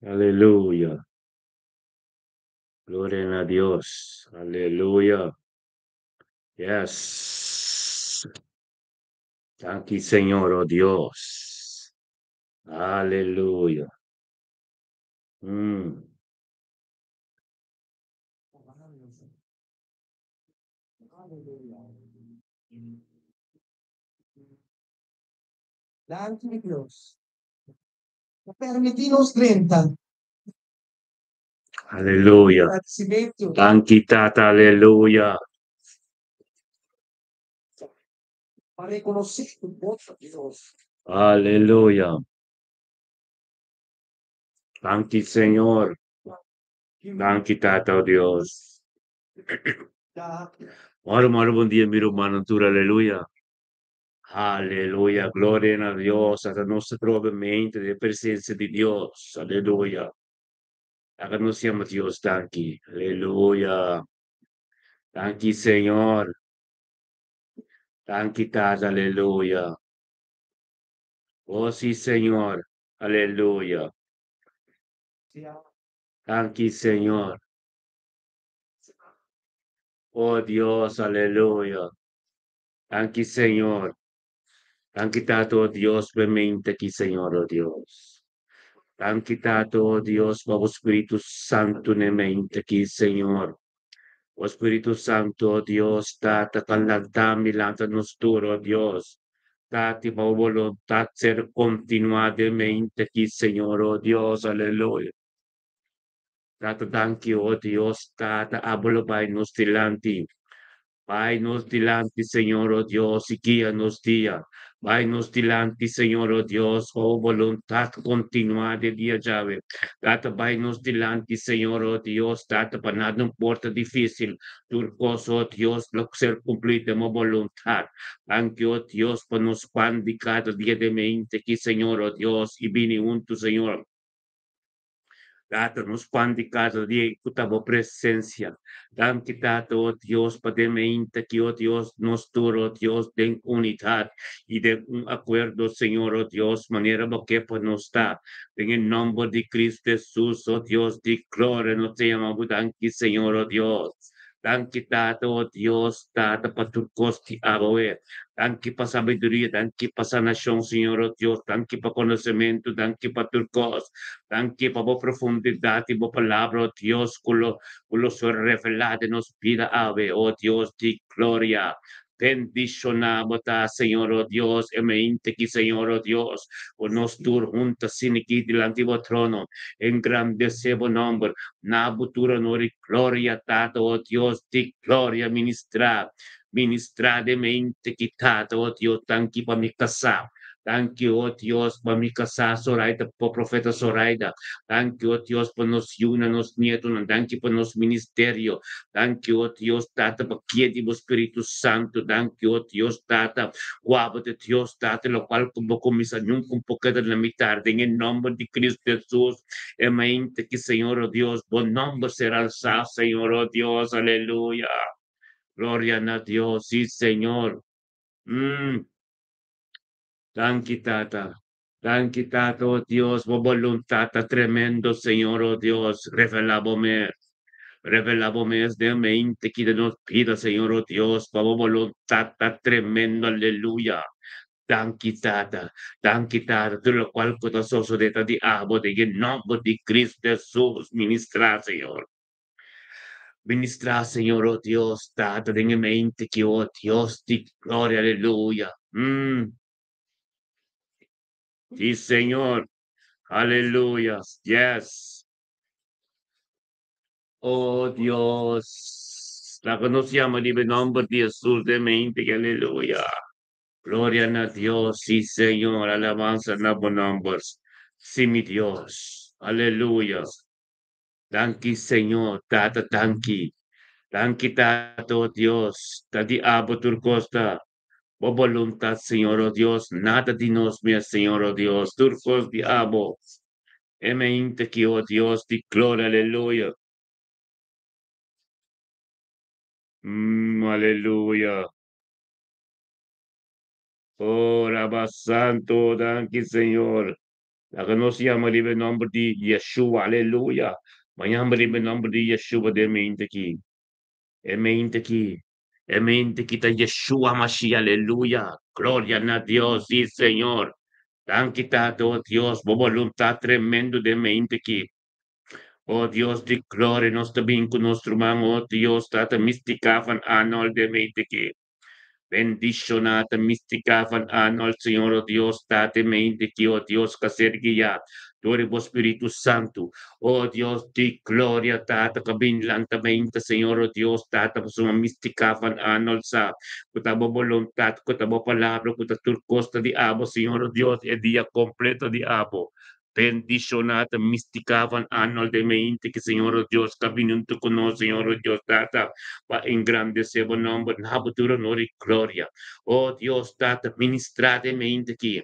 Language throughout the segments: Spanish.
Aleluya. Gloria a Dios. Aleluya. Yes. Thank you, Señor, oh Dios. Aleluya. Mm. L'anche di Dios. Permitinos 30. Aleluya. Ringraziamento. Thank you, Tata. Aleluya. Para reconocer tu voz, Dios. Aleluya. Thank you, Señor. Thank you, Tata, oh Dios. Da Ora, bom dia, miro manatura, aleluia. Aleluia, glória a Deus, a nossa trova mente da presença de Deus, aleluia. Agora nós siamo Deus, tanque, aleluia. Tanque, Senhor, tanque, Tata, aleluia. Oh, sim, Senhor, aleluia. sia Tanque, Senhor, oh Deus, aleluia. Tanque, Senhor, tanque, Tata, oh Deus, mente aqui, Senhor, oh Deus. Tanque, Tata, oh Deus, para o Espírito Santo na mente aqui, Senhor. O Espíritu Santo, oh Dios, date calantami lanta nosturo, oh Dios. Dati ma volontà ser continuadamente aquí, Señor, oh Dios, aleluya. Date danki, oh Dios, date abolo by nos dilanti. Vai nos dilanti, Señor, oh Dios, y guíanos día. Vai nos dilanti, Señor, oh Dios, oh voluntad continuada de día llave. Data vai nos dilanti, Señor, oh Dios, data para nada importa difícil. Turcos, oh Dios, lo ser cumplida mi voluntad. Anche, oh Dios, por nos pandi cada día de mente, que Señor, oh Dios, y vini unto, Señor. Dato-nos pão de cada dia que tua presença. Dá-me dato, ó Deus, para mente que, ó Deus, nos duro, ó Deus, de unidade e de acordo, Senhor, ó Deus, maneira que para nos dar. Em nome de Cristo Jesus, ó Deus, de glória, nos amamos, danke, Senhor, ó Deus. Danke, dato, ó Deus, data para tu costi aboe. Danke para sabedoria, danke para sanação, Senhor, ó Deus, danke para conhecimento, danke para tu costo. Anche por profundidad y por palabra, oh Dios, culo su revelado nos pida ave, oh Dios de gloria. Bendicionamos, Señor, oh Dios, e mente que, Señor, oh Dios, o nos tur juntas sin aquí del antiguo trono, engrandecemos nombre, na butura nori gloria, tato, oh Dios, de gloria, ministra de mente quitado, oh Dios, tanque para mi casa. Thank you, oh Dios, por mi casa Zoraida, por profeta Zoraida. Thank you, oh Dios, por nos yuna, nos nietos. Thank you por nos ministerio. Thank you, oh Dios, Tata, por quieti, por Espíritu Santo. Thank you, oh Dios, Tata. Guapo de Dios, Tata, lo cual como comisa nunca un poco de la mitad. En el nombre de Cristo Jesús, mente que Señor, oh Dios, buen nombre será alzado, Señor, oh Dios, aleluya. Gloria a Dios, sí, Señor. Mm. Thank you, Tata. Thank you, Tata, oh Dios, por voluntad tremendo, Señor, oh Dios, revelábome es de mente que nos pida, Señor, oh Dios, por voluntad tremendo, aleluya. Thank you, Tata, de lo cual codazoso de ti amo, de en nombre de Cristo Jesús, ministra, Señor. Ministra, Señor, oh Dios, Tata, de mente que, oh Dios, di gloria, aleluya. Sí, Señor. Aleluya. Yes. Oh Dios. La conocíamos en el nombre de Jesús de mente. Aleluya. Gloria a Dios. Sí, Señor. Alabanza en los nombres. Sí, mi Dios. Aleluya. Danke, Señor. Tata, danke. Danke, Tata, oh Dios. Tati abo turcosta. O voluntad, Señor, oh Dios. Nada de nos, mi Señor, oh Dios. Turcos de abo. Mente que, oh Dios, di gloria, aleluya. Aleluya. Oh, Rabba Santo, danke, Señor. Háganos ya en el nombre de Yeshua, aleluya. Mañana en el nombre de Yeshua de Meinteki. Emeinteki. Emeinteki ta Yeshua Mashiach, aleluya. Gloria a Dios, sí, Señor. Dan quitado, oh Dios, voluntad tremendo de Meinteki. Oh Dios, de gloria, nos también con nuestro hermano, oh Dios, tata mística van anol de Meinteki. Bendicionata mística van al Señor, oh Dios, date mente que, oh Dios, que ser guiado. Dore vos Espíritu Santo, oh Dios, di gloria, tata, cabin lentamente, Señor, oh Dios, tata, pues una mística van al sa. Kutabo voluntad, kutabo palabra, kutatur costa di abo, Señor, oh Dios, el día completo di abo. Bendicionata mística van anol de mente que, Señor, oh Dios, cabinunto con nosotros, Señor, oh Dios, tata va engrandecebo nombre, nabutura honor y gloria. Oh Dios, data ministrate mente aquí.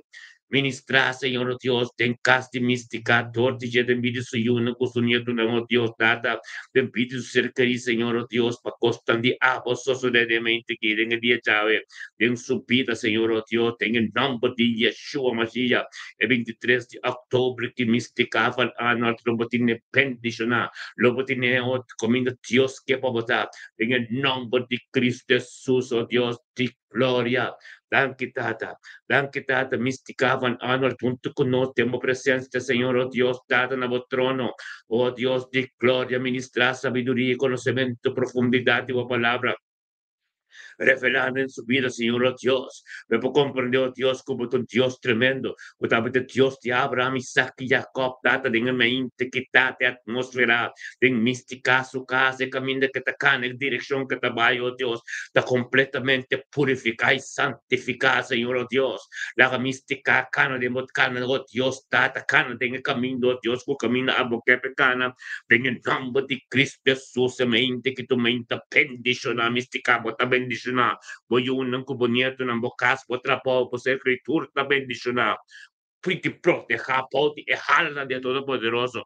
Ministra, Señor oh Dios, ten casti mística, torti je den vídeo su yuno, cusunieto na oh Dios, data, den vídeo cercari, Señor oh Dios, pa costan di abo, soso de mente que den el día chave, den su vida, Señor oh Dios, ten el nombre de Yeshua Mashiach, el 23 de octubre, que mística, van ano, al trombotín pendiciona, lobotine, oh, comiendo Dios, que pabota, en el nombre de Cristo Jesús, oh Dios, de gloria. Danke tata, misticaban Arnold junto con nosotros, tenemos presencia, Señor, oh Dios, tata, en el trono, oh Dios de gloria, ministra sabiduría y conocimiento, profundidad de tu palabra revelando en su vida, Señor oh Dios. Me puedo comprender, oh Dios, como tu Dios tremendo. Justamente Dios de Abraham, Isaac y Jacob, data de mente que te atmósfera, de mística su casa, camino que te cana, en dirección que te vaya, oh Dios, está completamente purificada y santificada, Señor oh Dios. La mística cana de motcana, oh Dios, data cana, de camino, oh Dios, que camina a boca pecana, en el nombre de Cristo Jesús, mente que tu mente bendiciona, mística, bota bendiciona, voy un cubonieto, en bocas, otra por ser escritura, bendiciona, fui que proteja, poti, e jala de Todopoderoso.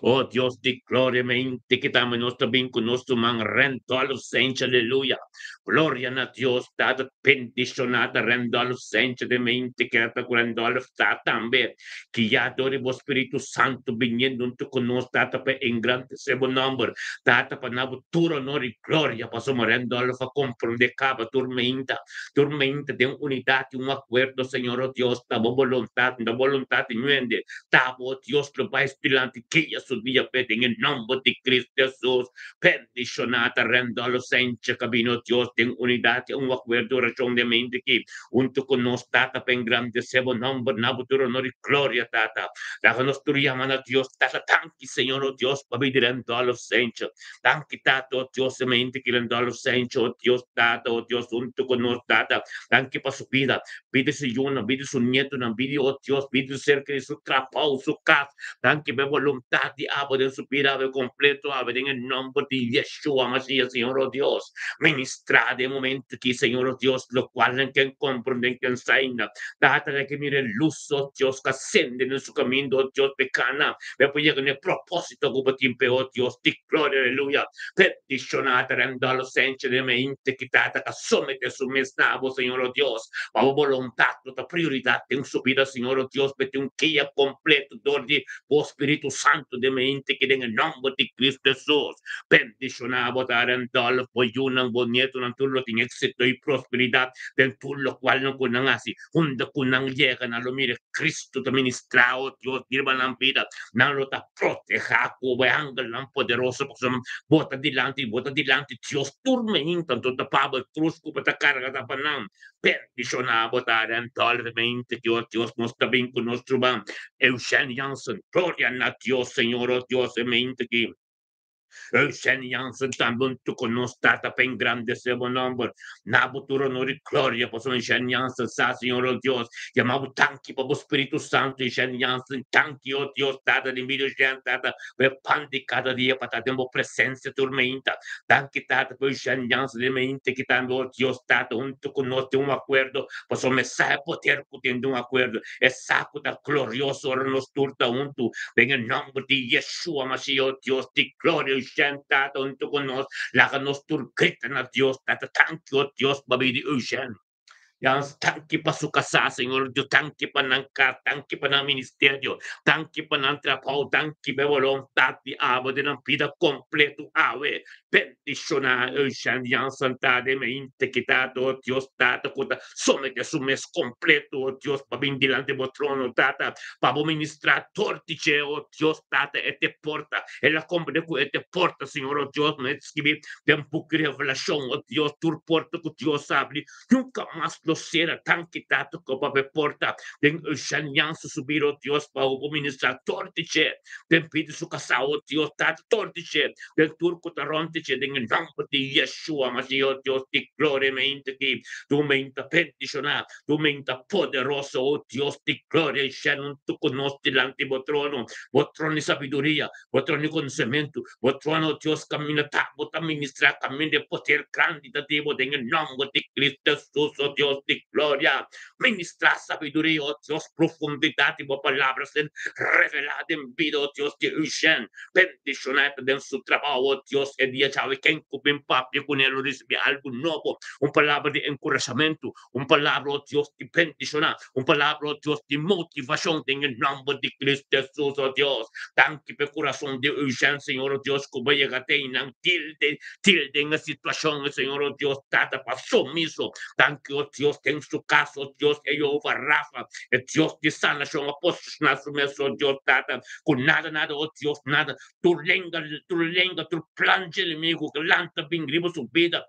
Oh Dios de gloria, mente que dame nuestro bien con nuestro man rento a los saints, aleluya. Gloria a Dios, dada bendicionada, rendo a los saints de mente que está curando a los también. Que ya adore vos Espíritu Santo viniendo junto con nosotros, data en grande sebo nombre, data para nabuturo honor y gloria, paso morendo a los a comprender cada tormenta de unidad y un acuerdo, Señor oh Dios, damos voluntad, da voluntad y nuende, damos Dios lo va estilante que ya su día pede en el nombre de Cristo Jesús, bendicionata, rendo a los saints, camino Dios, en unidad y un acuerdo, razón de mente que junto con nos, tata, en grande sebo nombre, nabuturo honor y gloria, tata, dáganos tu llamada, Dios, tata, tanki, Señor oh Dios, para vivir en todos los saints, tanki, tata, oh Dios, mente que en todos los saints, oh Dios, tata, oh Dios, junto con nos, tata, tanki para su vida, pide su yuno, pide su nieto, pide, oh Dios, pide cerca de su trabajo, su casa, tanque me voluntad de abo de su vida, ave completo, ave en el nombre de Yeshua, Mashiach, Señor oh Dios, ministra de momento que, Señor oh Dios, lo cual en que comprenden que enseña, data de que mire luz, oh Dios, que ascende en su camino, oh Dios, pecana, me apoya en el propósito como tiempo, oh Dios, di gloria, aleluya, peticionata, rendo a los sensi de mente, quitata, que somete su mesnavo, Señor oh Dios, bajo voluntad, nuestra prioridad en su vida, Señor oh Dios, vete un guía completo, dordi, oh Espíritu Santo de mente, que en el nombre de Cristo Jesús, bendicionado, darandol, boyunan, bonieto, nantulo, tiene éxito y prosperidad, del lo cual no kunan así, hunda kunan llegan a lo mire, Cristo te ministrado, Dios, dirba la vida, no lo te proteja, como ángel tan poderoso, porque son bota delante, Dios, turme tanto te pavo el cruz, como te carga da panam, bendicionado, darandolmente, Dios, nos está bien con nuestro ban, Eugene Janssen, gloria a Dios, Señor, oh Dios, mente que Jansen também tu conosco tata bem grande seu nome. Nabuturo no glória por son Jansen sa Senhor oh Deus. Chamamos tanque para o Espírito Santo e Jansen tanque oh Deus tata de mídio tata per pandi cada dia para ter uma presença tormenta. Tanque tata por Jansen de mente que também oh Deus tata junto conosco um acordo. Por son mensagem poder tendo um acordo. É saco da glorioso ora nos turta junto. En el nombre de Yeshua Mashiach, Dios de gloria y santa junto con nos, la nos turqueta na Dios, tata tanto Dios babidi ushan. Yang tangki pa su casa, Señor Dios, tangki pa ng tangki pa ng ministerio, tangki pa ng trabaho, tangki pa voluntad di amo de ng vida completo, ave. Bendicionar Eugenia Santa de mente quitado, oh Dios, tata, kuta, somete su mes completo, oh Dios, pa bindilante bo trono, tata, pa ministrar tortice, oh Dios, tata, e te porta, e la compra de e te porta, Señor, oh Dios, me escribí de un poco de revelación, oh Dios, tu porta que Dios abre, nunca más lo será tan quitado como me porta, de Eugenia subir, oh Dios, pa ministrar tortice, de pide su casa, oh Dios, tata, tortice, del turco tarontice, de el nombre de Yeshua, Mashiach, Dios, di gloria, mente che tu mente pendicionar, tu mente poderoso, oh Dios, di gloria, y non tu conosci l'antibotrono, botrono di sabiduria, botrono di conocimiento, botrono, oh Dios, camina, bota ministrar, camino de poder granditativo, en el nombre de Cristo Jesús, oh Dios, di gloria, ministrar sabiduría, oh Dios, profundidad, y palabras reveladas en vida, oh Dios, de Ushen, bendicionate en su trabajo, oh Dios, el día sabe que en papi con él recibe algo nuevo, un palabra de encorajamiento, un palabra, oh Dios, de bendición, un palabra, oh Dios, de motivación en el nombre de Cristo Jesús, oh Dios, tanque por corazón de urgencia, Señor, oh Dios, que vaya a tener tilde en la situación, Señor, oh Dios, tata para sumiso, tanque, oh Dios, en su caso, oh Dios, ellos Rafa, el Dios de sanación, apóstol, oh Dios, tata, con nada, oh Dios, nada, tu lenga, tu planche el inimigo, que lanta bien, vivo su vida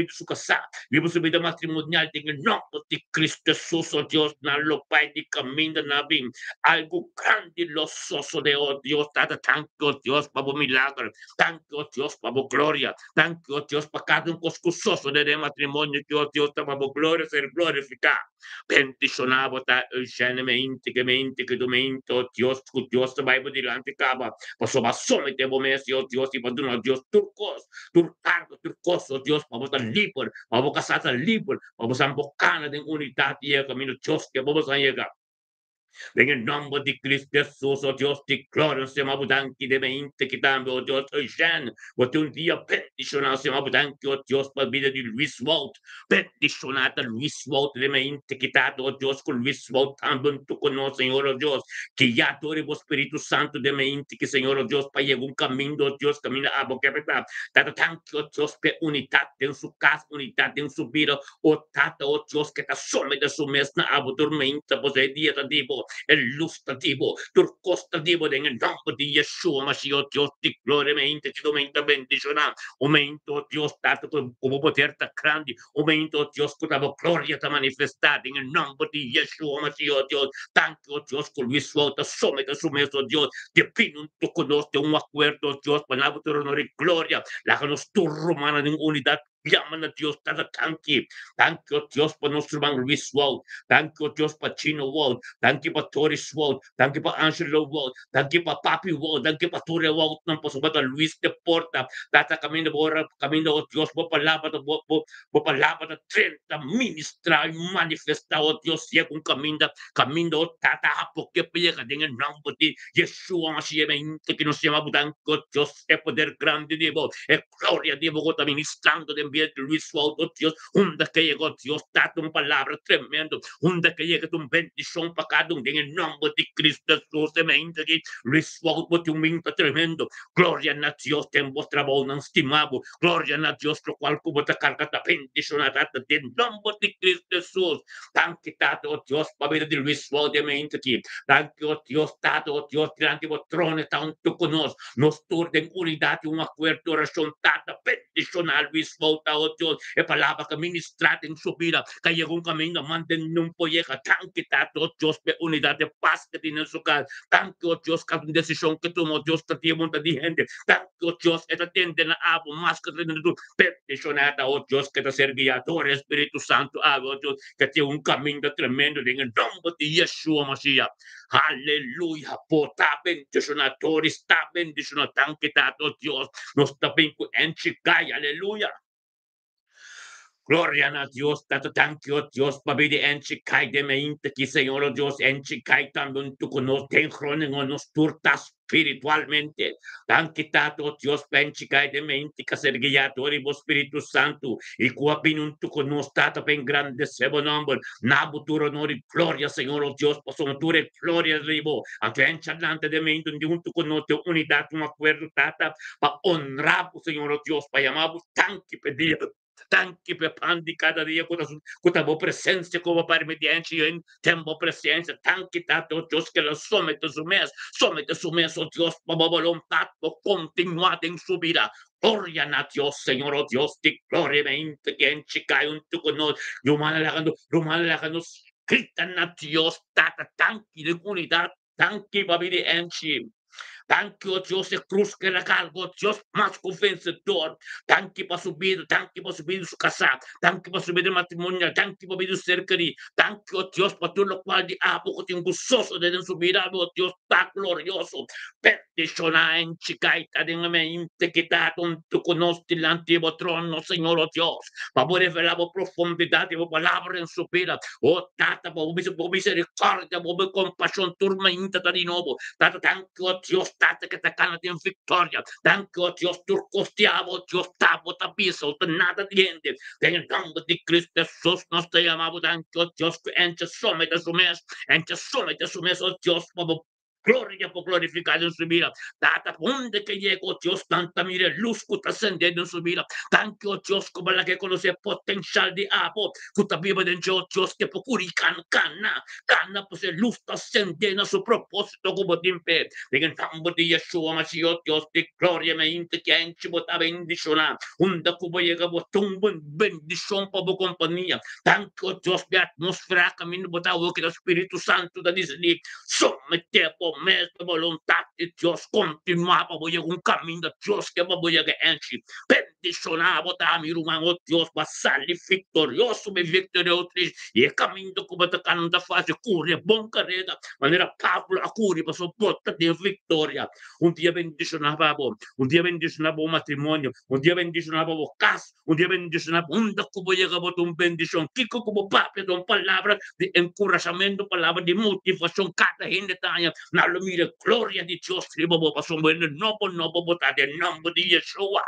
su casa, vivo su vida matrimonial, en el nombre de Cristo Jesús, oh Dios, na lo pai di camino, na bien, algo grandiloso de, oh Dios, tata, tanto, oh Dios, para milagro, tanto, oh Dios, para gloria, tanto, oh Dios, para cada un coscusoso de matrimonio, que, oh Dios, para gloria ser glorificado. Bendicionado, ta, mente, que tu mente, oh Dios, te va a ir delante, caba, paso basome te bomesi, oh Dios, y padrino, Dios, turcos, turcargo, turcoso, Dios, vamos a libre, vamos a casar libre, vamos a embocar en unidad y el camino, Dios, que vamos a llegar. En el nombre de Cristo Jesús, oh Dios, te gloriamo, siamo abudanti de mente que también, oh Dios, Eugene, porque un día bendicionado, siamo abudanti, oh Dios, para vida de Luis Walt, bendicionada Luis Walt de mente quitado, oh Dios, con Luis Walt también tú conoces, Señor, oh Dios, que ya tú eres Espíritu Santo de mente, que Señor, oh Dios, para llegar un camino, oh Dios, camina a boca, ¿verdad? Tata, tanto, oh Dios, per unidad en su casa, unidad en su vida, oh Tata, oh Dios, que te asome de su mesna, abo dormenta, pues el día te digo, illustrativo, turcostativo en el nombre de Yeshua, Mashiach, Dios de gloria, mente, que aumenta bendición, aumento, Dios, tanto como poder tan grande, aumento, Dios, con la gloria te manifestar en el nombre de Yeshua, Mashiach, Dios, tanto, Dios, con Luis Suelta, somete su meso, Dios, de pino un toconos, de un acuerdo, Dios, para la honor y gloria, la que nos turrumana en unidad, llaman a Dios, cada tanque, tanque, Dios, para nuestro hermano Luis Suelta, thank you, Diyos, pa Chino World. Thank you pa Toris World. Thank you pa Angelo World. Thank you pa Papi World. Thank you pa Ture World. Ng pasubata Luis de Porta. Tata kami na bora, kami na o Diyos, mo palabat, mo palabat at 30 ministra, manifesta o Diyos, siya kung kami na o tata hapok, kaya paya ka dengan nombre de Yeshua, siya may kinusya mabudang ko, Diyos, e poder grande di mo, e gloria di mo ko ta ministrando de enviar Luis World, o Diyos, hunda kaya ko, Diyos, tatong palabra tremendo, hunda que llegue tu bendición para cada uno en el nombre de Cristo Jesús, mente que risuelvo tu mente tremendo. Gloria a Dios, en vuestra voz, estimado. Gloria a Dios, lo cual como te carga ta bendición a data en nombre de Cristo Jesús. Tanque tato, oh Dios, para ver de risuelvo de mente que. Tanque, oh Dios, tato, oh Dios, delante de trono, tanto con nos turda en unidad y un acuerdo, oración, tata, bendición al risuelvo, oh Dios, es palabra que ministrate en su vida, que llegó un camino, manden un polleja, tanque tato, Dios, de unidad de paz que tiene en su casa, tanque, oh Dios, que una decisión que tomó, Dios, que tiene monta de gente, tanque, oh Dios, que te atiende na abo, más que tiene tu peticionada, oh Dios, que te servía, todo Espíritu Santo, oh Dios, que tiene un camino tremendo en el nombre de Yeshua Mashiach. Aleluya, pota bendicionatori, está bendicionado, tanque tato, Dios, nos está bien en Chicay, aleluya. Gloria a Dios, Tata, thank you, Dios, pabidi enchikay de meinte ki Señor, Dios, enchikay también tu conos, ten nos turta espiritualmente. Thank you, Tato, Dios, penchikay de meinte ka sergiatori, bo Espíritu Santo, y cuapinun tu conos, Tata, pen grande sebo nombre, nabuturo nori, gloria, Señor, Dios, posonature, gloria, ribo, anche delante de meinte, un tu conos, unidad, un acuerdo, Tata, pa honrar, Señor, Dios, pa llamar, thank you, pedir. Tanki pe pandi cada dia kuta bo presença como permitiente em tempo presença tanki tato Deus que la somete sumes o Deus pa vontade po continuar em subida gloria na Dios Señor o Dios de gloria mente que enchica un tu cono rumana lagando grita na Dios tata tanki de unidad tanki babidi enchi. Thank you, Dios, de cruz que la cargo, Dios más vencedor. Thank you por subir su casa. Thank you por subir el matrimonio. Thank you por subir cercaría. Thank you, Dios, por todo lo cual de poco tiempo gozoso de subir algo, Dios está glorioso. Petitiona en chicaita de me intequita con tu conoces el antiguo trono, Señor, oh Dios. Para poder ver la profundidad de tu palabra en su vida. Oh, tata, por misericordia, por compasión, turma intata de nuevo. Tata, thank you, Dios. Tata que te gana en victoria. Thank you, Dios, tu costeavo, Dios, tabo, tapizo, nada diente. En el nombre de Cristo Jesús nos te llamamos, thank you, Dios, que enche somete su mes, oh Dios, gloria por glorificar en su vida. Tata, donde que llegó Dios, tanta mire luz que está ascendiendo en su vida. Thank you, Dios, como la que conoce el potencial de Apo, que está viva dentro Dios, que procura y cana, pues el luz está ascendiendo a su propósito como tiempo. En el nombre de Yeshua, Mashiach, Dios de gloria, me inte que en chibota bendición. Unda como llega botón bendición para tu compañía. Thank you, Dios, de atmósfera, camino botado que el Espíritu Santo te dice, somete por mes de voluntad de Dios, continúa para voy a un camino de Dios que voy a enchi. Bendicionar, botar mi hermano, Dios, va a salir victorioso, mi victorioso, y el camino como te canta fácil, corre, bon carrera, manera Pablo a curi, para soportar de victoria. Un día bendicionaba, un día bendicionaba un matrimonio, un día bendicionaba vos casa, un día bendicionaba un como llega un bendición, Kiko como papi, don palabra de encorajamiento, palabra de motivación, cada gente taña, na lo mire, gloria de Dios, tribo, pasó en el no, botar el nombre de Yeshua.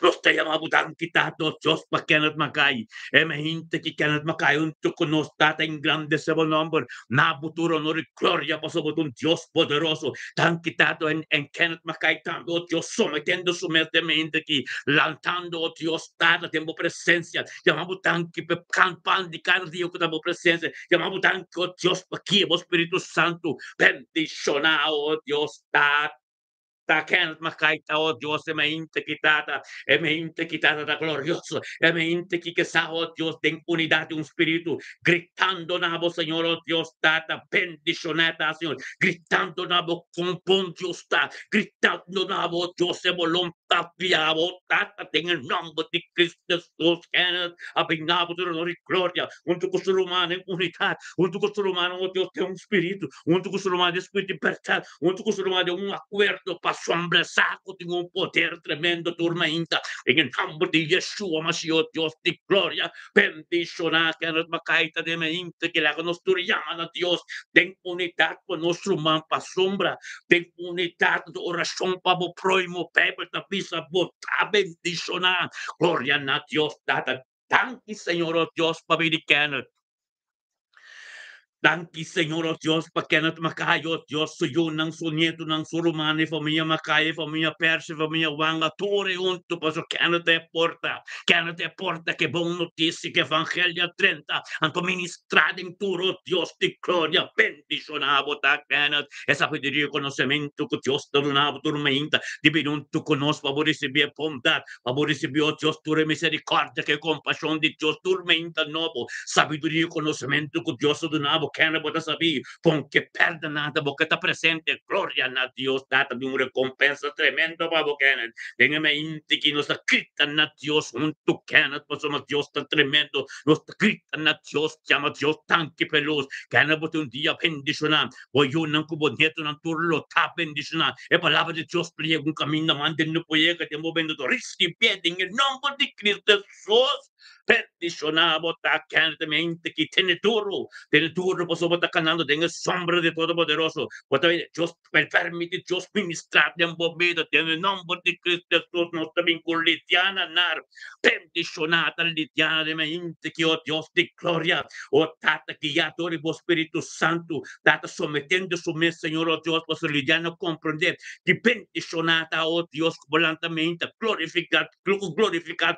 Nos te llamamos tan quitados, Dios, para que nos macay. Gente que nos macay, un tuco nos tata en grande ese nombre. Na futuro, honor y gloria, pasó por un Dios poderoso. Tan quitado en Kenneth Macay, tanto Dios sometiendo su mente aquí, lanzando Dios, tata, tiempo presencia. Llamamos tan que pan de cada día que tenemos presencia. Llamamos tan que Dios, para aquí, Espíritu Santo, bendicionado, Dios, tata. Kenneth Makaita, oh Dios, e me inte quitata da glorioso, e me inte que oh Dios, de unidad de un espíritu, gritando nabo, Señor, oh Dios, tata, bendicioneta, Señor, gritando nabo, con Dios, gritando nabo, Dios, de voluntad, diabo, tata, en el nombre de Cristo Jesús, Kenneth, abinabo de honor y gloria, junto con su humano en unidad, junto con su humano, oh Dios, de un espíritu, junto con su humano de espíritu de libertad, junto con su humano de un acuerdo para sombrear con un poder tremendo, tormenta, en el nombre de Yeshua, Mashiach, Dios de gloria, bendicionar que nos macaita de mente, que la nos llaman a Dios, de unidad con nuestro man para sombra, de unidad de oración para vos prójimo, Pepe, tapisa, bota, bendicionar, gloria a Dios, data, tanki, Señor, oh Dios, para viricanar. Danki, Señor, oh Dios, para que no te macayo, oh Dios, soy yo, nang su nieto, nang su rumane, familia macaya, familia persa, familia wanga, tore unto, paso que no te porta, que bon noticia, que evangelia 30, anto ministrado en tu, Dios, de gloria, bendicionado, ta canas, esa pediría conocimiento que Dios te donaba, tormenta, di un tu conos, favor recibir bondad, favor recibir, oh Dios, tu misericordia, que compasión de Dios, tormenta novo, sabiduría, conocimiento que Dios te donaba, que no puedo saber, con que perdonada, porque está presente, gloria a Dios, data de una recompensa tremenda, Pablo Kenneth, déjame inti que nos gritan a Dios, junto Kenneth, pues somos Dios tan tremendo, nos gritan a Dios, llama Dios tan que pelos, Kenneth, pues un día bendicionar, voy yo, no como nieto, no turlo, está bendicionar, es palabra de Dios, pliega un camino, mande, no puede que te moviendo, recibe en el nombre de Cristo Jesús. Bendicionamos tacantemente que tiene turno por sobre canando tenga sombra de Todopoderoso. Dios permite Dios ministrar de vida, tiene nombre de Cristo Jesús, nos también con litiana nar. Bendicionata litiana de mente que oh Dios de gloria, oh tata que ya todo el Espíritu Santo, tata sometiendo su mesa, Señor, oh Dios, pues lidiano comprender que bendicionata, oh Dios, volantamente, glorificar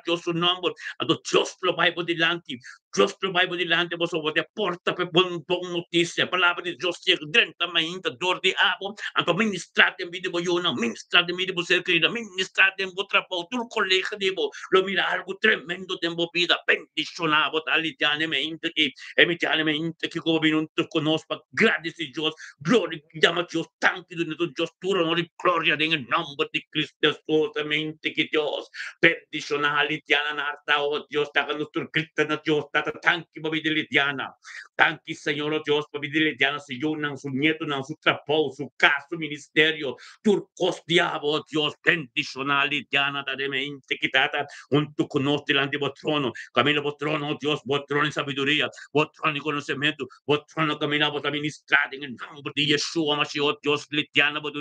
Dios su nombre, a Dios lo Bible delante, Dios lo Bible delante, vos te porta per buon noticia, palavra di Dios che direttamente dor di abo, anto ministrate in video vogliono, ministrate in video ser querida, ministrate in vostra tu collega devo, lo mira algo tremendo tempo vida, bendicionavo italianamente che come non ti conosco, grazie di Dios, gloria, chiama Dios, tanti di Dios, tu onore, gloria, nel nome di Cristo, assolutamente che Dios, bendicionali, Diana Narta, oh Dios, taga nuestro Cristo na Dios, tata tanki babidili Diana, tanki Señor, oh Dios, babidili Diana, si yo nang su nieto, nang su trapo, su caso, ministerio, turcos diabo, oh Dios, bendicionali, Diana, da de mente, quitata, un tu conosci l'antimo trono, camino por trono, oh Dios, por trono en sabiduría, por trono en conocimiento, por trono caminamos a ministrar en el nombre de Yeshua, Mashiach, oh Dios, Litiana, por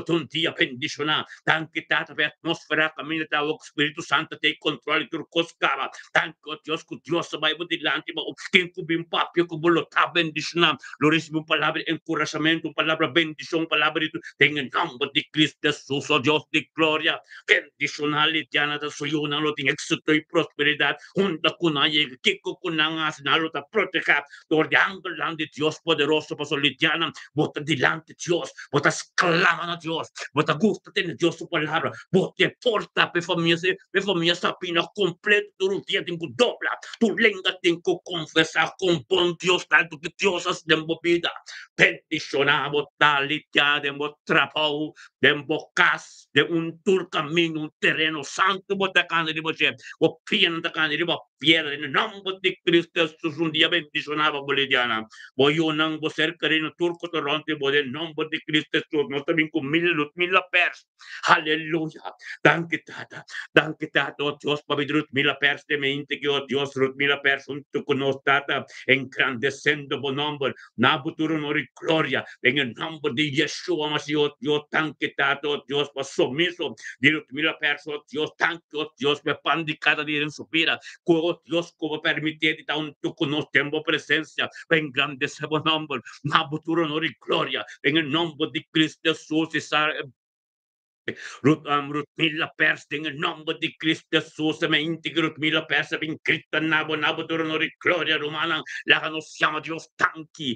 un día bendicionar, tanki tata, per atmosfera, camino tao, Spirito Santo, te controlli, turcos cava, tanki, oh Dios, cu Dios, vai por delante, ma quem cubim papio, cu bolota, bendicionar, lo recibe palabra de encorajamiento, palabra bendición, palabra de tu, en el nombre de Cristo Jesús, oh Dios de gloria, bendicionar, Litiana, da suyuna, lo tiene éxito y prosperidad, junta con ella, kiko con angas, nalo ta proteja, dordeando de Dios poderoso, pastor Litiana, vota delante Dios, vota exclaman a Dios, vota gusta tener Dios su palabra, vota porta per famiglia sapina completo tu un dia tempo dobla, tu lenga tengo confessar con bon Dios tanto que Dios has dembobida, peticionamos tal de trapau, de bocas, de un tour camino, un terreno santo, botacane di voce, o pieno da cane di piedra, in nome di Cristo Jesús, un dia bendicionava bolidiana, voglio non ser carino turco torrente, voglio il nome di Cristo Jesús, non stiamo con mille pers, alleluia, danke tata, oh Dios, pavidrut mila pers de mente, que oh Dios, rut mila pers, un tu conostata, engrandecendo bon nombre, nabuturo nori gloria, en el nombre de Yeshua, Mashiach, oh Dios, danke tata, oh Dios, pa somiso, di rut mila pers, oh Dios, tanque, oh Dios, per pandicada di insupira, oh Dios, come permittete da un tu conostembo presencia, engrandece bon nombre, nabuturo nori gloria, en el nombre de Cristo Jesús, Ruth mila pers dengan nombre di Cristo Jesús, me integro mila pers, ben Cristo nabo torno di gloria romana, la conosciamo Dios tanki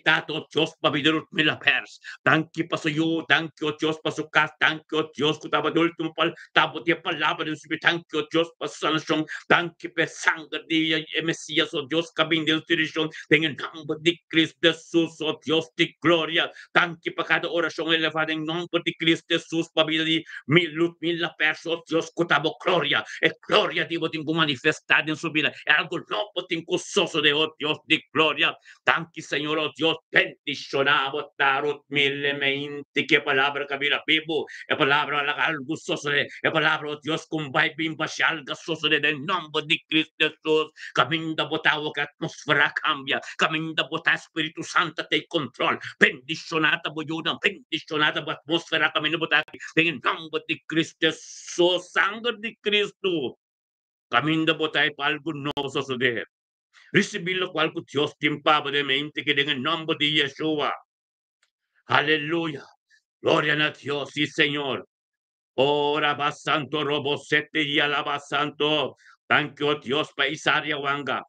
tato Dios pavidero mila pers, tanki paso yo, tanki o Dios paso cas, tanki o Dios kutaba doltum pal, tabo di palabra in subi, tanki o Dios pasanashon, tanki per sangre di Mesías, o Dios cabin de inspiración, dengan nombre di Cristo Jesús, o Dios di gloria, tanki pa cada oración elevada en nombre di Cristo Jesús, Babila di mila perso, Dios cotabo gloria, e gloria Dio tingu manifestada en su vida, e algo nuevo tingu soso de oh Dios de gloria, tanki Señor, oh Dios, bendicionamos tarot mille meinti, que palabra cabira vivo, e palabra algo soso de, e palabra oh Dios, con vai bimba shalga soso de, del nombre de Cristo Jesús, caminda botavo que atmosfera cambia, caminda bota Espíritu Santo te control, bendicionata boyuda, bendicionata atmosfera, camino bota en el nombre de Cristo, su sangre de Cristo, camino botai para algo nuevo suceder. Recibir lo cual Dios tiempaba de mente que en el nombre de Yeshua. Aleluya. Gloria a Dios, sí, Señor. Ora va santo, robo sete y alaba santo. Thank you, Dios, paisaria wanga.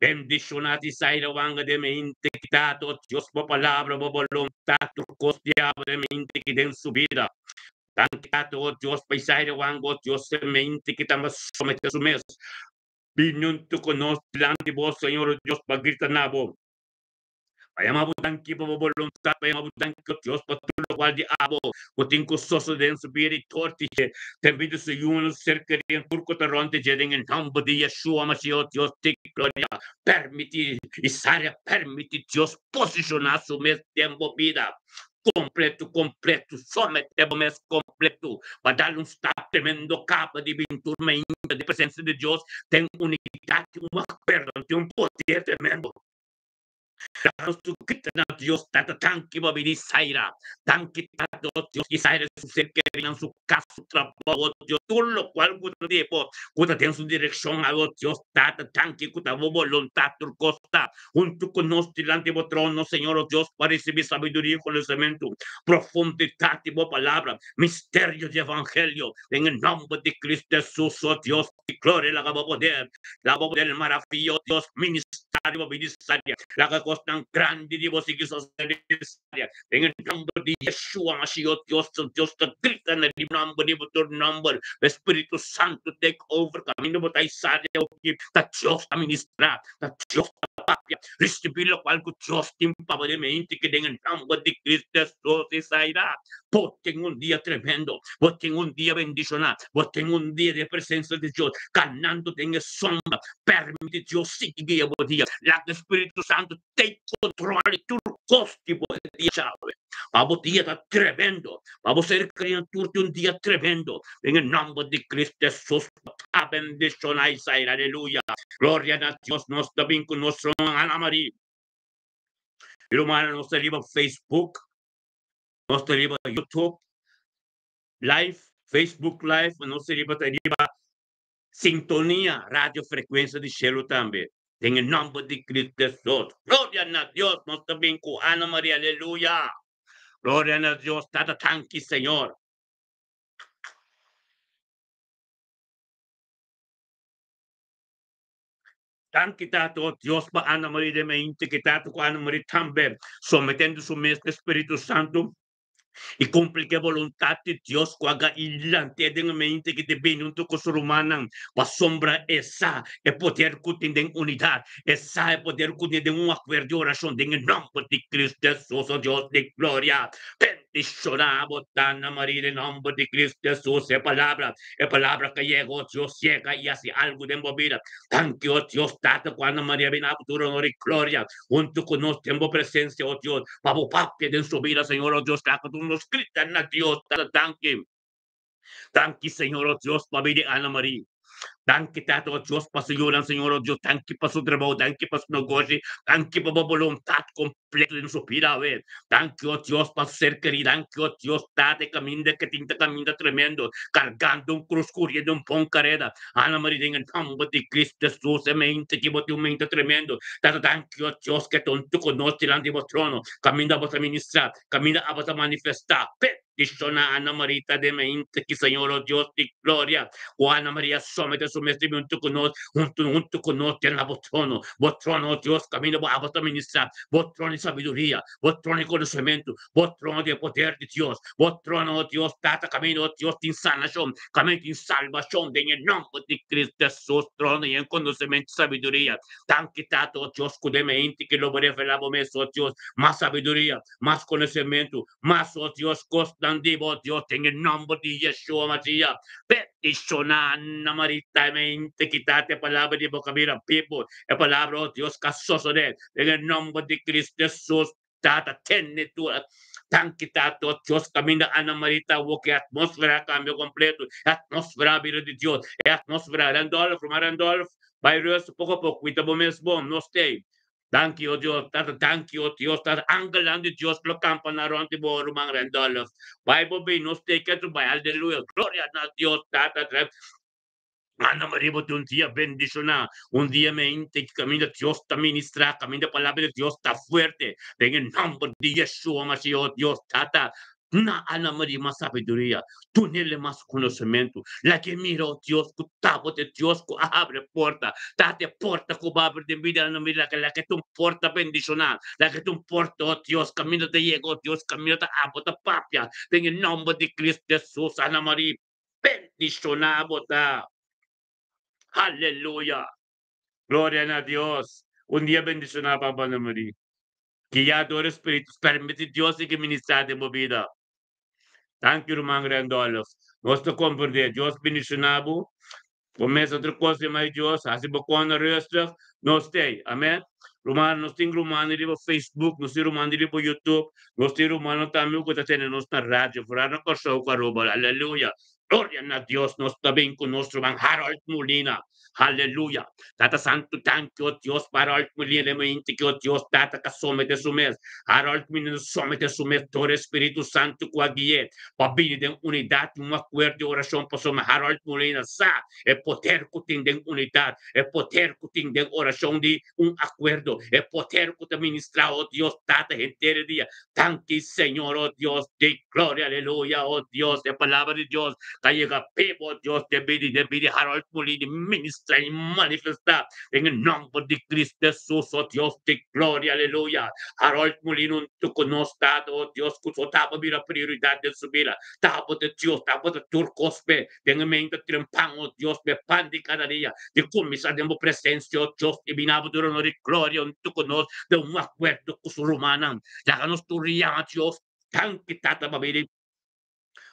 Bendicionati sai wanga de mente quitado, Dios, por palabra, por voluntad, tu costiaba de mente que den su vida. Tanto, oh Dios, paisaje wango, Dios, mente que estamos sometidos a su mesa. Binun tu conos delante vos, Señor Dios, para gritar nabo. Payama butanki po voluntad, payama butanki, Dios, para tu lo cual diabo, o tinko soso den subiri tortiche, tembido su yuno cerca de un turco terronte, en el nombre de Yeshua, Mashiach, Dios, te gloria, permiti, Isaria, permiti, Dios, posicionar su mes tiempo vida. completo, sometemos mes completo, para dar un start tremendo capa de pintura de presencia de Dios, ten unidad, un acuerdo, un poder tremendo. Dios tata tanki babidi saira tanki tato Dios isaira su ser que en su caso trabajo Dios todo lo cual kuta tiempo kuta tiene su dirección a Dios tata tanki kuta voluntad tu costa junto con nos delante de trono Señor oh Dios para recibir sabiduría y conocimiento profundidad de palabra misterio de evangelio en el nombre de Cristo Jesús oh Dios y gloria la poder maravilloso Dios ministerio ministraria la cosa tan grande de vos y que sos necesaria. En el nombre de Yeshua, Mashiach, Dios, Dios, te grita en el nombre de tu nombre. Espíritu Santo, take over. Camino por Taisaria, that Dios te ministra, that Dios te papia. Recibir lo cual que Dios te impavadamente que en el nombre de Cristo Jesús te sairá. Vos tengo un día tremendo, vos tengo un día bendicional, vos tengo un día de presencia de Dios, ganándote en el sombra. Permite Dios seguir vos día. La Espíritu Santo take control de tu coste por el día, chave. Vamos día está tremendo. Vamos a ser criaturas de un día tremendo. En el nombre de Cristo Jesús, a bendición a Israel. Aleluya. Gloria a Dios. Nos también con nuestro Ana María. Hermano, nos arriba Facebook. Nos arriba YouTube Live. Facebook Live. Nos arriba sintonía, radio frecuencia de cielo también. En el nombre de Cristo Jesús. Gloria a Dios. Nos también con Ana María. Aleluya. Gloria a Dios. Tata tanki, Señor. Tanki tato Dios pa Ana María de mente que tato con Ana María también. Sometiendo su mestre Espíritu Santo. Y cumple que voluntad de Dios cuaga ilante de mente que te viene un toco su humana pa sombra esa e poder cutin de unidad esa e poder cutin de un acuerdo de oración en el nombre de Cristo Jesús oh Dios de gloria bendicionamos Ana María en nombre de Cristo Jesús es palabra que llegó Dios llega y hace algo de movida thank you Dios tata cuando María viene a futuro honor y gloria junto con nosotros tenemos presencia oh Dios vamos papia de su vida Señor oh Dios que tú nos gritan a Dios thank you Señor oh Dios para vida Ana María thank you tato Dios para su ayuda Señor oh Dios thank you para su trabajo thank you para su negocio thank you para voluntad completa en su vida a ver thank you oh Dios para ser querida thank you oh Dios tate camina que tinta camina tremendo cargando un cruz corriendo un pon carrera Ana María en el nombre de Cristo Jesús mente que bote un mente tremendo tato thank you oh Dios que tú conoces delante de vuestro trono camina a ministrar camina a manifestar Dishona Ana Marita de mente que Señor oh Dios de gloria o Ana María somete su mestre junto con nosotros en la botrono oh Dios camino a vuestra ministrar botrono de sabiduría botrono de conocimiento botrono de poder de Dios botrono oh Dios tata camino oh Dios de sanación camino de salvación en el nombre de Cristo Jesús trono y en conocimiento sabiduría tan quitado oh Dios con de mente que lo revelamos oh Dios más sabiduría más conocimiento más oh Dios costandivo Dios en el nombre de Yeshua Mashiach peticionando maritamente quitate palabra de boca mira people la palabra oh Dios casoso de en el nombre de Cristo Jesús tata tiene tu tan quitado Dios camina Ana Marita que atmósfera cambio completo atmósfera vida de Dios atmósfera Randolph virus poco a poco cuita mesmo no stay thank you Dios thank you Dios angelan de Dios lo campanaron de borumang Randolph Bible be no stay que tu hallelujah gloria a Dios tata Ana María, un día bendicionar, un día mente que camina Dios te ministra, camina palabra de Dios está fuerte, en el nombre de Yeshua Mashiach, Dios tata. Na Ana María más sabiduría, tú le más conocimiento, la que mira Dios, que tabo de Dios, que abre puerta, date puerta que abre de vida, Ana María, la que tú porta bendicionar, la que tú porta, oh Dios, camino te llegó, Dios, camino te abo, te papia, en el nombre de Cristo Jesús, Ana María, bendicionamos, Aleluya. Gloria a Dios. Un día bendicionado, Papa Ana María. Que ya todo Espíritu permite Dios y que ministra de mi vida. Thank you, hermano Randolph. Nuestro comprender. Dios bendicionado. Começa outra coisa mais Dios. Assim, bacana, resta. No stay. Amém. Rumano, nos ting rumano di po Facebook, nos ting rumano di po YouTube, nos ting rumano tayo ko tatene nos na radyo, furano ko show karubal, hallelujah. Gloria a Dios, nos tabing con nuestro Mang Harold Molina. Hallelujah. Tata Santo, thank you, Dios, para Harold Molina, mo inti ko, Dios, tata kasome te sumes. Harold Molina, some te sumes, Tore Espíritu Santo, guaguiet. Pabili den unidad, un acuerdo de oración, pasoma Harold Molina, sa, e poder kuting den unidad, e poder kuting den oración de un acuerdo, e poder kuta ministrar, oh Dios, tata, gente día. Thank you, Señor, oh Dios, de gloria, aleluya, oh Dios, de palabra de Dios. Kaya people, Dios, de bidi, Harold Molina, ministra y manifesta en el nombre de Cristo Jesús, oh Dios, de gloria, aleluya. Harold Molina, tu conostas, oh Dios, que su tapa mira prioridad de su vida. Tapa de Dios, tapa de turcospe, de mente triunfan, oh Dios, me pan de cada día, de comisa de presencia, oh Dios, de binabo de honor y gloria, tu conos, de un acuerdo con su romana. Láganos tu ría, Dios, tan que tata babiri,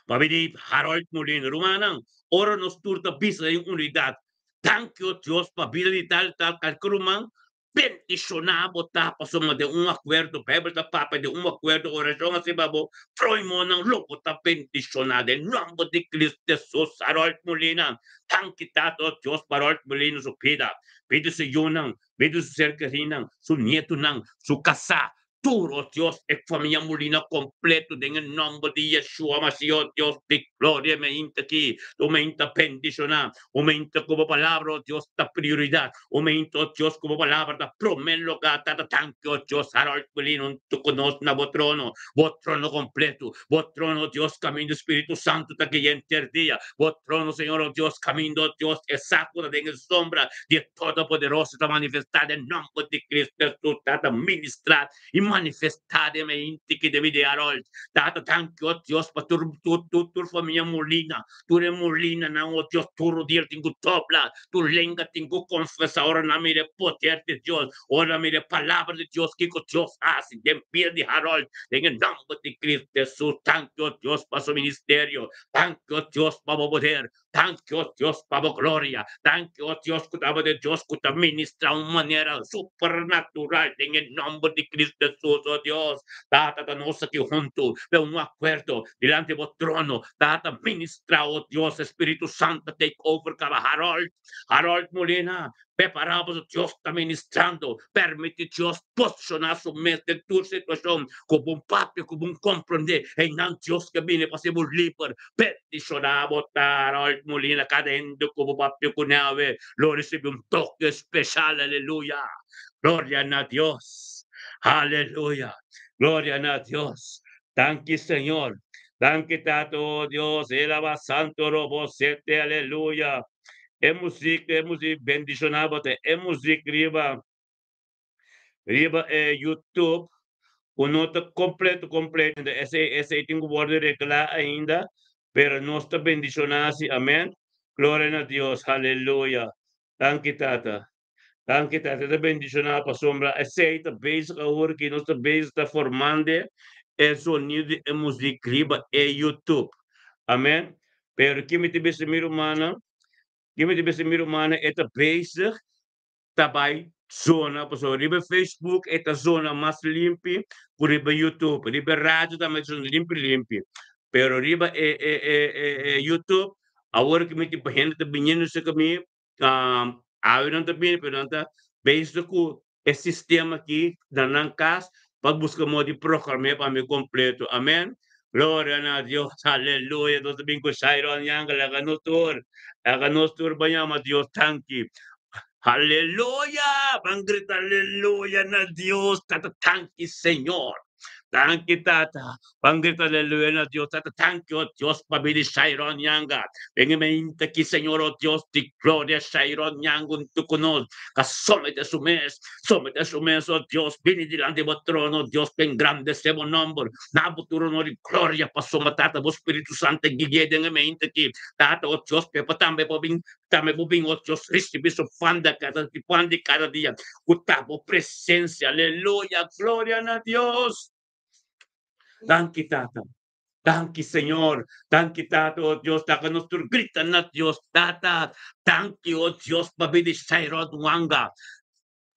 Babidi Harold Molina Rumanang, ora nos turta bisa em unidad. Thank you, Dios, pabila de tal calcrumang, bendicionado tapa soma de um acordo, Bíblia da Papa de um acordo, oração assim, babo, proimo ng lobo ta bendicionado, em nome de Cristo Jesus, Harold Molina, thank you, tato, Dios, Harold Molina, su pida, pida sa yunang, pida sa serkarinang, su nieto nang, su kasa, Turo, Dios, e famiglia Molina completo nel nome di Yeshua Mashiach, Dios di gloria, me inta aquí, aumenta bendicionar, aumenta como palabra, Dios, da prioridad, aumenta, Dios, como palabra, da promelo, gata, da tanque, Dios, Harold Molina, tu conos na vos trono completo, vos trono, Dios, camino Espíritu Santo, ta que enter día, vos trono, Señor, Dios, camino, Dios, exacto, de en sombra, de todopoderoso, da manifestar en nombre de Cristo, Jesús, da ministrar, e manifestadamente que deve de Harold. Tata, thank you, Dios, para tu família Molina. Tu é Molina, não, oh Deus, tu rodear tingo topla. Tu lenga tingo confessa, ora na mire poder de Deus. Ora mire palavra de Deus, que Deus hace. De pia de Harold, em nome de Cristo Jesus. Thank you, Deus, para seu ministério. Thank you, Deus, para o poder. Thank you, Dios, para gloria. Thank you, Dios, que estava de Dios, que ministra de uma maneira supernatural em nome de Cristo Jesus, oh Dios. Tata, nós aqui junto, de um acordo, diante do trono. Tata, ministra, oh Dios, Espírito Santo, take over cada Harold. Harold Molina, preparamos, Dios está ministrando. Permite, Dios, posicionar su mente en tu situación, como un papi, como un comprender. En nan Dios que viene para ser libre. Peticionamos, Harold Molina, cadendo como papi con nave. Lo recibe un toque especial, aleluya. Gloria a Dios. Aleluya. Gloria a Dios. Thank you, Señor. Thank you, Tato, Dios. Elaba santo robo sete, aleluya. É música, bendicionado, é música riba YouTube, o nota completo, esse tem que guardar reclar ainda, pero não está bendicionado, amém? Glória a Deus, aleluia. Thank you, Tata. Thank you, Tata. Está bendicionado para sombra. Esse está basic agora que nós está basic está formando, é sonido de música riba YouTube, amém? Pero que me tiver se mira humana, esta bezig daarbij zona, so ribe Facebook, esta zona mais limpa, por ribe YouTube, ribe rádio também são limpi. Pero ribe YouTube, agora que me tipo gente binhando se comigo, aí não tá bem, pero não tá bezig com esse sistema aqui, da Nancas, para buscar modo de programar para me completo, amém? Gloria a Dios, aleluya. Dos bingo Shairon yang akan nostur banyak Dios, thank you. Aleluya, van gritar aleluya na Dios, tata thank you, Señor. Thank you, Tata. Van gritar aleluya na Dios, tata thank you, Dios, pabili Shairon yanga. Pengemente ki Señor, oh Dios, di gloria Shairon yangun tukunos. Somete su mes, oh Dios, vini delante del trono, Dios, ben grande sebo nombre. Nabuturo no di gloria, pasoma tata, bo Spirito Santo, gigede mente ki, tata, oh Dios, pepa tambe po bing, oh Dios, recibe su fanda cada día. Utabo presencia, aleluya, gloria a Dios. Thank you, Tata. Thank you, Señor. Thank you, Tata, oh Dios. Taka nostro grita na Dios, Tata. Thank you, oh Dios, pabidi Sairod Wanga.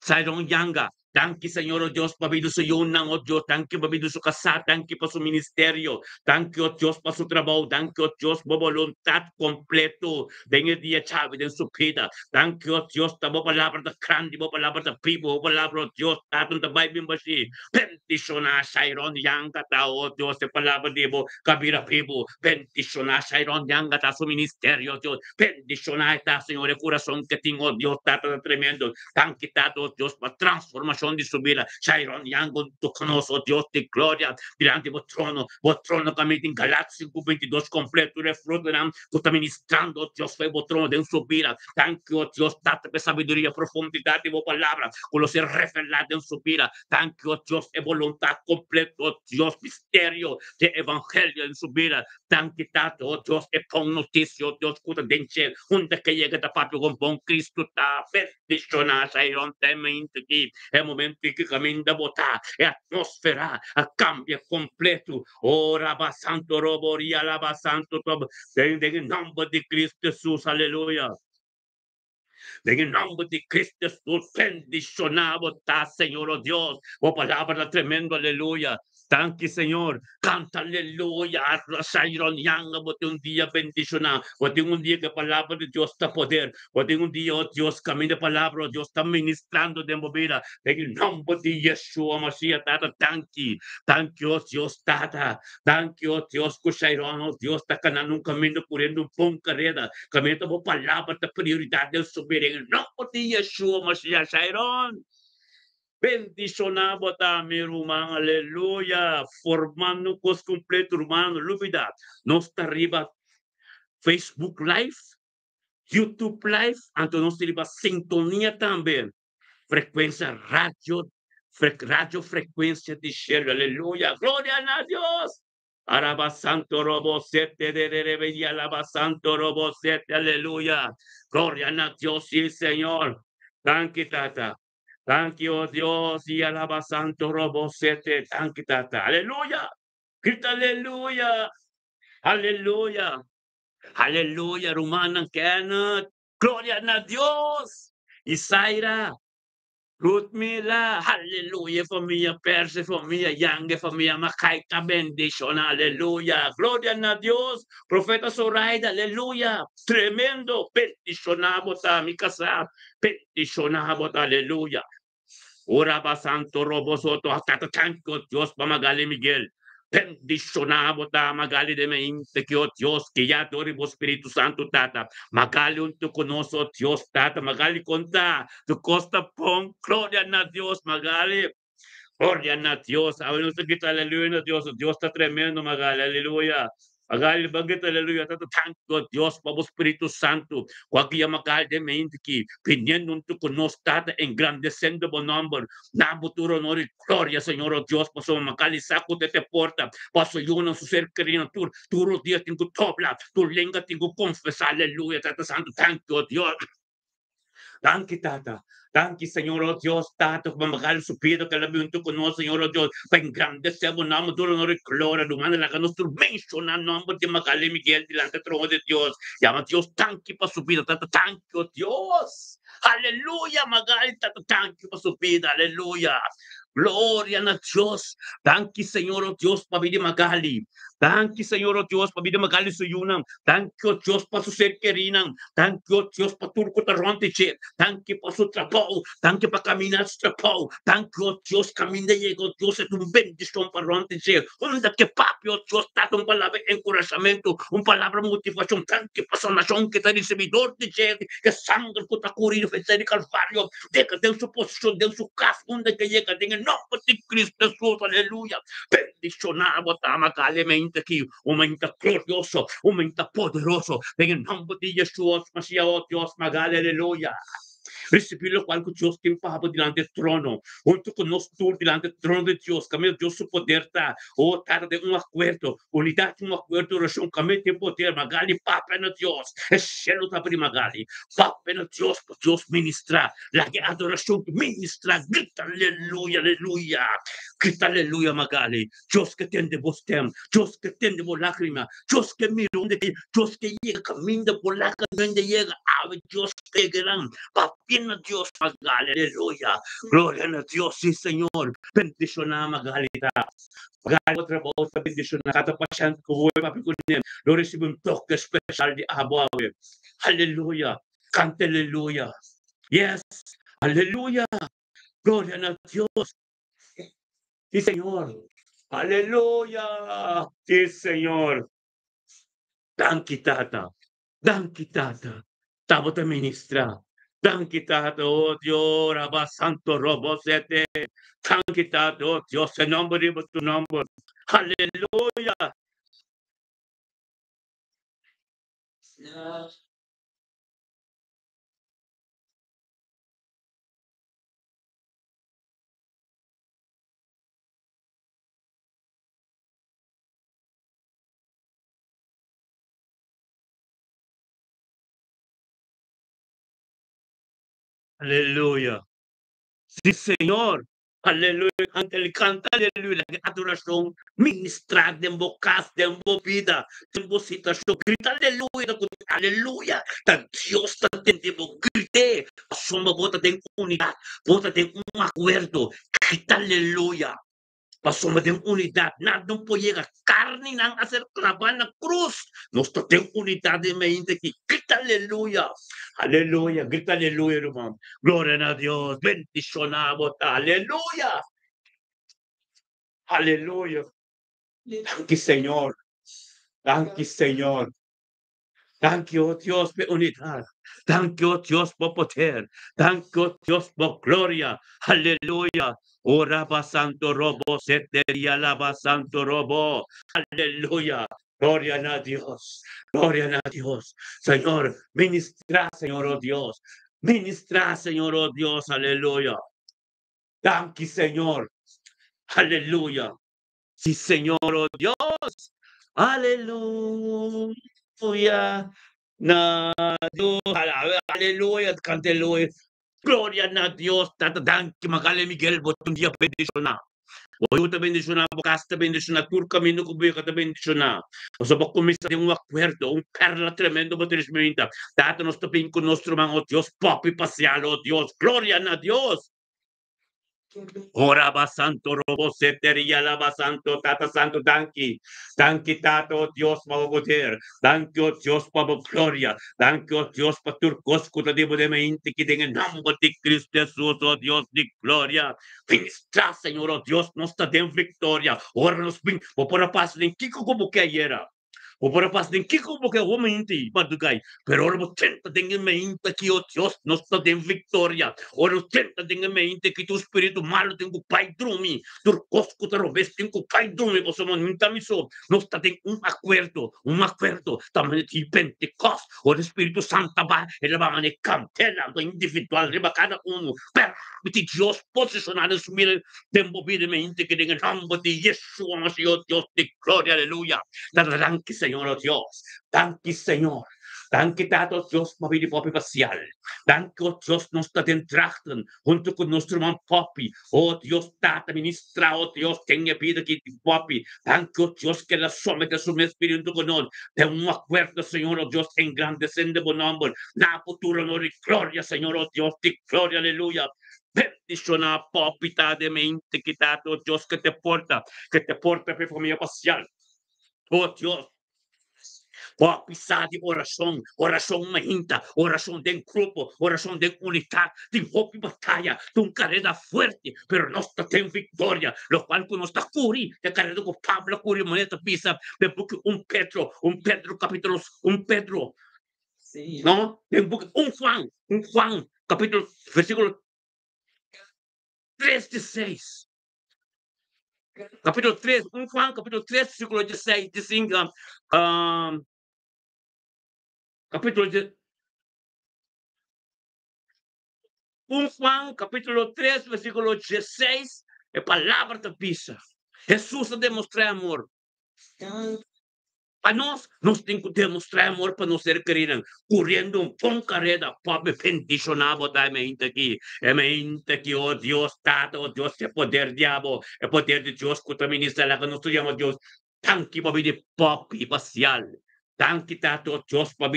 Sairong Yanga. Thank you, Señor, oh Diyos, pabido sa iyo nang, oh Diyos. Thank you, pabido sa kasat. Thank you pa sa ministeryo. Thank you, oh Diyos, pa sa trabaho. Thank you, oh Diyos, voluntad kompleto. Dengan dia chavi den supida. Thank you, oh Diyos, tabo palabra da krandi, bo palabra da pibo, palabra, oh Diyos, tatong da Bible basi. Bendisyon na Shairon yang katao, oh Diyos, sa palabra di mo, kabira pibo. Bendisyon na Shairon yang kata sa ministeryo, oh Diyos. Bendisyon na ita, Señor, corazón que tengo, Dios, tato tremendo. Thank you, tato, Dios, pa transformación de su vida. Shairon yang con tu conoso, Dios de gloria, delante de vos trono kami din Galaxy 22 completo refruto nam, tu está ministrando, Dios, fue vos trono de su vida. Thank you, Dios, date sabiduría, profundidad de vos palabra, conocer revelado en su vida. Thank you, Dios, e voluntad completo, Dios, misterio de evangelio en su vida. Thank you, tato, Dios, e con noticia, Dios, cuta denche, donde que llega da papi con bon Cristo, ta, bendicionar, Shairon, temente aquí, el momento que camina botar, e atmosfera, a cambia completo, ora basanto roboria, la basanto, en nombre de Cristo Jesús, aleluya. En el nombre de Cristo Jesús, bendicionado está, Señor, oh Dios, oh palabra tremendo, aleluya. Thank you, Señor. Canta aleluya. Shairon yang, bote un día bendicionado. Bote un día que palabra de Dios está poder. Bote un día, oh Dios, camino de palabra, oh Dios está ministrando de movida. En el nombre de Yeshua Mashiach, Tata, thank you. Thank you, oh Dios, Tata. Thank you, oh Dios, que Shairon, oh Dios, está ganando un camino, corriendo un pon carrera. Camino de palabra, de prioridad del subir. En el nombre de Yeshua Mashiach, Shairon. Bendicionado ta mi hermano, aleluya, formando cos completo, hermano, lubida. Nos está arriba Facebook Live, YouTube Live, entonces nos arriba sintonía también. Frecuencia radio, radio frecuencia de share, aleluya, gloria a Dios. Araba santo robo sete de rebelia, alaba santo robo sete, aleluya. Gloria a Dios, sí, Señor. Thank you, Tata. Thank you, Dios, y alaba santo robo sete. Thank you, Tata. Aleluya. Grita aleluya. Aleluya. Aleluya, Romana Kenneth. Gloria a Dios. Isaira. Ruth Mila, aleluya, familia Perse, familia Yange, familia Makaika, bendición, aleluya, gloria a Dios, profeta Zoraida, aleluya, tremendo, bendicionamos a mi casa, bendicionamos, aleluya. Ora ba santo robo soto, hasta tanto Dios pamagali Miguel. Bendicionamos ta magali de mente que oh Dios que ya adoremos Espíritu Santo tata magali unto conoso Dios tata magali conta tu costa pon gloria a Dios magali gloria a Dios a ver kita aleluya Dios Dios está tremendo magali aleluya magali bagit aleluya tata tanto Dios pabo Espíritu Santo wagi magali de mente que piniendo unto conos tata engrandecendo bon number na buturo nori gloria Señor oh Dios paso magali saco de te porta paso yo no su ser querido tu los días tengo tobla tu lengua tengo confesar aleluya tata santo tanto Dios. Thank you, Tata. Thank you, Señor, oh Dios, Tata, mamagal supido que la viento con nosotros, Señor, oh Dios, para engrandecemos, nombre, tu honor y gloria, humana, la que nos mencionan, nombre de Magal y Miguel, delante del trono de Dios. Llama Dios, thank you para su vida, Tata, thank you, Dios. Aleluya, Magal, Tata, thank you para su vida, aleluya. Gloria a Dios. Thank you, Señor, oh Dios, para vida Magali. Thank you, Señor, oh Dios, para vida Magali suyunang. Thank you, Dios, para su ser querinang. Thank you, Dios, para turco tarontiche. Thank you, para su trabajo. Thank you, para caminar su trabajo. Thank you, Dios, camina llegó, Dios, es un bendición para rontiche. Onda que papi, oh Dios, está un palabra de encorajamiento, un palabra de motivación. Thank you, para sanación que está recibidor de que sangre que está cubrido, en el calvario, deja de su posición, de su casa, donde que llega, en el nombre de Cristo Jesús, aleluya. Bendicionado, Magali, aquí, aumenta glorioso, aumenta poderoso, en el nombre de Yeshua, Mashiach, oh Dios, Magali, aleluya. Recibir lo cual Dios te empapa delante del trono. Junto con nosotros delante del trono de Dios. Camino Dios su poder está. Oh, tarde un acuerdo. Unidad un acuerdo. Oración. Camino de poder. Magali, papa en Dios. El cielo está para Magali. Papa en Dios. Dios ministra. La adoración ministra. Grita, aleluya, aleluya. Grita aleluya, Magali. Diyos que tiende vos tem. Diyos que tiende vos lágrima. Diyos que miro donde Diyos que llega camino por la donde llega. Ave Dios que gran. Papina Dios, Magali. Aleluya. Gloria a Dios, sí, Señor. Bendición a Magali. Magali, otra voz, bendición a cada pasyente ko. Papi ko niyan. Lo recibe un toque especial de Abo. Aleluya. Cante aleluya. Yes. Aleluya. Gloria a Dios. Sí, Señor. Aleluya. Sí, Señor. Danki Tata. Danki Tata. Tamo te ministra. Danki Tata, oh Dios, Rabba Santo Robosete. Danki Tata, oh Dios, en nombre de tu nombre. Aleluya. Aleluya. Sí, Señor. Aleluya. Ante canta, aleluya. La adoración, ministrar de bocas, de vida, de situación. Grita, aleluya. Aleluya. Tan Dios, tan tiempo. Grite. Asoma, bota de unidad. Bota de un acuerdo. Grita, aleluya. Pasoma de unidad. Nada não pode carne não a ser clavada na cruz. Nós temos unidade de mente aqui. Grita aleluia. Aleluia. Grita aleluia, irmão. Glória a Deus. Bendicionamos. Aleluia. Aleluia. Thank you, Señor. Thank you, Señor. Thank you, Dios, por unidad. Thank you, Dios, por poder. Thank you, Dios, por gloria. Aleluya. Oraba Santo Robo, setería lava Santo Robo. Aleluya. Gloria a Dios. Gloria a Dios. Señor, ministra, Señor, oh Dios. Ministra, Señor, oh Dios. Aleluya. Thank you, Señor. Aleluya. Sí, Señor, oh Dios. Aleluya. Na Dios, aleluya, cante aleluya. Gloria a Dios, tatadang Magale Miguel, botong dia bendición na. O te bendición na, bocasta bendición na, tur camino ko buya kata bendición na. O sa bakumisa de un acuerdo, un perla tremendo baterismenta. Tato nos tapin con nuestro mango Dios, papi pasial, oh Dios, gloria a Dios. Oraba Santo Robo Seteria Lava Santo Tata Santo Danki. Danki Tato Dios Mavogoter. Danki o Dios Pabo Gloria. Danki o Dios Paturcos Kutadibo de Meinti que tenga nombre de Cristo Jesús, oh Dios de gloria. Ministra, Señor, oh Dios, nos está en victoria. Ora nos bin, o por a paz de Kiko como que ayer. O por a paz de Kiko como que homem Padugay. Pero ora mo tenta tenga mente que o Dios nos está en victoria. Ora tenta tenga mente que tu espírito malo tem que pai drumi. Tu cosco te robes tem que pai drumi. Você não está miso. Nós está tem acordo. Também de Pentecost. O Espírito Santo vai ele vai manejar cantela do individual de cada permite Deus posicionar assumir tempo mente que tenha nome de Yeshua, Senhor Deus de glória, aleluia. Danke, Señor, oh Dios. Danke, Señor. Danke, Tato Dios, mabili popi pasial. Danke, oh Dios, nos está trachten junto con nuestro man popi. Oh Dios, Tata, ministra, oh Dios, tenga vida que ti popi. Danke, oh Dios, que la somete su mi espíritu con nos. De un acuerdo, Señor, oh Dios, engrandeciendo por nombre. La futura honor y gloria, Señor, oh Dios, de gloria, aleluya. Bendición a popita de mente que Tato Dios que te porta per familia pasial. Oh Dios, pisar de oração mahinta, oração de grupo, oração de unidade, de hope e batalha, de um carrera forte, pero nós temos vitória, lo qual que nós está curi, de carrera com Pablo curi moneta pisa, de book Pedro capítulo, Pedro, Sí. não, de book Juan, capítulo, versículo 3:16. Capítulo 3, Juan, capítulo 3, versículo 16, diz assim, capítulo de 1 Juan, capítulo 3, versículo 16, é palavra da pisa. Jesus a demonstrar amor. A nos tem que demonstrar amor para nos ser queridos, correndo um bom carreira, Pai, bendicionado da mente aqui. É mente aqui, oh Deus, Tata, oh Deus, é poder diabo, é poder de Deus que também está lá, que nós chamamos Deus. Tanki pa de pop e parcial. Tanki tato Diyos pa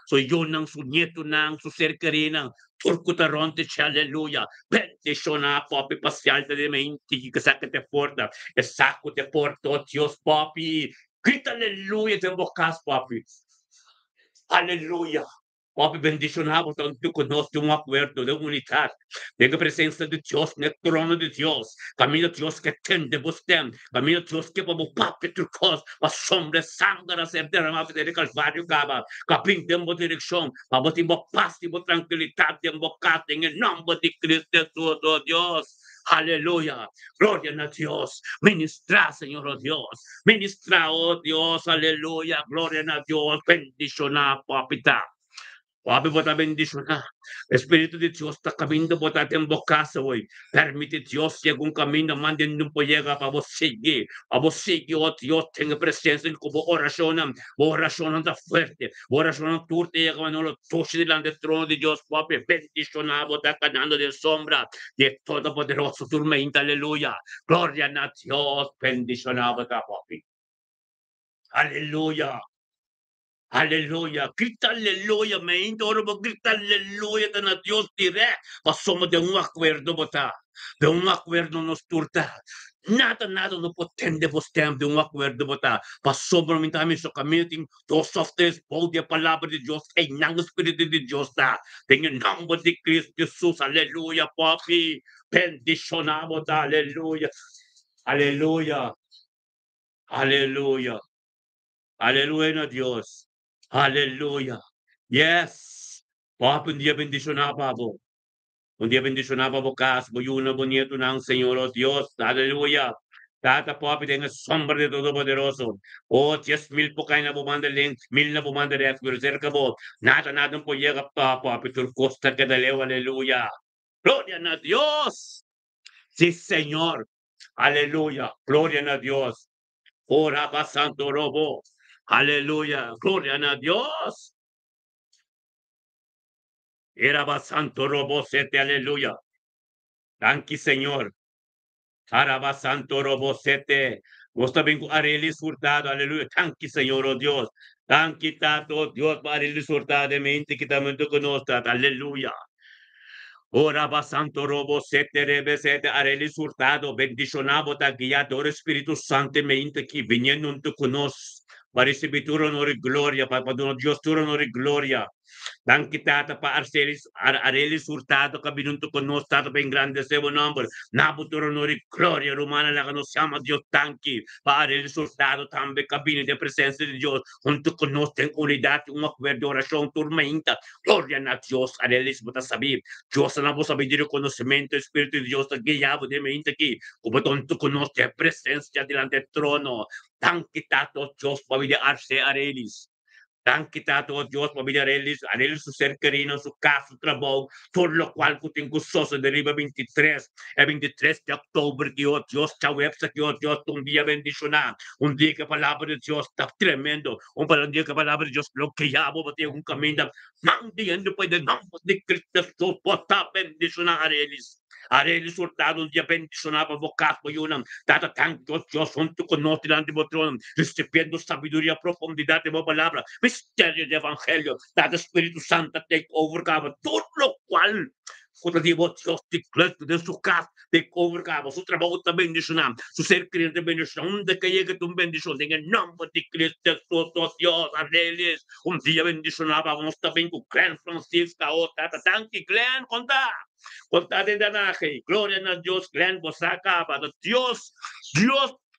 so yun ng su nieto ng su ser querida. Turco taronte hallelujah. Bendición na papi parcial de menti que saca te porta. E saco te porta, oh Dios papi. Grita aleluya de bocas papi. Aleluya. Papi, bendicionamos tanto conosco um acordo de unidade, de presença de Deus, no trono de Deus, caminho de Deus que tende você, caminho de Deus que vamos papi turcos, a sombra sangue a ser derramada de Calvário, gaba, capim tempo direção, para botar paz e tranquilidade em boca, em nome de Cristo Jesus, oh Deus. Aleluya, gloria a Dios, ministra, Señor, oh Dios, ministra, oh Dios, aleluya, gloria a Dios, bendición a papita. Papi, bota bendición. Espíritu de Dios está caminando, bota en boca hoy. Permite Dios llegar un camino, mande un llega para vos seguir. A vos seguir, oh Dios, tenga presencia como oración anda fuerte. Oración tú te llega, no lo toche delante del trono de Dios, papi. Bendición, bota ganando de sombra de todopoderoso tormenta, aleluya. Gloria a Dios, bendición, bota, papi. Aleluya. Aleluya, grita aleluya, me indoro, grita aleluya, a Dios diré, pasamos de un acuerdo, bota, de un acuerdo nos turta. Nada no potente vostem de un acuerdo, bota, pasamos também so caminho, dos of this, bold a palavra de Deus, e não Espírito de Deus, tá? Tem em nome de Cristo Jesus, aleluya, papi, bendicionamos, aleluya, aleluya, aleluya, aleluya, Dios. Aleluya. Yes. Papi, un día bendicionado, papo. Un día bendicionado, papo, cas, boyuna, bonito ng Señor, oh Dios. Aleluya. Tata, papi, tenga sombra de Todopoderoso. Oh, 10,000 po kayo na bumandaling, 1,000 na bumandaling, pero cerca po, nada po llega pa, papi, turcosta que dalew, aleluya. Gloria a Dios. Sí, Señor. Aleluya. Gloria a Dios. Ora pa santo robo. Aleluya. Gloria a Dios. Era santo robo sete, aleluya. Thank you, Señor. Araba santo robo sete. Vos también arelis hurtado, aleluya. Thank you, Señor, oh Dios. Thank you, Tato, Dios, arelis hurtado de mente que también tú conoces, aleluya. Oraba santo robo sete, rebe sete, arelis hurtado, bendicionado, ta guiador Espíritu Santo, mente que viniendo tú conoces. Para recibir tu honor y gloria, para Dios tu honor y gloria. Dan kita pa arelis hurtado kabinunto con nos tato pa grande sebo number. Nabuturo nori gloria romana la que nos llama Dios tanki. Pa arelis hurtado tambe cabine de presencia de Dios. Junto con nos ten unidad, un acuerdo, oración, tormenta. Gloria a Dios, arelis bota sabir. Dios na bo saber de conocimiento, Espíritu de Dios, guiado de mente aquí. Como tonto con nos de presencia delante del trono. Tan quitato Dios pa arse arelis. Dan kita to Diyos, pamilya Arelis su ser querido, su casa, su trabajo, todo lo cual kuting gustoso deriva 23, 23 de octubre, Dios, cha websa, Dios, un día bendicionado, un día que palabra de Dios está tremendo, un día que palabra de Dios bloqueado, batía un camino, mandiendo pues de nombre de Cristo, su pota bendicionar Arelis. Arelis hurtado, un día bendicionado, vocado, yunam, data tanto Dios, junto con nosotros, delante de trono, recibiendo sabiduría, profundidad de la palabra, misterio de evangelio, dado Espíritu Santo take over, God, todo lo cual, cuando digo Dios, declara de su casa, take over, God, su trabajo también bendición, su ser creyente bendición, de que llegue tu bendición, en el nombre de Cristo Jesús, Dios, aleluya, un día bendicionado, vamos también con Clan Francisco, tata, tanki, Clan, conta de danaje, gloria a Dios, Clan, Bosaka,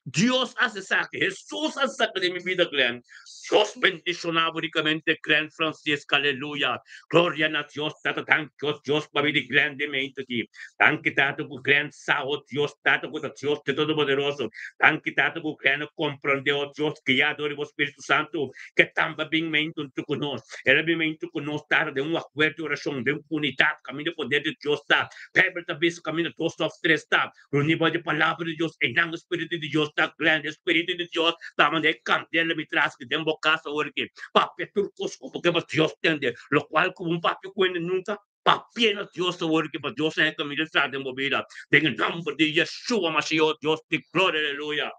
Dios hace saque, Jesús hace saque de mi vida, Clan. Dios bendicionado ricamente, Clan Francisco, aleluya. Gloria a Dios, tata, tanto Dios, para vivir grandemente aquí. Tanque tato por Clan Sao, Dios, tato por Dios, de todo-poderoso. Tanque tato por Clan comprendeu, Dios, criador e o Espírito Santo, que também bem mente tu conosco. Ele bem mente conosco, tá, de um acordo de oração, de unidade, caminho do poder de Deus, tá. Bíblia também, caminho de todos os três, tá. Reunir de palavra de Deus, em nome do Espírito de Deus, ta clan, Espíritu de Dios, tama de candela mitras que den boca sa orque, papi turcos, porque pues Dios tende, lo cual como un papi cuende nunca, papi na Dios sa orque, pues Dios en el ministra de movida, en el nombre de Yeshua Mashiach, Dios te gloria, aleluya.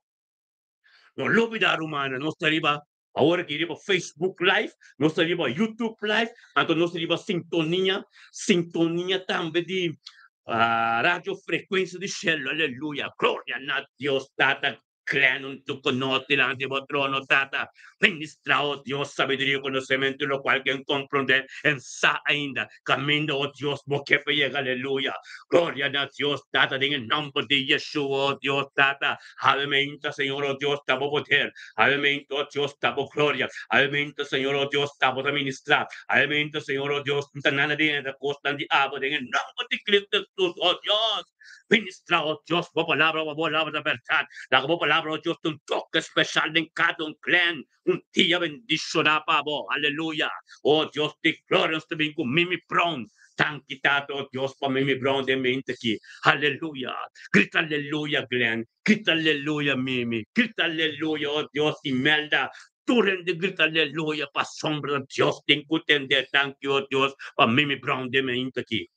No lo vida rumana, no estaría ahora que iba Facebook Live, no estaría YouTube Live, antes no estaría sintonía también de radio frecuencia de cielo, aleluya, gloria a Dios, tata, crean un tu conote delante de trono, tata, ministrado Dios, sabiduría y conocimiento, lo cual quien comprende en sa ainda, camino, oh Dios, porque llega, aleluya, gloria a Dios, tata, en el nombre de Yeshua, oh Dios, tata, alimenta, Señor, oh Dios, tamo poder, alimenta, oh Dios, tamo gloria, alimenta, Señor, oh Dios, tamo ministrar, alimenta, Señor, oh Dios, nana de la costa de agua, en el nombre de Cristo Jesús, oh Dios, ministra, oh Dios, por palabra de verdad, la palabra, oh Dios, un toque especial en cada un clan, un día bendicionado, pavo, aleluya, oh Dios, te gloria, te vengo, mimi pron, tan quitado, oh Dios, para mimi pron de mente aquí, aleluya, grita aleluya, Glenn, grita aleluya, mimi, grita aleluya, oh Dios, Imelda, tú rende grita aleluya, pa sombra, Dios, te entender, thank you, oh Dios, para mimi pron de mente aquí.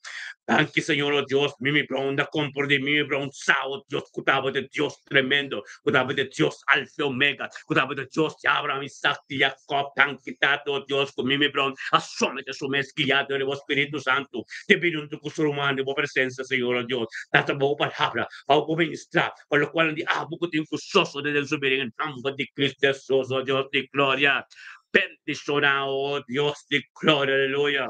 Thank you, Señor, oh Dios, Mimi Brown, da compor de Mimi Brown, Sao, Dios, cutaba de Dios tremendo, cutaba de Dios Alfa Omega, cutaba de Dios Abraham, Isaac y Jacob, tan quitado, oh Dios, con Mimi Brown, asómete su mezquillado del Espíritu Santo, te pido un tu curso humano de presencia, Señor, oh Dios, tanta boca palabra, para ministrar, por lo cual poco tiempo soso de subir en el nombre de Cristo Jesús, oh Dios de gloria, bendicionado, oh Dios de gloria, aleluya.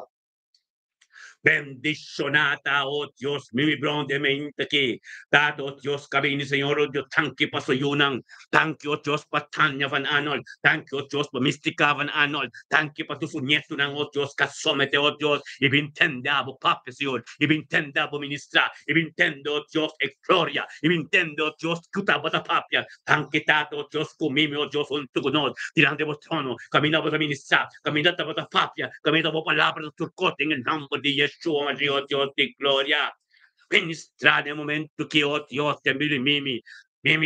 Bendicionata, oh Dios, mi bronde mente que, dato oh Dios, cabini, Señor, oh Dios, tanki pa suyunang, tanki oh Dios, pa Tanya van Arnold, tanki oh Dios, pa Mystica van Arnold, tanki pa tusunyeto ng oh Dios, kasomete oh Dios, ibintendabo papesyon, ibintendabo ministra, ibintendo oh Dios, e gloria, ibintendo oh Dios, kutabata papia, tanki tato oh Dios, kumimi oh Dios, un tugunod, tirante po trono, caminabo sa ministra, caminata po sa papia, caminata po palabra sa turcote, en el nombre de Yeshua, Dios, Dios de gloria. Ministrar en el momento que, oh Dios, te mire, Mimi,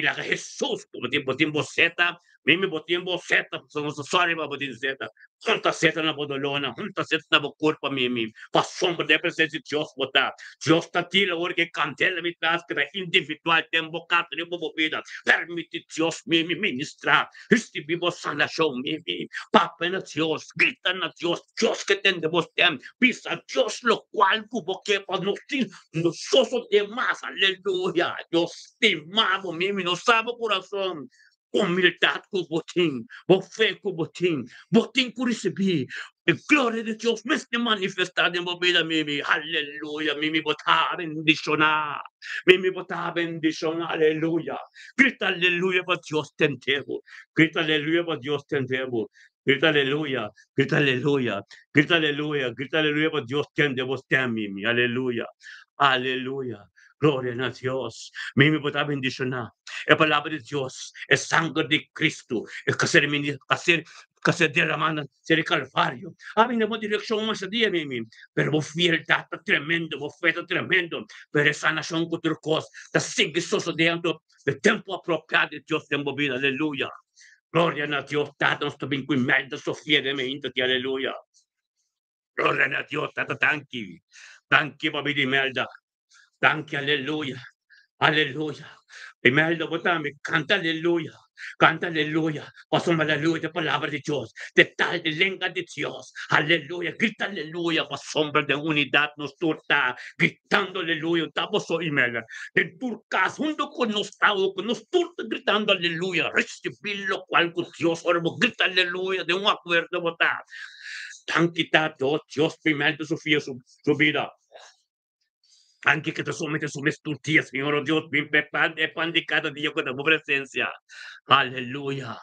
la Jesús, como tiempo Z, Mimi, por tiempo Z, somos sorry, para poder Z. Junta Z na bodolona, junta Z na corpo, Mimi. Pa sombra de presença de Deus, botar. Deus está aqui, hora que cantela me traz, que é individual, tem bocado de bobida. Permite Deus, Mimi, ministrar. Este vivo sanação, Mimi. Papa na Deus, grita na Deus, Deus que tem de você. Pisa Deus, lo qual, porque para nós, nós somos demais, aleluia. Deus te amamos, Mimi, não sabe o coração. Humildade com o botim, fé com o botim por receber. A glória de Deus mesmo manifestada em minha vida, Mimi. Aleluia, Mimi, botar bendicionar. Mimi, botar bendicionar, aleluia. Grita aleluia para Deus tem tempo. Grita aleluia para Deus tem tempo. Grita aleluia, grita aleluia, grita aleluia, grita aleluia para Deus tem de você, Mimi. Aleluia, aleluia. Glória a Deus. Mimi, botar bendicionar. A palavra de Deus, é sangue de Cristo, é que ser derramado, ser calvário. A minha uma direção uma dia, Mimi, pero vou fiel tremendo, vou feito tremendo, pero essa nação que turcos, da sigue sucedendo, de tempo apropriado de Deus tem vida, aleluia. Glória a Deus, Tata, nós também com merda, sofia de mente, aleluia. Glória a Deus, Tata, tanque, para me merda, tanque, aleluia. Aleluya. Imelda botame, canta aleluya. Canta aleluya. Pasó aleluya de palabra de Dios. De tal de lengua de Dios. Aleluya. Grita aleluya. Por sombra de unidad nos turta. Gritando aleluya. Estamos so Imelda. En turcas, junto con nos turta gritando aleluya. Recibir lo cual con Dios. Ahora grita aleluya. De un acuerdo botar. Tan quitado Dios primero de su vida. Anche che te somete su me sturtia, Signore oh Dio, mi pan di cada Dio con la tua presenza. Alleluia,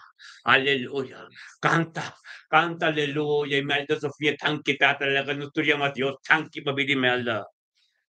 alleluia. Canta, canta, alleluia. Imelda Sofia, tanki tata, la canuturiamo a Dio, tanki babidi melda.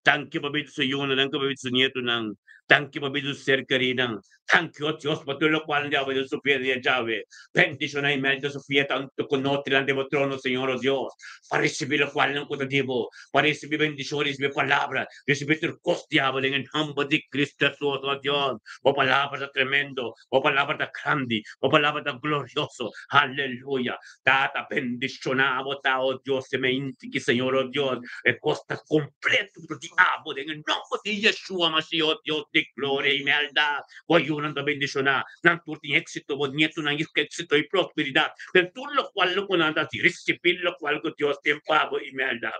Tanki babidi sa yun, tanki babidi sa nieto ng Thank you, Babidu Ser Karinang. Thank you, Dios, patuloy ko ang Yahweh, Sofia de Yahweh. Bendición ay Melda Sofia, tanto con otro delante de trono, Señor, oh Dios. Para recibir lo cual no kutatibo, para recibir bendiciones, recibir palabra, recibir tu costiabo en el nombre de Cristo Jesús, oh Dios. O palabra tremendo, o palabra grande, o palabra glorioso. Aleluya. Tata bendicionado, oh Dios, se me indique, Señor, oh Dios. E costa completo do diabo, en el nombre de Yeshua, Mashiach, oh Dios de gloria y lealtad. Voy una bendicionar, non tutti éxito, vos nieto, non éxito y prosperidad. Per tutto lo cual lo conandati, recibir lo cual que Dios te pago y lealtad.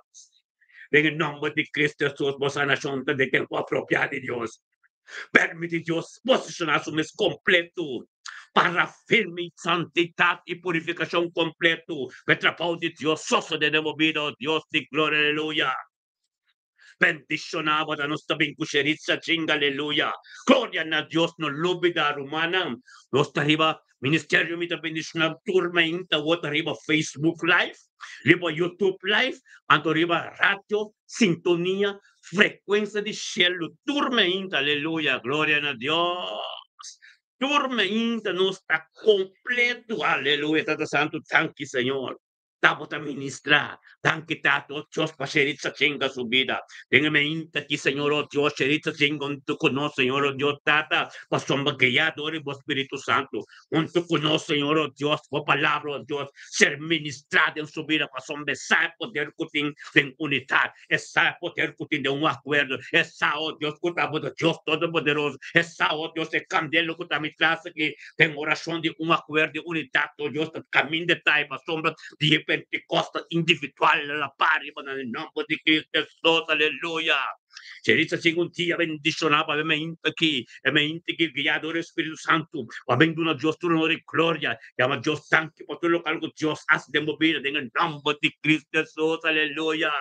En el nombre de Cristo Jesús, vos nación de que fue apropiado de Dios. Permite Dios posicionar su mes completo para firme santidad y purificación completo. Petrapau de Dios, soso de nuevo vida, Dios de gloria, aleluya. Bendicionado da nostra vincucerizza, chinga, aleluya. Gloria a Dios, no lubida rumana. Nostra riba, ministerio mita bendicionar turma inta, wata riba Facebook Live, riba YouTube Live, anto riba radio, sintonia, frequência de cielo, turma inta, aleluya, gloria a Dios. Turma inta no está completo, aleluya, Tata Santo, thank you, Señor. Tapos a ministrar, tanque tato, Dios, pa sheritza chinga su vida. Téngame inta aquí, Señor, oh Dios, sheritza chinga un tu con Señor, oh Dios, tata, pa somba que ya adore vos, Espíritu Santo. Un tu con Señor, oh Dios, por palabra, oh Dios, ser ministrado en su vida, pa somba, sabe poder cutin en unidad, sabe poder cutin de un acuerdo, esa, oh Dios, cutabo de Dios Todopoderoso, esa, oh Dios, de candelo, mi clase que tengo oración de un acuerdo de unidad, oh Dios, camino de taipa, sombra de Pentecoste individual, la pari, en el nombre de Cristo Jesús, aleluya. Cerizza seguntia bendicionava me intaki, me intaki guiador Espíritu Santo, avendo una Dios tu honor y gloria, llama Dios tanque por todo lo que algo Dios hace de mover en el nombre de Cristo Jesús, aleluya.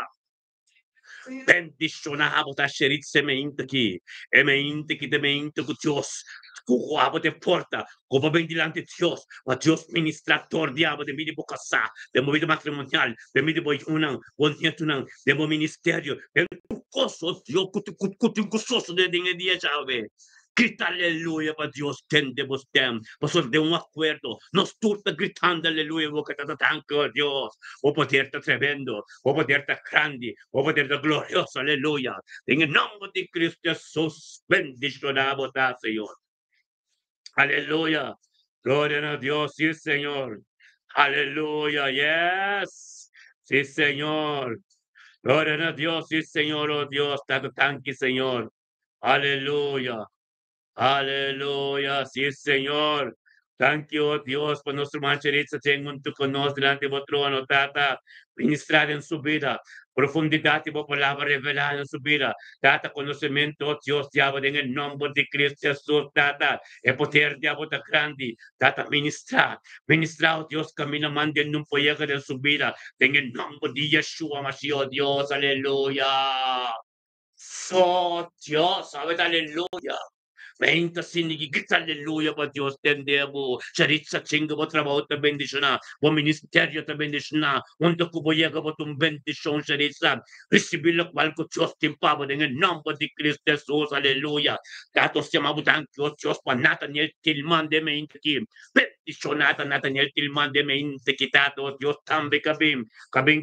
Bendicionavo ta cerizza me intaki, me intaki de me intaki Dios. Cuabo de porta, como ven delante de Dios, a Dios ministrador, diabo, de mi de bocasa, de mi de matrimonial, de mi de boyunan, bonitunan, de mi ministerio, de tu coso, Dios, cutu gozoso de día, sabe. Grita aleluya para Dios, tendemos tem, pastor de un acuerdo, nos turta gritando aleluya, boca tata tanco, Dios, o poder tremendo, o poder grande, o poder glorioso, aleluya. En el nombre de Cristo Jesús, bendicionamos, Señor. Aleluya. Gloria a Dios, sí, Señor. Aleluya, yes. Sí, Señor. Gloria a Dios, sí, Señor, oh Dios, tanto tanque, Señor. Aleluya. Aleluya, sí, Señor. Thank you, oh Dios, por nuestro mancherita, tengo un tu conos delante de trono, tata, ministrar en su vida, profundidad y palabra revelada en su vida, tata, conocimiento, oh Dios, diablo, en el nombre de Cristo Jesús, tata, el poder, diablo, de grande, tata, ministrar, oh Dios, camina, mande en un pollego de su vida, en el nombre de Yeshua, Mashiach, oh Dios, aleluya. So, Dios, aleluya. Venta sinigigit, aleluya, pa Dios, tendebo, charitza chinga mo trabaho ta bendisyon na, mo ministeryo ta bendisyon na, undo ko boyaga mo tung bendisyon, charitza, recibir lo cual ko Dios timpabo, en el nombre de Cristo Jesús, aleluya, datos siya mabutang Dios, pa Nathaniel Tilman de Maintakim, bendisyon Nathaniel Tilman de Maintakitato, Dios, tambe kabim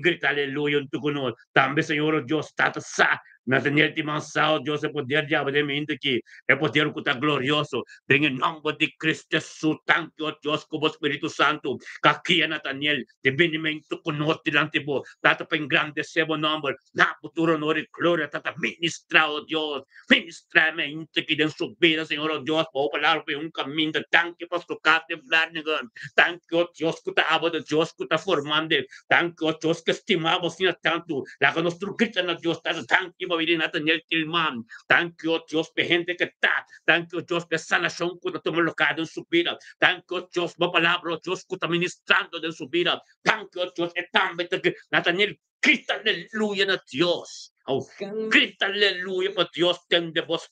grit, aleluya, unto kunod, tambe Señor, Dios, tatasa, Nathaniel Timansao, Dios, el poder ya de Maintaki, el poder que está glorioso, en el nombre de Cristo Jesús, tanto Dios como Espíritu Santo, que aquí Nathaniel, de benimento con nosotros delante de vos, tata para engrandecer vos nombre, na futuro honor y gloria, tata ministrado Dios, ministrame que en su vida, Señor Dios, por palabra de un camino de tanque para su casa de Flanagan, tanque Dios que está abo de Dios que está formando, tanque Dios que estimamos sin tanto, la que nos truquita na Dios, tanque vivir Nathaniel Tilman, tanque Dios de gente que está, tanque Dios de sanación que está colocado en su vida, tanque Dios, por palabra Dios que está ministrando en su vida, tanque Dios, también Nathaniel Grita aleluya na Diyos. Oh, grita aleluya po Dios, tendemos,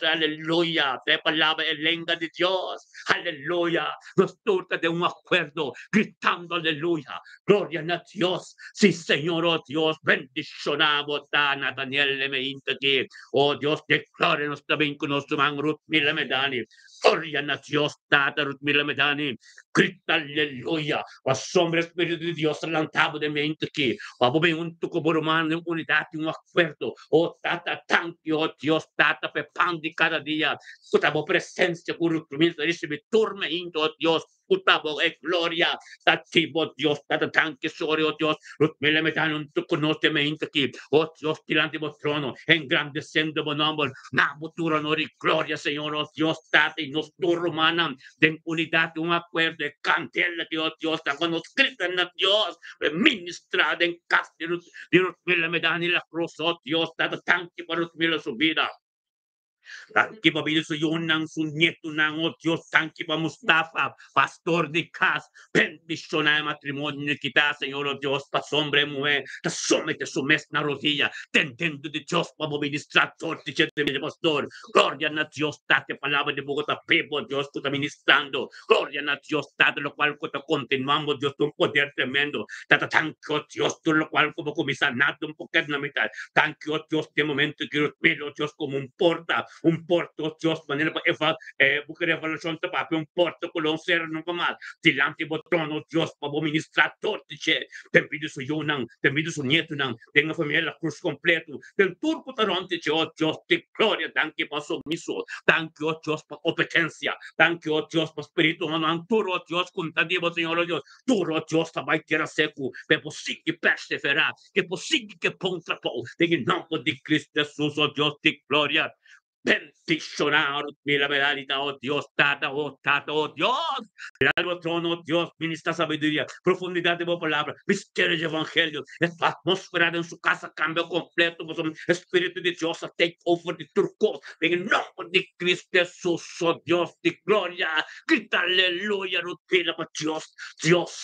aleluya, de palabra en lengua de Dios, aleluya, nos toca de un acuerdo, gritando aleluya, gloria a Dios, sí Señor, oh Dios, bendicionamos a Nathaniel Lemeinte, oh Dios, declárenos también con nuestro man Ruth Mila Medani, gloria a Dios, Tata Ruth Mila Medani, grita aleluya, asombra el Espíritu de Dios, adelantado de mente aquí, vamos a ver un tuco por humano, en unidad, un acuerdo, oh Tata, tanto, oh Dios, Tata, pe pan de cada día, tutabo presencia, curricumento, recibe turme, oh Dios, tutabo e gloria, tatibo Dios, Tata, tanque, sore, oh Dios, me metan un tuco no te mente aquí, oh Dios, delante del trono, engrandeciendo el nombre, nabuturo, honor y gloria, Señor, oh Dios, Tata, y nos turmanan, de unidad, un acuerdo, de cantela, oh Dios, cuando nos gritan a Dios, ministra en casa de la medalla y la cruz, oh Dios, Tata, tanque para su vida. Tanki pa bilis yun ng sunyet ng o Diyos. Tanki pa Mustafa, pastor de Cas. Bendición al matrimonio kita, Señor o Dios, pa hombre mujer. Te somete su mes na rodilla. Tentendo de Dios pa administrador, de pastor. Gloria a Dios, tate palabra de Bogotá, Pepo, Dios, tú ministrando. Gloria a Dios, tate lo cual te continuamos, Dios, un poder tremendo. Tata, tanto Dios, tú lo cual como comisanato un poquito na mitad. Tanto Dios, de momento que Dios como un porto, Dios, manera buscar evaluación de papi, un porto con un ser no mal, delante del trono, Dios, para ministrar todo, te pido su yunang, te pido su nieto, tenga familia la cruz completo, del turco tarante, Dios, te gloria, tanque para sumiso, tanque, Dios, para competencia, tanque, Dios, para espíritu, turo, Dios, contadivo, Señor, Dios, turo, Dios, vai ter seco, é possível que perseverar, é possível que contrapor, tem em nome de Cristo Jesus, oh Deus, de glória. Bendicionar la verdad, oh Dios, Tata, oh Dios, el trono, oh Dios, ministra sabiduría, profundidad de tu palabra, misterio de evangelio, esta atmósfera en su casa cambia completo, Espíritu de Dios, take over the turcos, en el nombre de Cristo Jesús, oh Dios, de gloria, grita aleluya, rutila para Dios, Dios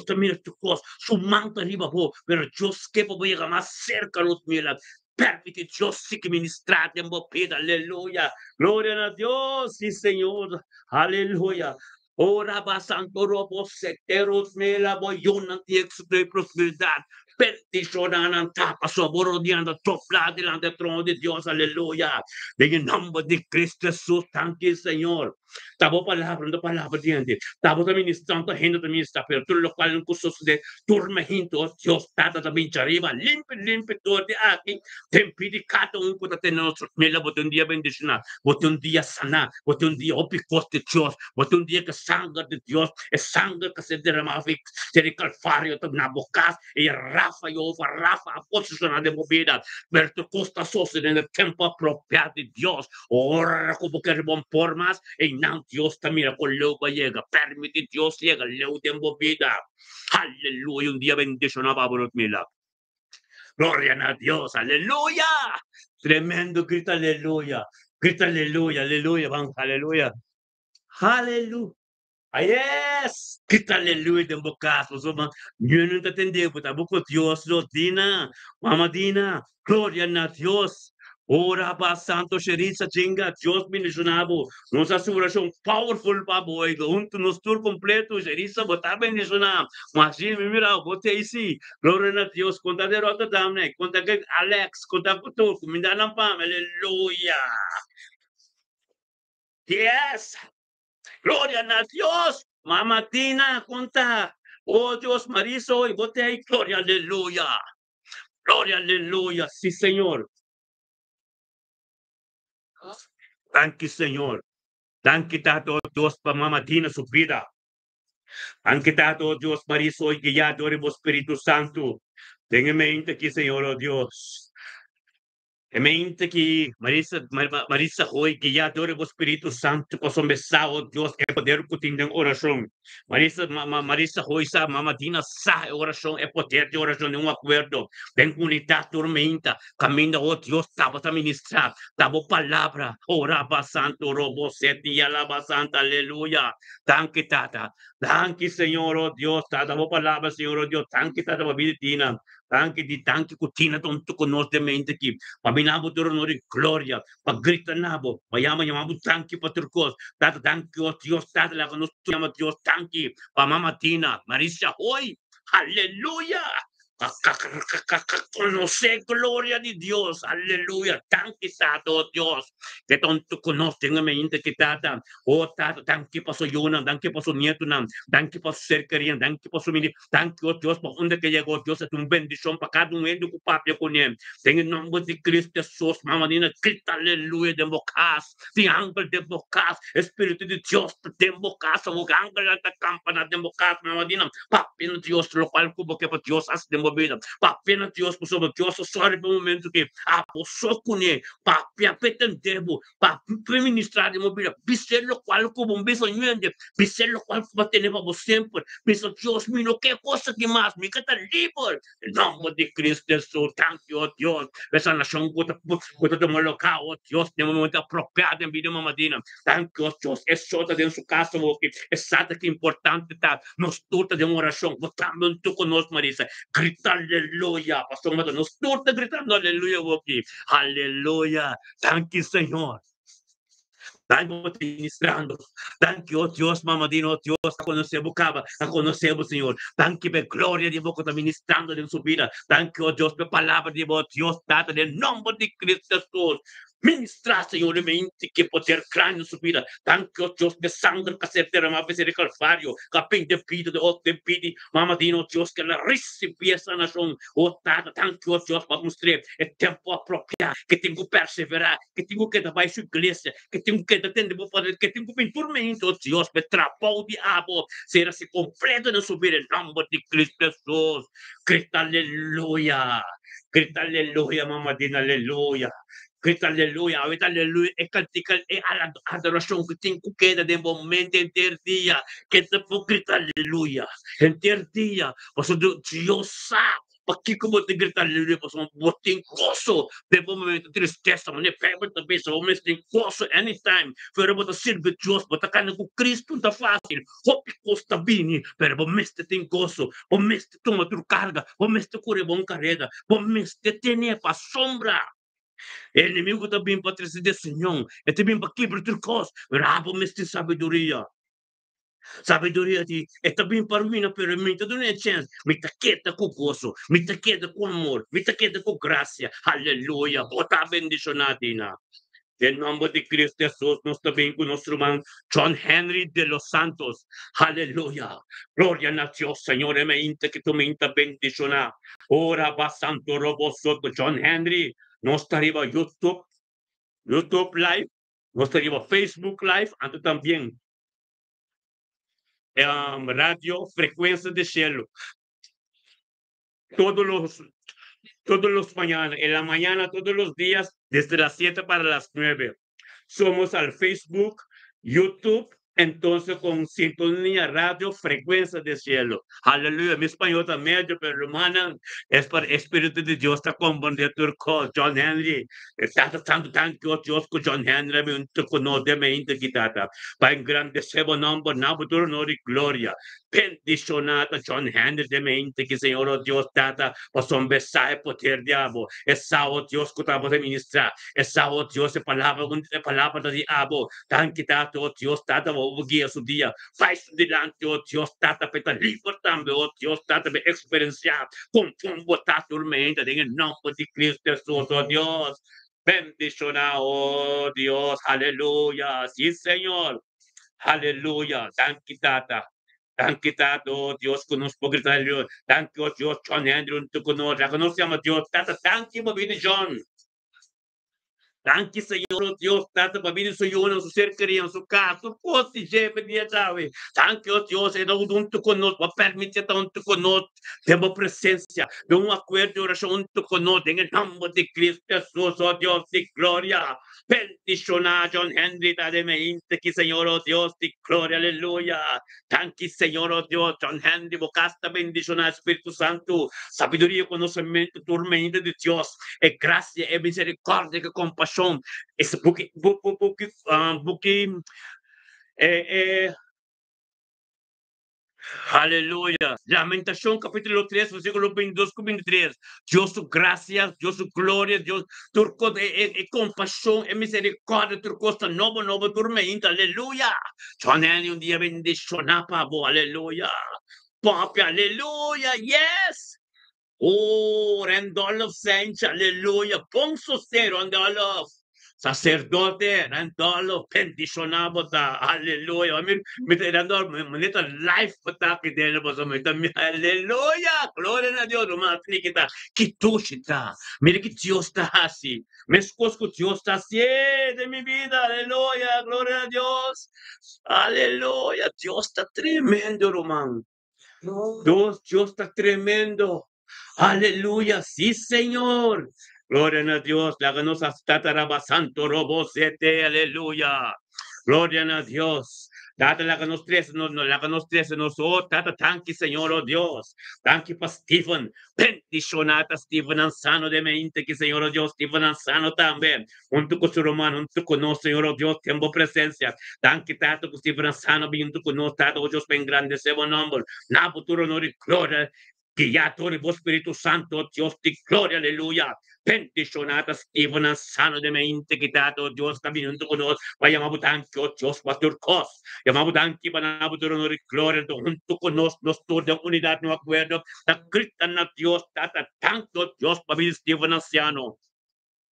también tu voz, su manto arriba, pero Dios que puede llegar más cerca, rutila, permite Dios sí que ministrar en vida, aleluya, gloria a Dios, sí Señor, aleluya. Ora va santo robo seteros me la voy una de prosperidad. Peticionan tapa soborodiando topla delante del trono de Dios, aleluya. En el nombre de Cristo Jesús, tanque Señor. Tabo palabra, no palabra diante. Tabo ministrando, gente también está, pero todo lo cual en cursos de turmejito, Dios tata también arriba, limpio todo de aquí. Tempiricato un puta tener nosotros, me la bote un día bendicionar, bote un día sanar, bote un día opicos de Dios, bote un día que sangre de Dios, es sangre que se derrama del Calvario, na bocas, y Rafa, posicionar de movida, ver tu costa social en el tiempo apropiado de Dios, ora como que por más, y no Dios también con lo que llega, permite Dios llega, lo de movida, aleluya, un día bendicionaba por los milagros. Gloria a Dios, aleluya. Tremendo, grita aleluya. Grita aleluya, aleluya, vamos, aleluya. Aleluya. Yes! Grita aleluya de bocazo. Yo no te entendí, pero tampoco Dios lo dina. Mama dina. Gloria a Dios. Ora ba santo sheriza chinga, Dios bendicionado. Nos aseguración powerful pa boy, junto nos tour completo, sheriza bota bendicionado. Mas mira, bote isi. Gloria a Dios, conta de rota damne, conta que Alex, conta ko to, kuminda ng pam, hallelujah. Yes! Gloria a Dios. Mama Tina, conta. Oh Dios, Mariso, y bote ahí, gloria, aleluya. Gloria, aleluya, sí, Señor. Thank you, Señor. Thank you, Tato Dios, para Mama Tina, su vida. Thank you, Tato Dios, Mariso, y guiado por Espíritu Santo. Tenga en mente aquí, Señor, oh Dios. En mente que Marisa hoy, guiado por Espíritu Santo, para sombesar, oh Dios, que poder que tenga oración. Marisa hoy, sa, Mama Tina, sa, oración, é poder de oración, de un acuerdo. Tem unidad, tormenta, camina, oh Dios, estaba a ministrar, estaba palabra, oraba santo, robo, seti, alaba santa, aleluya. Thank you, Tata. Thank you, Señor, oh Dios, Tata, palabra, Señor, oh Dios, thank you, Tata, vida tina. Tanki kutina tonto konos de mente ki. Paminabo turo nori gloria. Pagrita nabo. Mayama yamabu tanki paturkos. Tata tanki o Dios tata la konos tuyama Dios tanki. Pamama Tina. Marisa hoy. Aleluya. Conocer gloria de Dios, aleluya, tanki sato Dios, que tonto conoce en mente que tata, oh tata, tanki paso yuna, tanki paso nieto nam, tanki paso ser querido, tanki paso mini, tanki oh Dios, para donde que llegó Dios, es un bendición para cada uno de papia con él, en el nombre de Cristo Jesús, mamá dina, grita aleluya de bocas, de ángel de bocas, Espíritu de Dios de bocas, o ángel de campana de bocas, mamá dina, papi no Dios, lo cual como que Dios hace de movida, papi no Dios, por sobre Dios, sorry por un momento que aposó con él, papi apetan debo, papi ministrar de movida, viste lo cual como un beso ñende, viste lo cual como tenemos siempre, viste Dios mío, qué cosa que más, mi que está libre, en nombre de Cristo Jesús, thank you, Dios, esa nación que te molocao, Dios, de un momento apropiado en vida mamadina, thank you, Dios, es sota de su casa, porque es sata que importante está, nos turta de una oración, votando en tu con nos, Marisa, grita aleluya, pastor Mata, nos turta gritando aleluya, porque aleluya, thank you, Señor. Estamos ministrando. Thank you, oh Dios, mamadino, oh Dios, a conocemos, Caba, a conocemos, Señor. Thank you, gloria de boca, ministrando en su vida. Thank you, oh Dios, por palabra de vos, Dios, data en el nombre de Cristo Jesús. Ministra, Señor, mente que poder cráneo su vida. Thank you, oh Dios, de sangre que se derrama de Calvario. Capim de vida de otro pidi. Mamadino, oh Dios, que la recibía esa nación. Oh, tata, thank you, oh Dios, para mostrar el tiempo apropiado. Que tengo que perseverar, que tengo que dar su iglesia, que tengo que atender, que tengo que tormento, oh Dios, me trapó o diabo, será se completo en subir el nombre de Cristo Jesús. Grita aleluya, grita aleluya, mamadina, aleluya. Grita aleluya, ahorita aleluya, es canticar, es adoración que tengo que dar de momento entero día, que te puedo gritar aleluya, entero día, pues Dios sabe. Porque como te grita aleluya, pues un botín gozo, de momento tristeza, mas febre também, só homens tem gozo anytime, pero bota sirve Deus, bota carne com Cristo, não tá fácil, hope costa bini, pero bom meste tem gozo, bom meste toma tu carga, bom meste cure bom carrega, bom meste tem para sombra. El inimigo também para trazer decisão, é também para quebrar tu cos, mas bom meste sabedoria. Sabedoria de é também para mim, pero me dá uma chance, me taqueta com gozo, me taqueta com amor, me taqueta com graça, aleluia, bota bendicionada. En nombre de Cristo Jesús, nos también con nuestro hermano John Henry de los Santos. Aleluya. Gloria a Dios, Señor, me inta que tu me inta bendiciona. Ora va santo robo soto John Henry. Nos estaría YouTube Live, nos estaría Facebook Live, antes también radio Frecuencia de Cielo. Todos los mañanas, en la mañana, todos los días, desde las 7 para las 9. Somos al Facebook, YouTube, entonces con sintonía radio, frecuencia de cielo. Aleluya, mi español está medio, pero hermana, es para el Espíritu de Dios, está con turco, John Henry, está tanto Dios con John Henry, me un turco no de me quitata, para engrandecer el nombre, nabutur no de gloria. Bendicionata John Henry de mente que Señor oh Dios tata, pues un besaje poder diabo, esa oh Dios que estamos de ministrar, esa oh Dios de palabra de diabo, tan quitado oh Dios tata, guía su día, faz delante oh Dios tata, peta libertando oh Dios tata, me experienciar, con botar tormenta, en el nombre de Cristo Jesús, oh Dios, bendiciona oh Dios, aleluya, sí Señor, aleluya, tan quitata. Thank you, Tato. Dios con nos può gritare Dio. Thank you, Dios, John Andrew, tu conosciamo Dio. Tata, thank you, bambini John. Thank you, Señor, Dios, Tata, bambini su yun, su cercheria, su casa, su posti, jefe, dia chave. Thank you, Dios, e junto conosco, permite junto conosco, temos presença, de acordo de oração junto conosco, em nome de Cristo Jesus, oh Deus de glória. Bendicionar John Henry, de mente que Señor, oh Dios de gloria, aleluya. Thank you, Señor, oh Dios, John Henry, bocasta bendicionar Espíritu Santo, sabedoria, conhecimento, tormenta de Deus, e graça, e misericórdia, e compaixão. Esse porque é Aleluya. Lamentación capítulo 3, versículo 22 con 23. Dios su gracia, Dios su gloria, Dios tu compasión y misericordia, tu costa novo, novo, turmenta. Aleluya. Tonelli un día bendicionapa, aleluya. Papi, aleluya. Yes. Oh, Randolph Saints, aleluya. Pon sostero, Randolph. Sacerdote, Randolph, bendicionado, aleluya. Mi Randolph, manita life pata kita na sa mita, aleluya. Gloria a Dios, rumah kita. Kitushita. Mira que Dios está así. Me escojo Dios está así de mi vida, aleluya. Gloria a Dios. Aleluya. Dios está tremendo, Román. Dios está tremendo. Aleluya, sí, Señor. Gloria a Dios. Láganos hasta Tarabasanto Robosete. Aleluya. Gloria a Dios. Tata, láganos tres, láganos tres, oh, tata, tanki, Señor, oh Dios. Tanki pa Stephen. Bendicionata, Stephen Ansano de mente, que Señor, oh Dios, Stephen Ansano también. Junto con su romano, junto con nosotros, Señor, oh Dios, tengo presencia. Tanki, tato, con Stephen Ansano, junto con nosotros, tato, oh Dios, ben grande, se buen nombre. Na futuro, no gloria. Guiato del Espíritu Santo, Dios de gloria, aleluya. Bendicionata, Stephen, sano de mente, quitado, Dios, caminando con nosotros. Vayamos tanque, oh Dios, pastor cos. Llamamos tanque, para futuro, no gloria, junto con nosotros, de unidad, no acuerdo. La cristiana, Dios, tata, tanto, Dios, para mí, Stephen, anciano.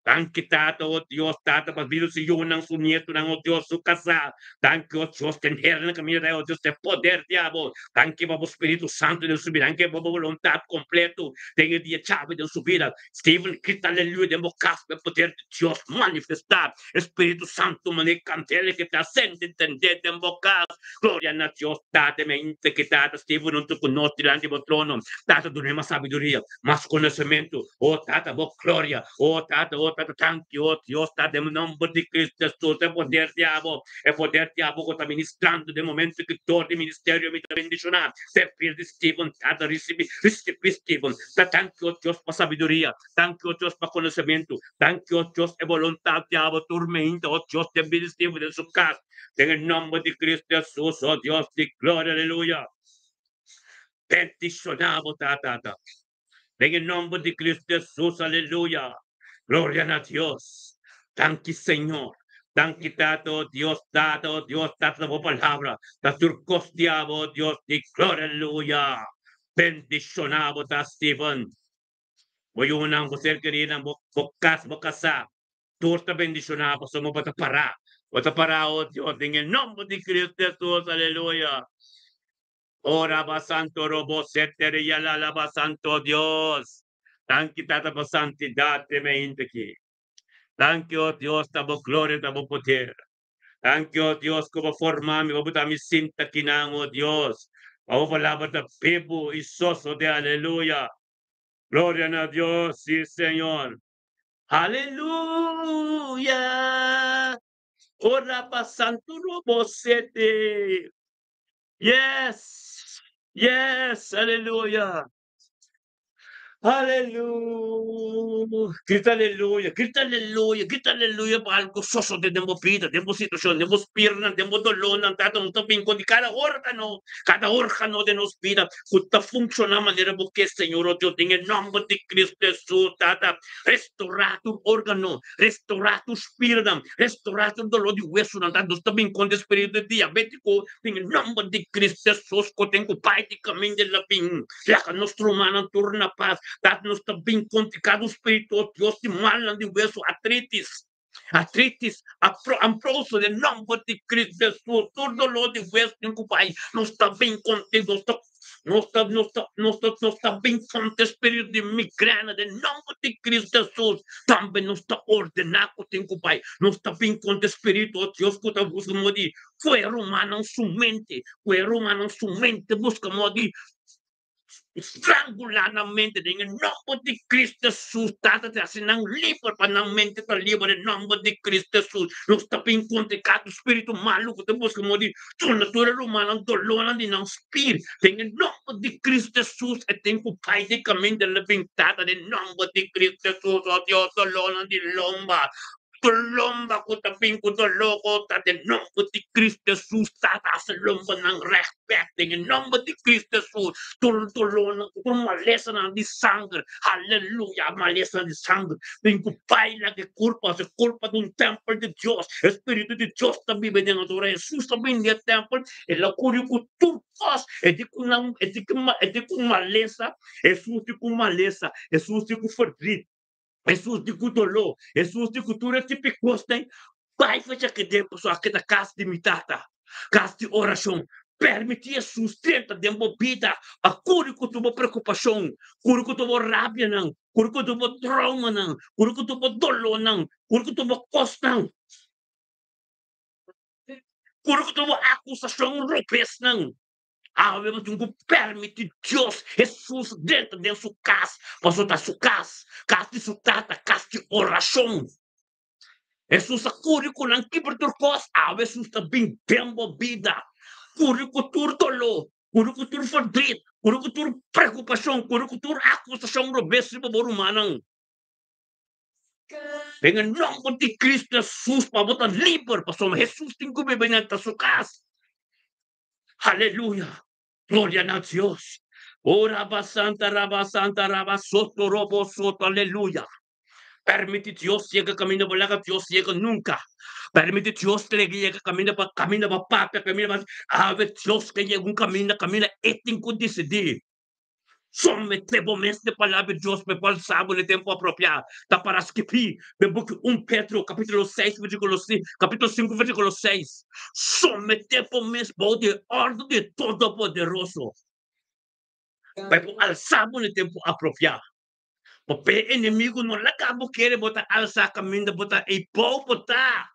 Thank you, Tata, oh Dios, Tata, pagbido si yun ng su nieto ng, oh Dios, su casa. Thank you, oh Dios, tenher na kami na, oh Dios, de poder, diabo. Thank you, Papa Espíritu Santo de su vida. Thank you, Papa Voluntad completo. Tenga el día chave de su vida. Stephen, Cristo, aleluya, de mocas, de poder de Dios manifestar. Espíritu Santo, manicantele que te ascende, entender, de mocas. Gloria a Dios, Tata, mente que Tata, Stephen, no te conoce delante del trono. Tata, donde más sabiduría, más conocimiento. Oh, Tata, vos gloria. Oh, Tata, oh, Tata, thank you, oh Dios, Tata, em nome de Cristo Jesus, é poder diabo, que está ministrando de momento que todo o ministério me está bendicionando. Perfil de Stephen, Tata, recebi Stephen. Thank you, oh Deus, para sabedoria. Thank you, oh Deus, para conhecimento. Thank you, oh Deus, é vontade, diabo, tormenta, oh Deus, de Stephen de sua casa. Em nome de Cristo Jesus, oh Deus, de glória, aleluia. Bendicionado, Tata. En nombre de Cristo Jesús, aleluya. Gloria a Dios. Thank you, Señor. Thank you, Tato, Dios, Tato, por palabra. Taturcos, diabo, Dios, de gloria, aleluya. Bendicionado, ta Stephen. Voy unang ser querida, bocasa. Tú estás bendicionado, somos para parar. Para parar, oh Dios, en el nombre de Cristo Jesús, aleluya. Ora basanto robo setere yala la basanto Dios. Thank you, Tata, por santidad de mente aquí. Thank you, oh Dios, tabo gloria, tabo poder. Thank you, oh Dios, como formami, mabuta mi sinta kinang, oh Dios. Ako palabra de pibu y soso de aleluya. Gloria a Dios, sí, Señor. Aleluya. Ora basanto robo sete. Yes. Yes, aleluya. Aleluya. Grita aleluya, grita aleluya, grita aleluya para algo soso de demo vida, demo situación, demo pierna, demo dolor, ng tatong tabing ko di cada órgano de nos vida, puta funciona manera porque Señor Dios, en el nombre de Cristo Jesús, tata, restaurar tu órgano, restaurar tu espírito, restaurar tu dolor de hueso, ng tatong tabing con espíritu diabético, en el nombre de Cristo Jesús, ko tengo prácticamente la ping, la nuestro humano turna paz, dá-nos também complicado espírito, Deus, de mal de hueso, artritis, amproso de nome de Cristo Jesus, todo dolor de hueso, Pai, nós está bem contigo, nós está bem com o espírito de migrana, de nome de Cristo Jesus, também nós está ordenado, Pai, nós está bem com o espírito, Deus, que está buscando de, foi romano su mente, busca de estranguladamente en el nombre de Cristo Jesús, trata assim não livre para não mente para livre em nome de Cristo Jesus. Não está bem contra espírito maluco, temos que morrer. Sua natura humana dolona de não espir. Em nome de Cristo Jesus, é tempo pai de caminho de levantada em nome de Cristo Jesus, ó Deus, dolona de lomba. tulong ako taping ko loko tatinong ko ti Cristo Jesus tatasalong ko ng respecting in nombre de Cristo Jesus tulong ko malesa ng di sangre hallelujah malesa di sangre tengo baila que culpa se culpa de un templo de Dios Espíritu de Dios también viene a adorar Jesus también de templo el curio ko turcos e di ko malesa Jesus di ko malesa Jesus di ko verdriet Jesus di kutolo, Jesus di kutura tipikos na pai facha que tempo só que da casa de mitata, casa de oração, permitir sustenta dentro vida, a cura que tu preocupação, cura que tu rabia não, cura que tu trauma não, cura que tu dolo não, cura que tu costa não, cura que tu acusação rupes não. Habemos que permitir Deus, Jesus dentro de sua casa, passou da sua casa de sua tata, casa de oração. Jesus a curi ko ng kiberturkos, Jesus também tempo vida. Curi ko tur dolo, curi ko tur verdriet, curi ko tur preocupação, curi ko tur acusação robes mo borumanang. Dengan nome de Cristo Jesus, pabotan liber, pasoma Jesus tingko bebenyan ta sua casa. Aleluia. Glória a Deus. Ora basanta, soto, robo, soto, aleluia. Permite Dios llega camino por la Dios llega nunca. Permite Dios que llega camino para papa, camino para ave Dios que llega un camino ético decidir. Sometemos de palavra de Deus para o sábado no tempo apropriado. Tá para escrever, no book 1 Pedro, capítulo 6, versículo 5, capítulo 5, versículo 6. Sometemos de ordem de Todo-Poderoso. Para o sábado no tempo apropriado. Porque inimigo não acaba querer botar alça caminho botar e pau botar.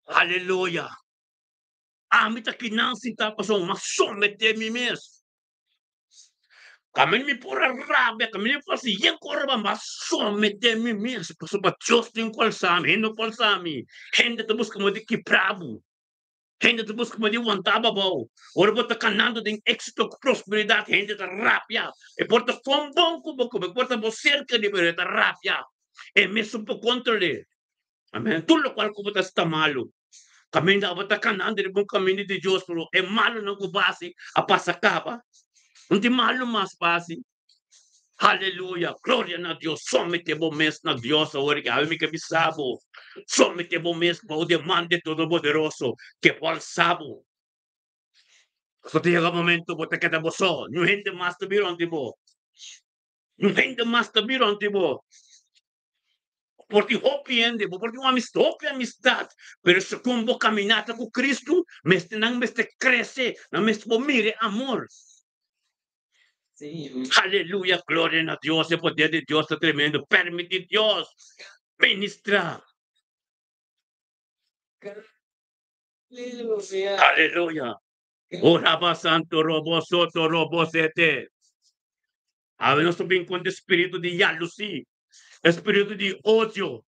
Aleluia. Amit a kinansi tapos mas someter mi mes. Kami mi pura rabia, kami mi pasi yang korba mas someter mi mes. Paso ba Diyos din kwal sami, hendo kwal sami. Hendo tabos kamo di kiprabu. Hendo tabos kamo di wantaba bao. Ora bota kanando din éxito, prosperidad, hendo ta rabia. E porta fombong ko bako, e porta bo cerca di bereta rabia. E meso po controle. Amen. Tulo kwal ko bota sta malo. Kami na bata kanando di bong kami di Diyos, pero e malo ng kubasi, apasakaba. Hindi malo mas pasi. Hallelujah. Gloria na Dios. Sometebo mes na Dios. Ahora que mi kabisabo. Sometebo mes pa o demande todo-poderoso. Que por sabo. So tiyaga momento po te kataboso. Yung hindi mas tabiron tibo. Yung hindi mas tabiron tibo. Porque hopiende, porque uma amistad, pero se como caminata com Cristo, não me cresce, não me mire amor. Sim. Aleluia, glória a Deus, o poder de Deus é tremendo. Permite Deus ministrar. Aleluia. Aleluia. Oraba santo robo soto robo sete. Nós subimos com o espírito de jalusia, espírito de ódio.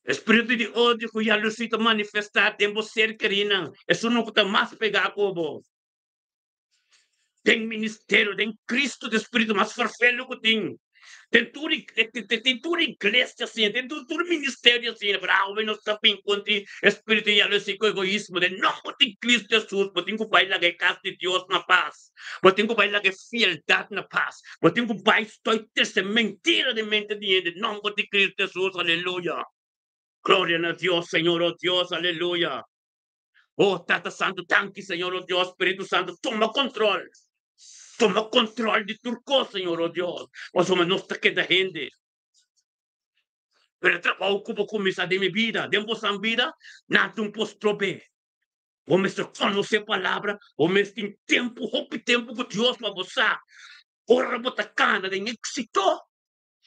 Espírito de ódio que jalusia está manifestado em você, querida. Isso não está mais pegar como. Tem ministério, tem Cristo de Espírito mais perfeito que tem. Tem tudo igreja assim, tem tudo ministério assim. Para o menos também contra Espírito de jalusia e egoísmo. Não tem Cristo Jesus, mas tem que bailar a casa de Deus na paz. Mas tem que bailar a fialdade na paz. Mas tem que bailar essa mentira de mente de gente. Não tem Cristo Jesus, aleluia. Glória a Deus, Senhor, oh Deus, aleluia. Oh, Tata Santo, tanque, Senhor, oh Deus, Espírito Santo, toma controle. Toma controle de tudo, Senhor, oh Deus. Mas uma nossa queda gente. Pero trabalho como começar de minha vida, de nossa vida, nada um postrobe. Vamos conhecer a palavra, vamos ter tempo com Deus para você. Ora, bota cana de éxito,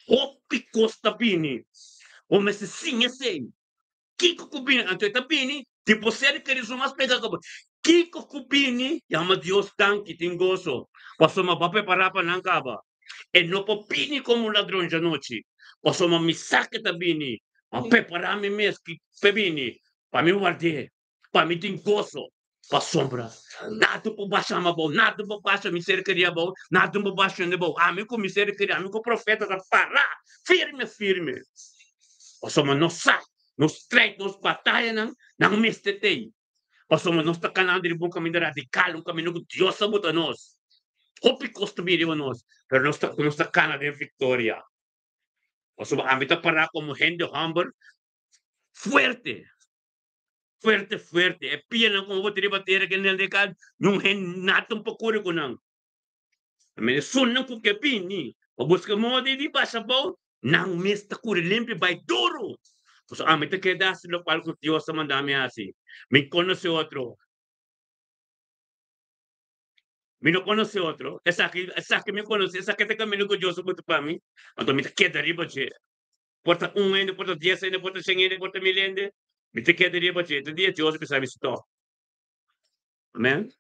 hopi costa bini. Vamos sim, assim. Kiko kubini, anto tabini, tipo ser que eles mais pega como Kiko kubini, yama Dios tanki tingoso. Passo ma pape para nang kaba. E no popini como ladrão de noite. Passo ma misake tabini. Ma pe para mi mes ki pebini. Pa mi guardi. Pa mi tingoso. pasombra. Nato po basa mabaw, nato po basa misericórdia bom, nato po basa ne bom. Amin ko misericórdia, amin ko profeta da para. Firme, firme. Pasoma nos sai, nos strike, nos batalha nang mestetei. Pasoma nos takanang diri bom caminho radical, um caminho que Deus sabuta nós. Hopi costa biriwa nós, pero nos takana de vitória. Pasoma amin ta para como gente humble, fuerte. Fuerte, fuerte. E pia lang kung ako tinibatira ka nila dekan, yung hen natong pakuri ko nang. Amin, sun nang kukepini. Pabus ka mo, di ba sa baw? Nang mista kuri limpi by duro. So, amin ta keda sila pal ko Diyos sa mandami asi. Min conoce otro. Mi no conoce otro. Esa que me conoce, esa que te camino con Dios sobre tu pami. Anto mi te queda riba che. Porta un ende, porta 10 ende, porta 100 ende, porta 1000 ende. Mi te queda riba che. Te dia Dios que sabe stop. Amen.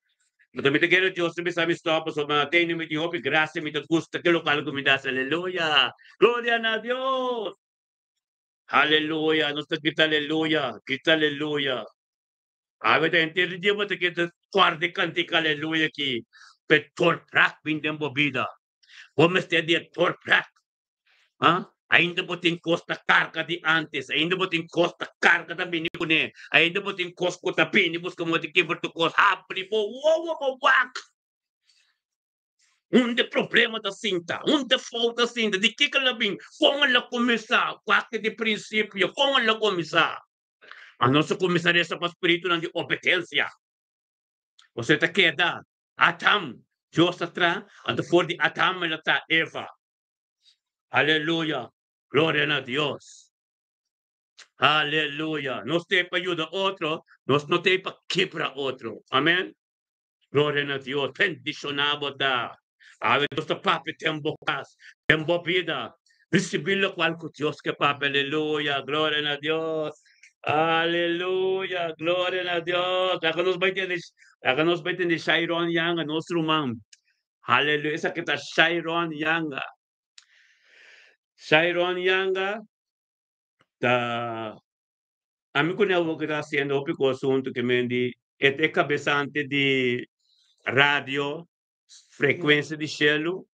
Mutta mitä kerrot, jos me saamme stoppa, so mä tein mit hopi gracia, mitä gusta, que local que me das, aleluya. Gloria a Dios. Aleluya, nos grita aleluya, grita aleluya. A ver, entender dia mo te kita guarde cantica aleluya aqui. Petor prak bindem bobida. Vamos ter dia tor prak. Ah? Ainda botin costa carga de antes, ainda botin costa carga da binicune, ainda botin costa da pinibus como de que tu cos apri po wow wak. Onde problema da cinta, onde falta cinta, de que ela vem, como ela começar, quase de princípio, como ela começar. A nossa começaria essa para o espírito de obediência. Você está queda, Atam, Deus atrás, anda for de Atam, ela está Eva. Aleluia, glória a Deus. Aleluia. Nos tem para ajudar outro, nós não tem para quebrar outro. Amém? Glória a Deus. Bendicionado da. Ave nossa papi tembo vida. Recibirlo cual con Dios que papi. Aleluya. Gloria a Dios. Aleluya. Gloria a Dios. Acá nos baiten de Shairon Yang, nuestro man. Aleluya. Esa que está Shairon Yanga. Shairon Yanga. Da Ami ko na que está haciendo opi ko asunto que mendi é cabeçante de rádio, frequência de cielo.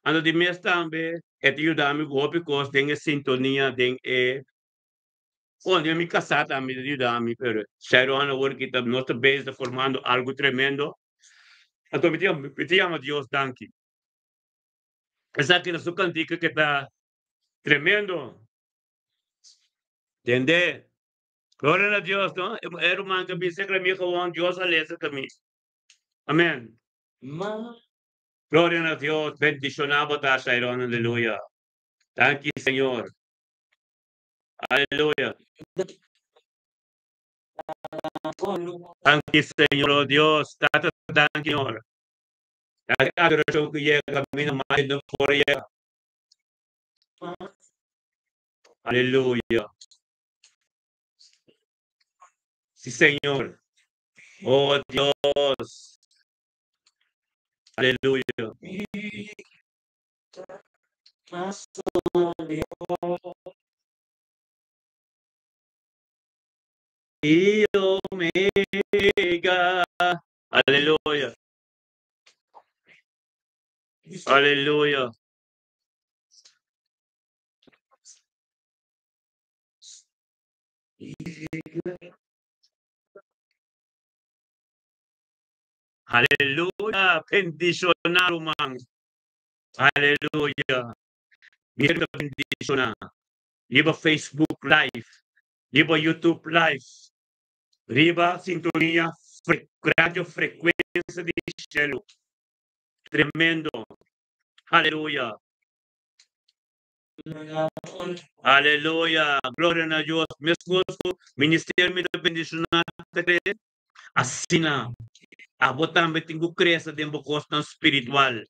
Ano de mês também é de ajudar me opi ko tem sintonia tem onde eu me casar também de ajudar me pero sério ano agora que tá nossa base formando algo tremendo. Então me chama Deus danke. Essa que na sua cantica que tá tremendo. Entende? Glória a Deus, não? Era uma que me secra me com Deus a lesa também. Amém. Gloria a Dios, bendicionamos a Shairon, aleluya. Thank you, Señor. Aleluya. Thank you, Señor, oh Dios. Tata, thank you, Señor. Adoración que llega, camino más de fuera. Aleluya. Sí, Señor. Oh Dios. Aleluya. Y Omega. Aleluya. Aleluya. Aleluya. Bendicionar, man. Aleluya. Mira bendicionar. Liba Facebook Live. Liba YouTube Live. Riba sintonia. Radio frequência de cielo. Tremendo. Aleluya. Aleluya. Gloria a Dios. Mi esposo, ministerio de bendición. Assina. Abotan me tengo creza de costa espiritual.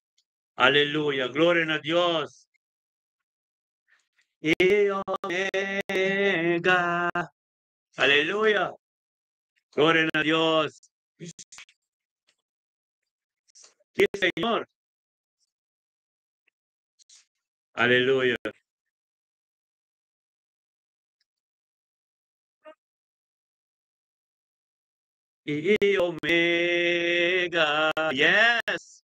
Aleluya. Gloria a Dios. Y Omega. Aleluya. Gloria a Dios. Sí, Señor. Aleluya. y Omega. Yes.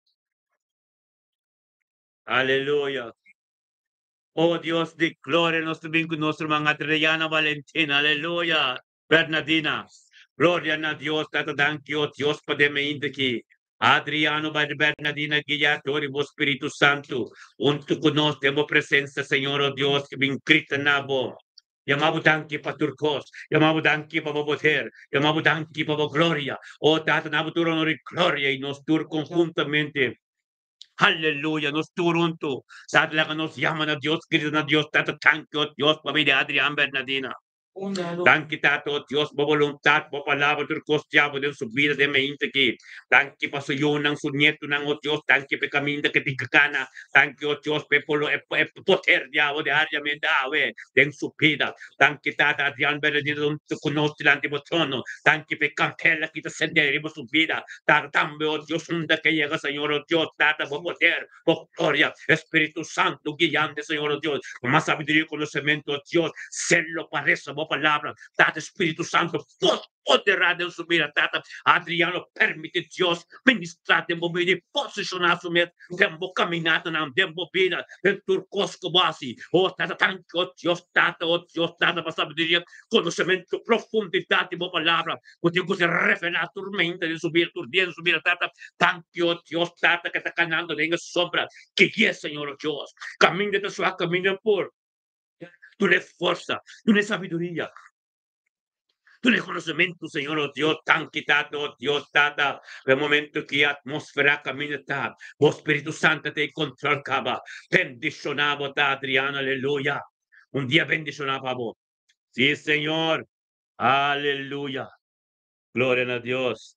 Aleluya. Oh Dios, di gloria nostro bin nostro mga Adriana Valentina. Aleluya. Bernardina. Gloria na Dios, tatadanki o Dios pademe indiki. Adriano Bernardina Guiatori, o Espírito Santo, unto conosco, temos presença, Senhor, oh Deus, que vem grita na bo. Yamabu danki pa turcos, yamabu danki pa boboter, yamabu danki pa gloria. Oh, tata nabuturo no gloria y nos tur conjuntamente. Aleluya, nos turunto. Sadla que nos llaman a Dios, gritan a Dios, tata tanto Dios, pabili Adrián Bernardina. Danke tato Dios, po voluntad, po palabra, tur costiavo del su vida de mente que. Danke pa su yun ng su nieto ng o Dios, danke pe kaminda que tikakana, danke o Dios pe polo e poter diavo de área mendawe, den su vida. Danke tata Adrián Bernardino, tu conosci l'antibotrono, danke pe cantella kita senderemo su vida. Tata tambe o Dios, unda que llega, Señor o Dios, tata po poder, po gloria, Espíritu Santo, guiante, Señor o Dios, más sabiduría y conocimiento, oh Dios, sélo para esa palabra, Tata Espíritu Santo, poderá de subir a Tata, Adriano, permite Dios, ministrar tempo de posicionar su tempo caminhada na tempo vida, en turcosco base, oh Tata, tanto, oh Dios, Tata, para sabedoria, conhecimento, profundidade, boa palavra, contigo se revelar a tormenta de subir, subir a Tata, tanto, oh Dios, Tata, que está caminhando en sombra, que é, Senhor, oh Dios, caminho de sua caminho por tú eres fuerza, tú eres sabiduría, tú eres conocimiento, Señor, oh Dios, tan quitado, oh Dios, tata, el momento que atmósfera camina, vos Espíritu Santo te controlaba, bendicionaba, Adriana, aleluya, un día bendicionaba vos, sí, Señor, aleluya, gloria a Dios,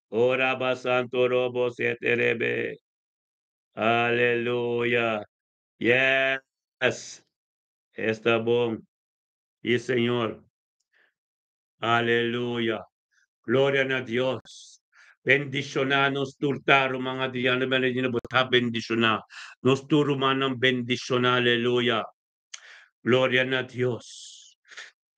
ora va santo robo se terebe, aleluya, yes, está bom. Y Señor, aleluya, gloria a Dios. Bendisyonan nos turtaro mga diyan na na buta bendisyonan. Nos turumanang bendisyonan, aleluya. Gloria a Dios.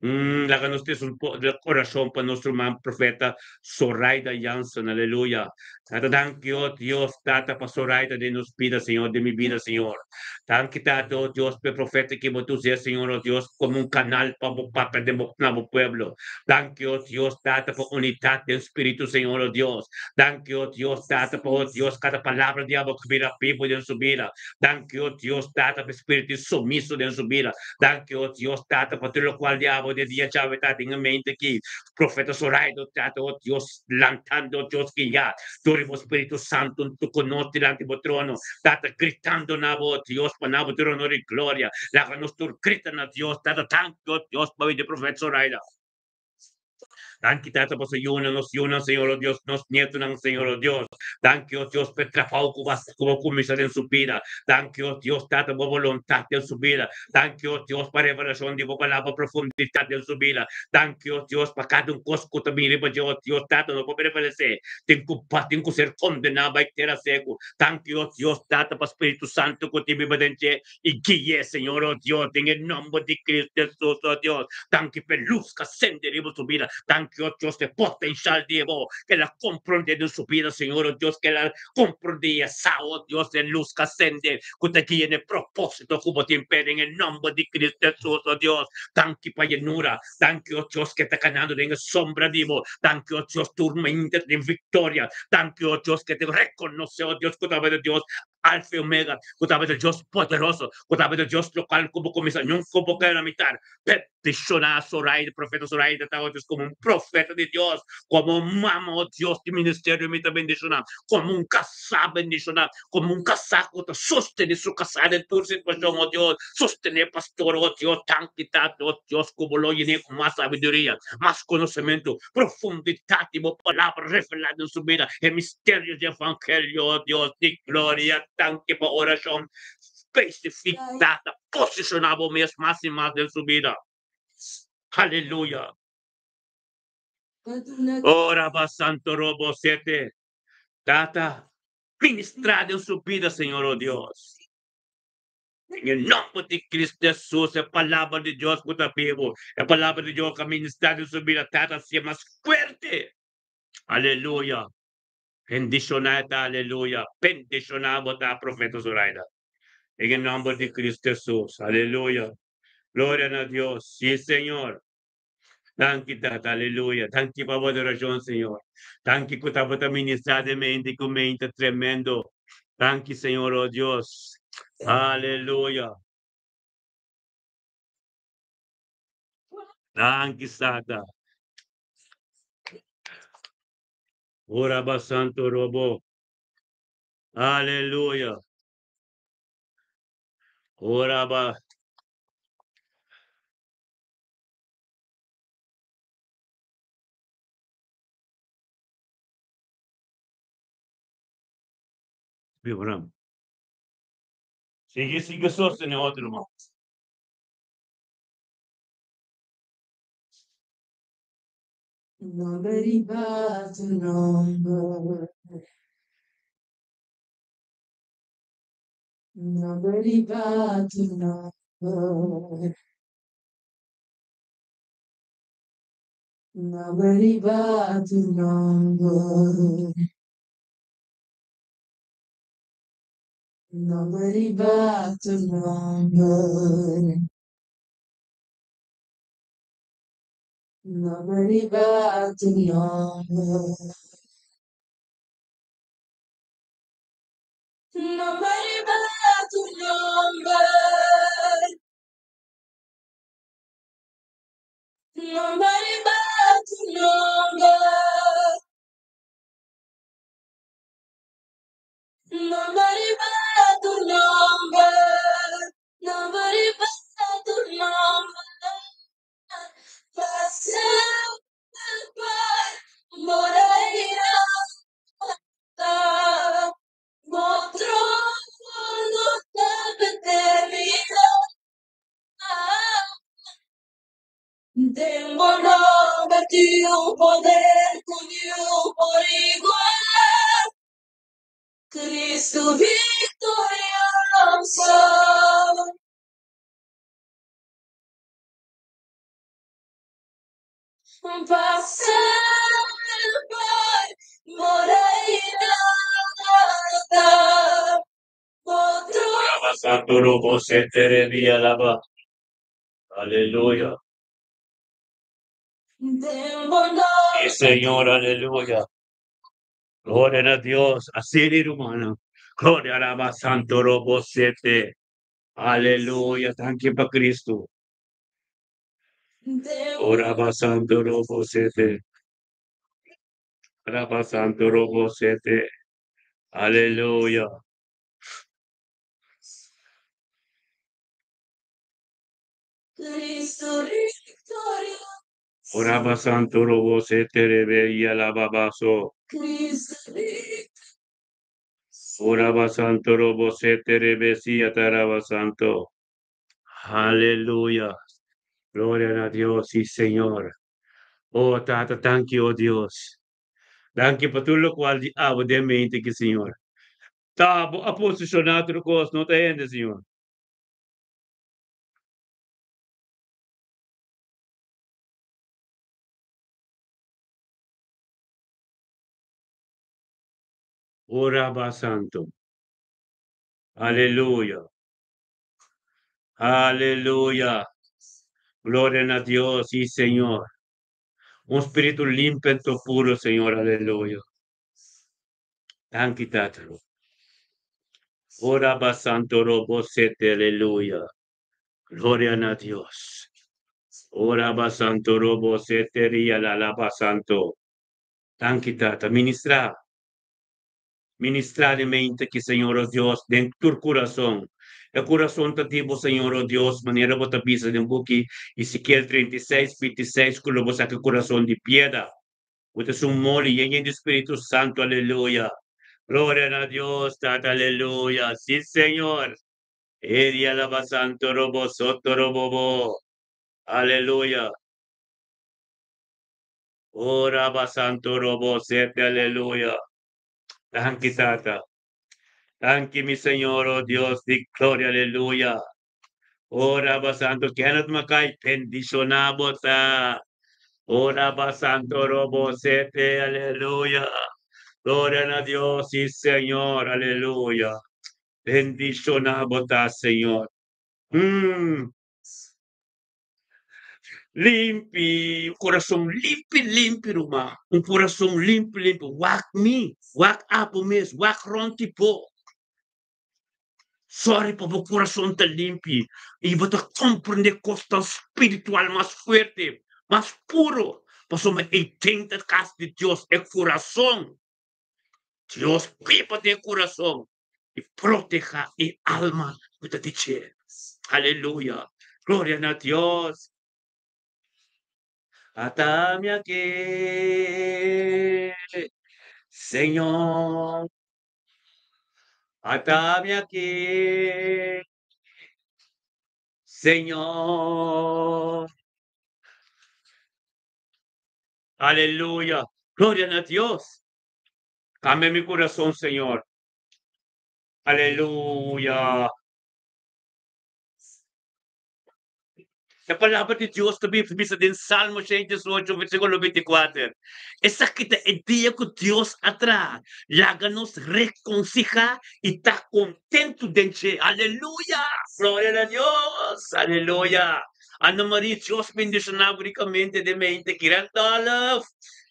Láganos del corazón para nuestro man profeta Zoraida Jansson, aleluya. Thank you, Dios, tata para Zoraida de nos vida, Señor, de mi vida, Señor. Thank you, tata, Dios, pe profeta que vos seas, Señor, oh Dios, como un canal para de nuestro pueblo. Thank you, Dios, tata, por unidad del Espíritu, Señor, oh Dios. Thank you, Dios, tata, por Dios, cada palabra de agua que vira vivo de su vida. Thank you, Dios, tata, por Espíritu sumiso de su vida. Thank you, Dios, tata, por todo lo cual diabo de día chave tata en mente que profeta Zoraida, tata, oh Dios, lantando, Dios, que ya, tu Espíritu Santo, tu conoce el antiguo trono, tata, gritando, nabo, Dios, para nabo, tu honor y gloria, la nostra gritan a Dios, tata, tanto, Dios, para el profeta Zoraida. Thank you, tata, por nos Señor, oh Dios, nos nietos, Señor, oh Dios. Thank you, Dios, por trabajo como comienza en su vida. Thank you, Dios, tata, por voluntad en su vida. Thank you, Dios, para revelación de palabra, profundidad en su vida. Thank you, Dios, para cada cosco también, Dios, tata, no puede revelacer. Tengo que ser condenado a ter seco. Thank you, Dios, tata, para Espíritu Santo, que te vive dentro y guíe, Señor, oh Dios, en el nombre de Cristo Jesús, oh Dios. Thank you, per luz que ascenderemos su vida. Thank you, Dios, de potencial, Dios, que la comprende en su vida, Señor, oh Dios, que la comprende esa, oh Dios, de luz que ascende, que te tiene propósito, como te impede en el nombre de Cristo Jesús, oh Dios. Thank you, para llenura. Thank you, Dios, que está ganando en sombra, Dios. Thank you, Dios, turmenta en victoria. Thank you, Dios, que te reconoce, oh Dios, que te de Dios, Alfa y Omega, que te de Dios poderoso, que te de Dios local, como comienza, nunca como que la mitad. Peticionar a Zoraida, profeta Zoraida, Dios, como un profeta de Dios, como un mamo, oh Dios, de ministerio, me bendicionar, como un casado bendicionar, como un casaco, te sostener su casada en tu situación, oh Dios, sostener pastor, oh Dios, tan quitado, oh Dios, como lo llené con más sabiduría, más conocimiento, profundidad y palabra revelada en su vida, el misterio del evangelio, oh Dios, de gloria, tan que por oración especificada, posicionado más y más en su vida. Aleluya. Ora va santo robo 7. Tata, ministrad en su vida, Señor, oh Dios. En el nombre de Cristo Jesús, la palabra de Dios puta vivo, la palabra de Dios que ministra en su vida trata sea más fuerte. Aleluya. Bendicionada, aleluya. Bendicionado a profeta Zoraida. En el nombre de Cristo Jesús, aleluya. Gloria a Dios. Sí, Señor. Thank you, Tata. Aleluya. Thank you por adoración, Señor. Thank you por esta ministra de mente con mente tremendo. Thank you, Señor, oh Dios. Aleluya. Thank you, Sata. Oraba Santo Robo. Aleluya. Oraba. Vibramos. Sigue sos en otro, hermano. Nobody but to number. Nobody but to number. Nobody but to number. Nobody but to number. Nobody but to number. Nobody but to number. Nobody but to number. Nobody but to number. Nobody but to number. Pasar por Moreira. Otro mundo tan terminado. Tengo nombre de un poder tuyo por igual. Cristo victorioso. Pasar por Moreira. Otro Oraba Santo Robo se te revía lava. Aleluya. tengo Sí, Señor, aleluya. Gloria a Dios. Así es, hermano. Gloria a Santo Robo se te. Aleluya. Thank you para Cristo. Oraba Santo Robo se te. Oraba Santo Robo se te. Aleluya. Cristo victoria. Oraba Santo Robo se te revía lavabaso. Cristo victoria. Oraba Santo Robo se te revesía taraba Santo. Aleluya. Gloria a Dios, sí, Señor. Oh, Tata, thank you, oh Dios. Thank you por todo lo cual hago de mente que, Señor. Está a posicionar tu coisa, não está ainda, Senhor. Oraba Santo. Aleluya. Aleluya. Gloria a Dios, sí, Señor. Un espíritu limpio, puro, Señor. Aleluya. Thank you, Tata. Oraba Santo Robosete, aleluya. Gloria a Dios. Oraba Santo Robosete, ria la lava Santo. Thank you, Tata. Ministrar en mente que, Señor, oh Dios, dentro tu corazón. El corazón te tipo, Señor, oh Dios, manera vos te pisa de un buque, Ezequiel 36, 26, que lo vos saca corazón de piedra. Vos es un mole y en el Espíritu Santo, aleluya. Gloria a Dios, tata, aleluya. Sí, Señor. Eri alaba santo robo, soto robo, aleluya. Ora ba santo robo, sete, aleluya. Thank you, tata. Anche mi Señor, oh Dios, di gloria, aleluya. Ora basando, Kenneth Mackay, bendicionamos a. Ora basando, robo sete, aleluya. Gloria a Dios, sí, Señor, aleluya. Bendicionamos a Señor. Limpi, un coração limpo, limpo, irmão. Um coração limpo, limpo. Wak me, wak apo mes, wak ronti po. Sorry para o coração tá limpo. E você compreender costa espiritual mais forte, mais puro. Para uma entenda a casa de Deus é coração. Deus pipa de coração. E proteja a alma de dizer. Aleluia. Glória a Deus. Atame aquí, Señor. Atame aquí, Señor. Aleluya. Gloria a Dios. Cambia mi corazón, Señor. Aleluya. A palavra de Deus também diz em Salmo 118, versículo 24. Essa que é dia que Deus atrás, láganos reconcilia e está contento dentro. Aleluia! Glória a Deus! Aleluia! Ana Maria, Deus bendicionava ricamente de mente, que era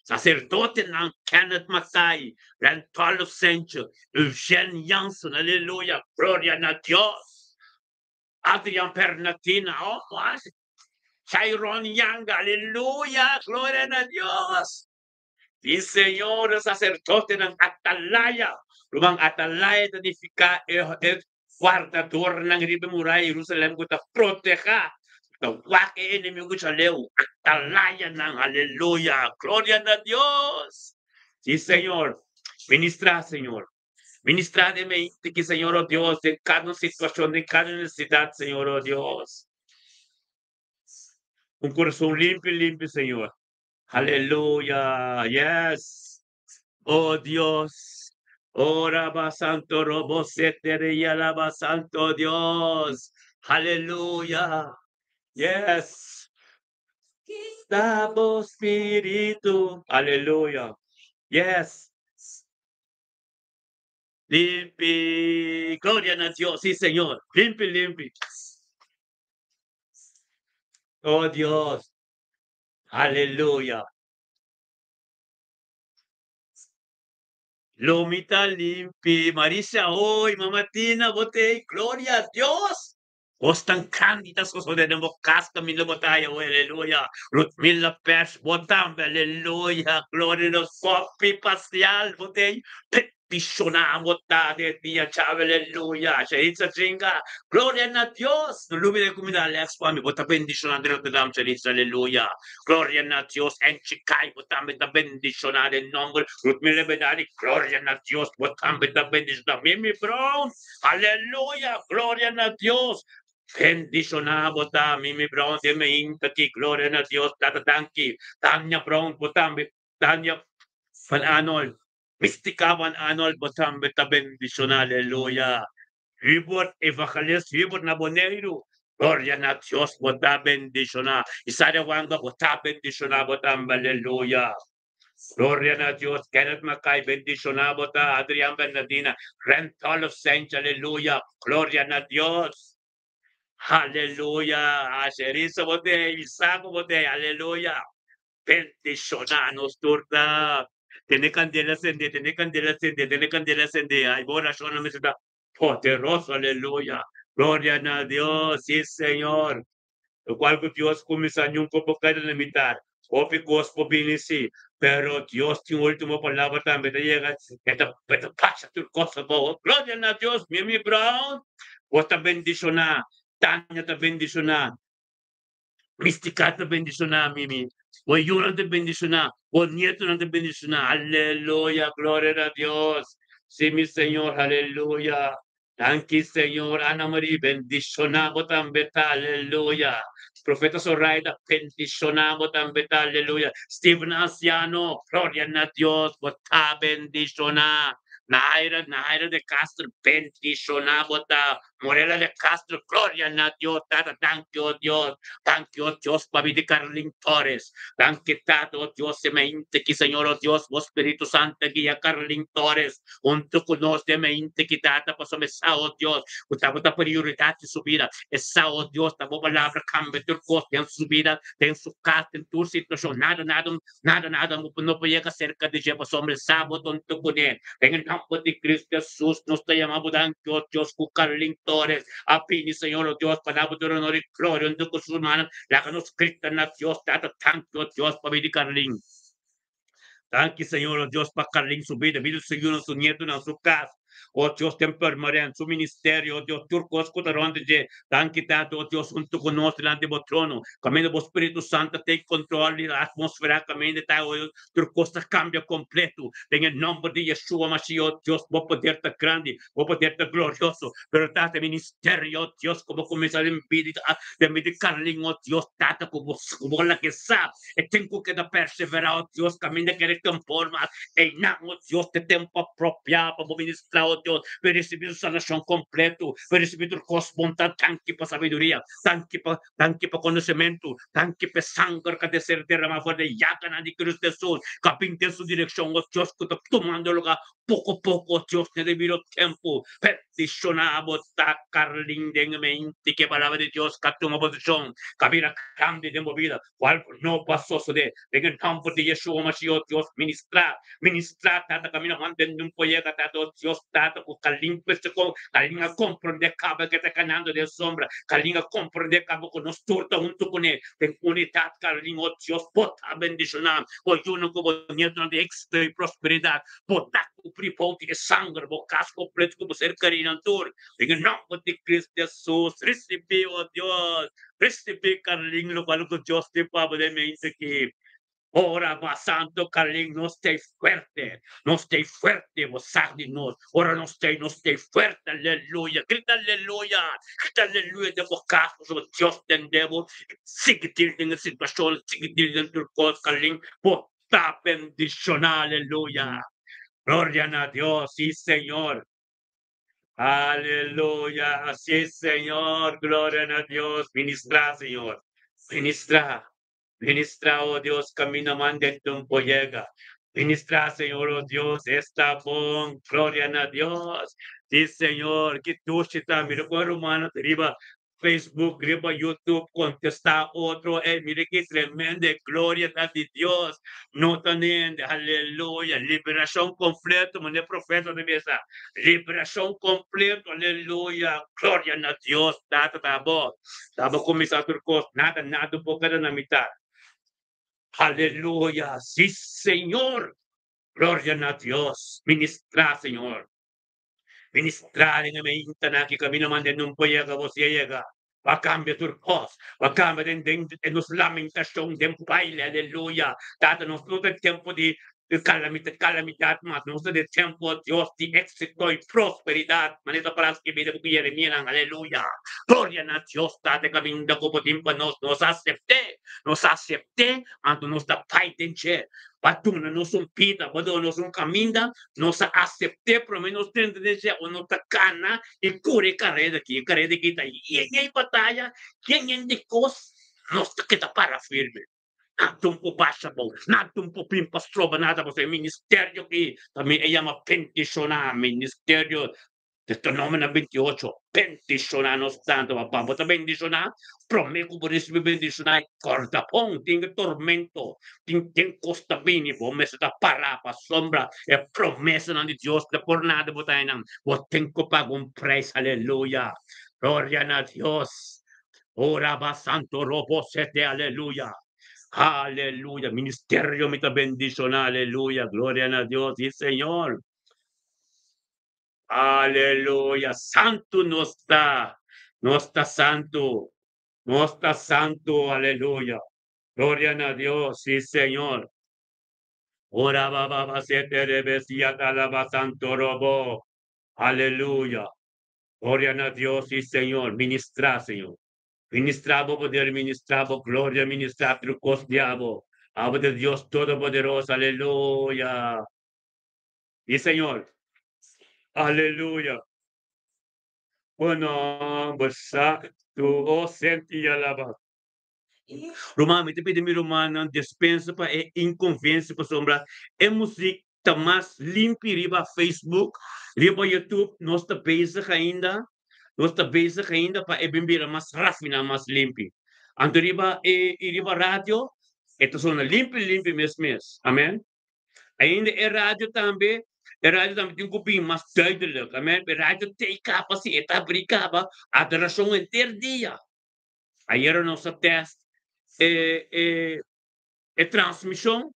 sacerdote ng Kenneth Mackay, ran 12 century, Eugene Janssen, aleluia, gloria a Dios. Adrian Pernatina, oh, Chiron Young, aleluya, gloria a Dios. Sí, Señor, sacerdote ng Atalaya. Lumang Atalaya tanifica guardador ng Ribe Muray, Jerusalem ko ta proteja. Tawak enemy ko sa leo. Atalaya ng aleluya, gloria a Dios. Sí, Señor. Ministra, Señor. Ministra de mente que, Señor, oh Dios, en cada situación, en cada necesidad, Señor, oh Dios. Un corazón limpio, limpio, Señor. Aleluya. Yes. Oh Dios. Oraba santo, robo setere y alaba santo Dios. Aleluya. Yes. Estamos espíritu. Aleluya. Yes. Limpi. Gloria a Dios. Sí, Señor. Limpi, limpi. Oh Dios. Aleluya. Lomita limpi, Marisa hoy, mamatina, bote, gloria a Dios. Ostan candidas os de democas camino botaya, aleluya. Rutmila pers botam, aleluya. Gloria no sopi pasial, bote. Peticionar botar de dia chave, aleluya. Sheitza chinga, gloria a Dios. No lubi de comida Alex Pami, bota bendicionar de dam sheitza, aleluya. Gloria a Dios, en Chikai, botambe da bendicionar en nombre, Rutmile Bedari, gloria a Dios, botambe da bendicionar, Mimi Brown, aleluya, gloria a Dios, bendicionar, botam, Mimi Brown, de me intaki, gloria a Dios, Tatatanki, Tanya Brown, botambe, Tanya Van Arnold, Mystica Van Arnold, botambe da bendicionar, aleluya, Hubert Evangelist, Hubert Naboneiro, gloria a Dios, bota bendicionar. Isaiah Wanga, bota bendicionar, bota aleluya. Gloria a Dios, Kenneth Mackay, bendicionar, bota Adrian Bernardina, Grand Hall of Saints, aleluya. Gloria a Dios. Aleluya. Asherisa bote, Isaac bote, aleluya. Bendicionanos, turta. Tiene candela acende, tiene candela acende, tiene candela acende. Ay, oración, me está poderoso, aleluya. Gloria a Dios, sí, Señor. Lo cual que Dios comienza a convocar en imitar. O picos por binisi. Pero Dios tiene última palabra también. Te llega, esta pasa tu cosa, gloria a Dios, Mimi Brown. Vos te bendicionar. Tanya te bendicionar. Mística te bendicionar, Mimi. O Yuna te bendicionar. O Nieto no te bendicionar. Aleluya, gloria a Dios. Sí, mi Señor, aleluya. Thank you, Señor. Ana María, bendicionamos también, aleluya. Profeta Zoraida, bendicionamos también, aleluya. Steven Anciano, gloria a Dios, bota bendicionar. Naira de Castro, bendicionamos, Morela de Castro, gloria a Dios, Tata, thank you, Dios, Papi de Carlin Torres, thank you, Tata, oh Dios, semente que Señor, oh Dios, oh Espíritu Santo, guía Carlin Torres, junto con nos, semente que Tata, pasó mesa, oh Dios, estamos la prioridad de su vida, esa, oh Dios, estamos palabra, cambio tu costo en su vida, en su casa, en tu situación, nada, no puede llegar cerca de Jefferson, hombre, sábado, tonto con él, en el nombre de Cristo Jesús, nos te llamamos, Dios, con Carlin Torres, a Pini, Señor, oh Dios, palabra de honor y gloria, en tu sus manos, la que nos Cristo, Dios, Tata, thank you, Dios, para mi Carlin. Thank you, Señor, oh Dios, para Carlin, su vida, vida, Señor, su nieto, en su casa. Oh Dios, te permanece en su ministerio, oh Dios, turco, escutarán de thank you, Tato, oh Dios, junto con nosotros, delante de trono. Camino del Espíritu Santo, te control de la atmósfera, camino de Tato, turco, está cambio completo. En el nombre de Yeshua Mashiach, Dios, vos poder estar grande, vos poder estar glorioso, pero Tato, ministerio, oh Dios, como comienza a de mi Carlin, oh Dios, Tato, como la que sabe, e tengo que perseverar, oh Dios, camino que eres conforma, e namo, Dios, te tempo apropiado para ministrar, oh Dios, para recibir sanación completo, para recibir vontade, tanque para sabedoria, tanque para conhecimento, tanque para sangue que deve ser derramado de Yagana de Cristo Jesus, capinte sua direção, oh Deus, que está tomando lugar, pouco a pouco, oh Deus, no devido tempo, peticionamos, tá, carlindenamente, que a palavra de Deus, que toma posição, cabira cambio de movida, qual não passou de, em nome de Yeshua Mashiach, Deus, ministrar, tata, camino, mantendo um poema, tata, oh Deus, tata, o calinho, calinha compreender, caba que está canando de sombra, calinha compreender, caba com nós, torta, junto com ele, tem unidade, calinho, oh Deus, bota bendicionar, o juno como nieto de éxito e prosperidade, botar o priponte de sangue, o casco completo como ser carinantor, em nome de Cristo Jesus, receber, oh Deus, receber, calinho, lo qual o Deus te pabolemente aqui. Ora, va santo, Carlin, no esté fuerte, vos nos. Ora, no esté fuerte, aleluya. Grita aleluya de vos casos, oh Dios, tendemos. Sigue en la situación, sigue en tu cosa, Carlin, por ta bendición, aleluya. Gloria a Dios, sí, Señor. Aleluya, sí, Señor, gloria a Dios. Ministra, Señor, ministra. Ministra, oh Dios, camina mande tu llega. Ministra, Señor, oh Dios, está bon, gloria a Dios. Sí, Señor, que tú estás, mira, con hermano, arriba, Facebook, arriba, YouTube, contesta otro, mire qué tremenda gloria a Dios. No también, aleluya, liberación completa, mané profeta de mesa, liberación completa, aleluya, gloria a Dios, tabo começar turcos, nada, un poco de la mitad. Aleluya, sí, Señor. Gloria a Dios. Ministra, Señor. Ministrar en el mente que camino mande un poema vos llega. Va a cambiar tu voz, va a cambiar en nos lamentación de un baile, aleluya. Danos todo el tiempo de calamidad, más no de tiempo, Dios, de éxito y prosperidad. Manito para que me de miran, aleluya. Gloria a Dios, date camino como tiempo nos acepté, ante nos da paz en che. Patuna não são pita, quando não são caminha, nós aceptei pelo menos dentro desse o nossa cana e cure carreira aqui tá e em batalha, quem é de cos, nós que tá para firme. Natum po baixa bom, natum po pimpas trova nada você ministério que também é uma peticionar ministério Deuteronomio 28, bendicionanos tanto, papá, vos te bendicionar, prometo por eso me bendicionar, cortapón, tiene tormento, tiene costa bini, vos me se da para sombra, e promessa de Dios, de por nada vos tengan, vos tengo pago un precio, aleluya, gloria a Dios, ora va santo robo sete, aleluya. Aleluya, ministerio me te bendicionar, aleluya, gloria a Dios, sí, Señor. Aleluya, santo no está santo, no está santo, aleluya. Gloria a Dios, sí, Señor. Ora baba se te rebesia talaba santo robo. Aleluya. Gloria a Dios, sí, Señor. Ministra, Señor. Ministrabo poder, ministrabo gloria, ministrar trucos diabo. Abo de Dios Todopoderoso, aleluya. Y Señor. Aleluya. Bueno, basa tu o senti alaba. Romano, te pede mi romana, dispensa pa e inconveniência pa sombra. É música tá mais limpa riba Facebook, riba YouTube, nós tá bezig ainda. Nós tá bezig ainda pa e bimbira mais rafina, mais limpi. Anto riba e riba rádio, ito sona limpi mes. Amen? Ainda é rádio também, tem que bem mais duidelijk. Amen? E rádio tem capa, se eta bricaba, a adoração inteiro dia. Aí era nossa teste. E, e, e transmissão,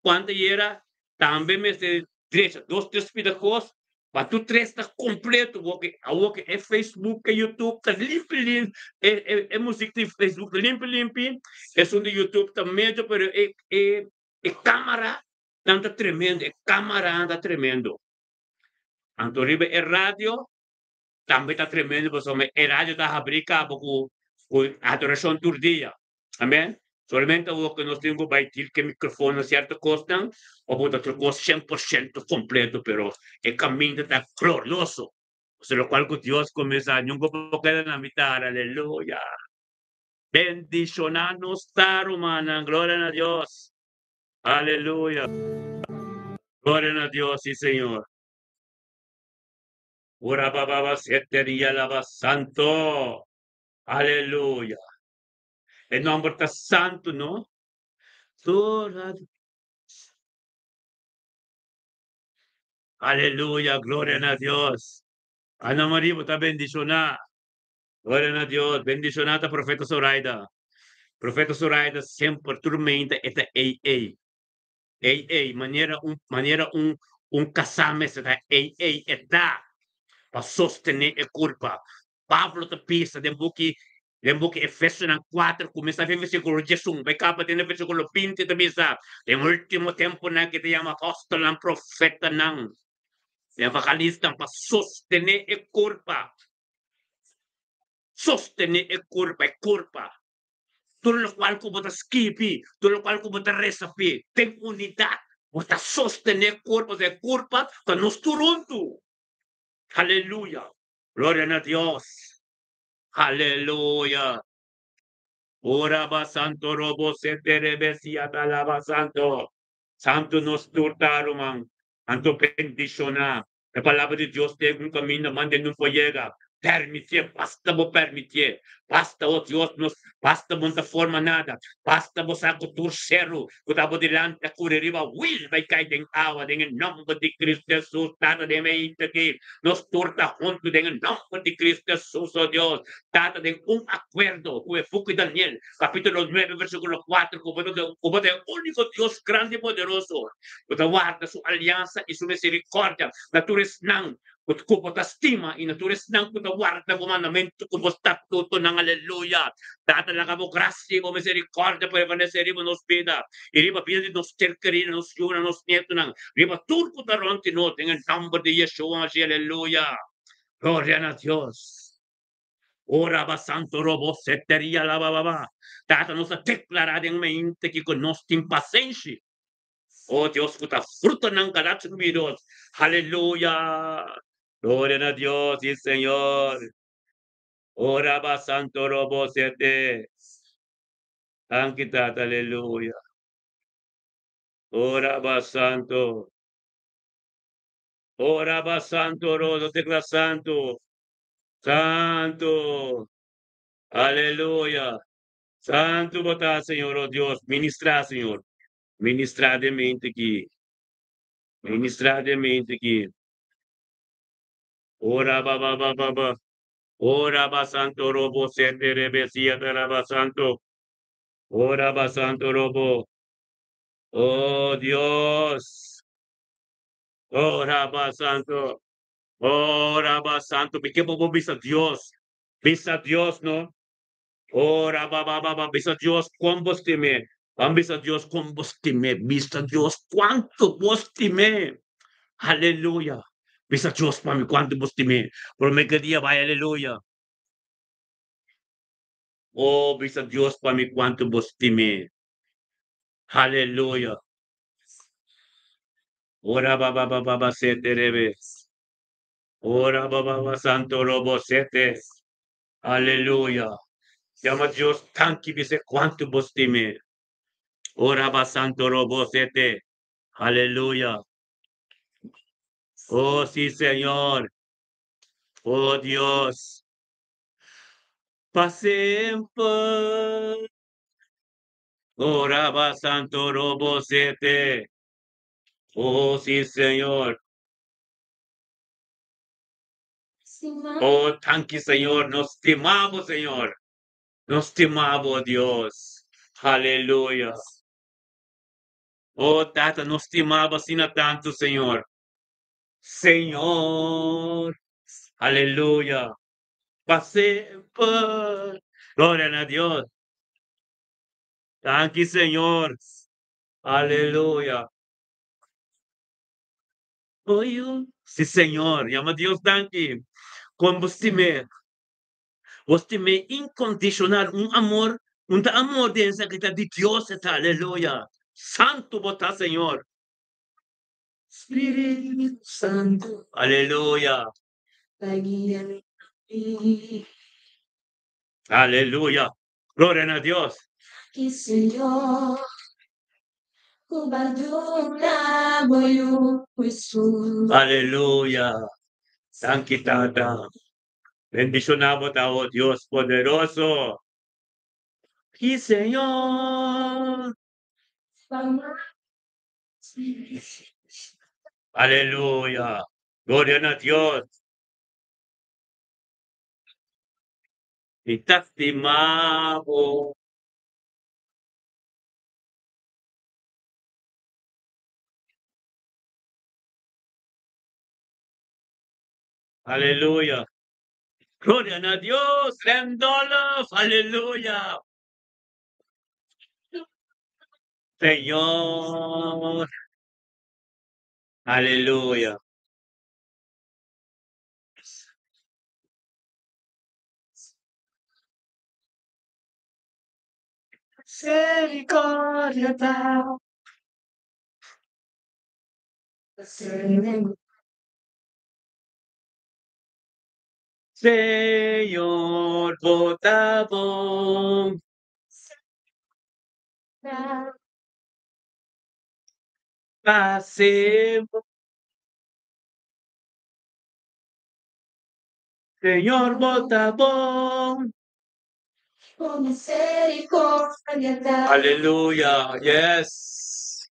quando era também me se três, dois, três pedacos, para tu três está completo, o que é Facebook, é YouTube, está limpo, é música de Facebook, limpo, é som de YouTube, está médio, pero é câmera, não está tremendo, é câmera, está tremendo. Antoriba é rádio, também está tremendo, porque é rádio está abrindo com adoração todo dia. Amém? Solamente o que nós temos vai ter que microfone a certa costa, ou outra coisa 100% completo, pero o caminho está glorioso. Por lo cual que Dios comienza, nunca puede na mitad, aleluya. Bendicionanos, hermana, gloria a Dios. Aleluya. Gloria a Dios, sí, Señor. Ora baba setería lava santo. Aleluya. El nombre está santo, ¿no? Aleluya, gloria a Dios. Ana Maria, está bendicionada. Gloria a Dios. Bendicionada, profeta Zoraida. Profeta Zoraida sempre tormenta esta ei. Ei, maneira casamento, esta ei, está para sostener a culpa. Pablo te pisa, den boek Efesios 4, começa a ver versículo 11, vai capa tem versículo 20 te pisa. Tem último tempo na que te chama apóstolo, profeta, não. Evangelista para sostener a culpa. Sostener a culpa. Todo lo cual como te skipi, todo lo cual como te resapi, ten unidad. Você sostener culpa de culpa, que nos turunto. Aleluya. Gloria a Dios. Aleluya. Ora ba santo robo se terebesia talaba santo. Santo nos turtaruman. Anto bendiciona. La palabra de Dios te un camino, mande no llega. Permitir, basta vos permitir. Basta vos Dios nos, basta vos da forma nada. Basta vos algo torcero. Kutabo delante a cureriva will vai cair den agua, en nombre de Cristo Jesús, tata de mente que nos torta junto en nombre de Cristo Jesús, oh Dios. Trata de un acuerdo con el Fuku y Daniel, capítulo 9, versículo 4, como de único Dios grande y poderoso, que guarda su alianza y su misericordia, naturales nan, como te estima y naturales nan, que te guarda comandamento, como estatuto ng aleluya. Trata lang mo gracia o misericordia para permanecer en nos vida, y riba pide nos cercaría, nos yuna, nos nieto nang, riba turco taron tinot, en el nombre de Yeshua, aleluya. Gloria a Dios. Ora ba santo robo seteria la baba. Tata nos declarare in mente che con nostri impazienza. Oh Dios, puta fruta ng carácter de Dios. Aleluya. Gloria a Dios y Señor. Ora ba santo robo sete. Anche tata, aleluya. Ora ba santo. Ora ba santo rodo tecla santo. Santo. Aleluya. Santo botar, Senhor, oh Deus, ministrar, Senhor. Ministrar de mente aqui. Ministrar de mente aqui. Ora baba. Ora basanto robo sete rebesia de la basanto. Ora basanto robo. Oh Dios. Ora basanto. Ora basanto. Porque vos bisa Dios. Bisa Dios, ¿no? Ora baba. Bisa Dios con vos teme. Bisa Dios con vos teme. Bisa Dios cuánto vos teme. Aleluya. Bisa Dios para mí cuánto vos teme. Por me que día vaya, aleluya. Oh, bisa Dios para mí cuánto vos teme. Aleluya. Ora baba se te rebe. Ora Baba Santo Robosete. Aleluia. Siamo Dios tanti bise quanto bostime. Ora Baba Santo Robosete. Aleluia. Oh sí, Señor. Oh Dios. Pasemos. Ora Baba Santo Robosete. Oh sí, Señor. Oh, tanti Señor. Nos estimamos, Señor. Nos estimamos, Dios. Aleluia. Oh, Tata, nos estimava assim tanto, Senhor. Senhor. Aleluia. Passei por... Glória a Deus. Thank you, Senhor. Aleluia. Oi, sim, Senhor. Llama Deus, thank you. Como você me incondicional, amor, amor dentro de Deus, aleluia. Santo botar, Senhor. Espírito Santo. Aleluia. Aleluya. Gloria a Dios. Aleluya. Sanquitada. Bendicionamos a oh Dios poderoso. Y Señor. Aleluya. Gloria a Dios. Y te estimamos. Aleluya. Gloria a Dios. Rendolos. Aleluya. Señor. Aleluya. Misericordia da. Señor, votamos. Pasemos. Señor, votamos. Aleluya. Yes.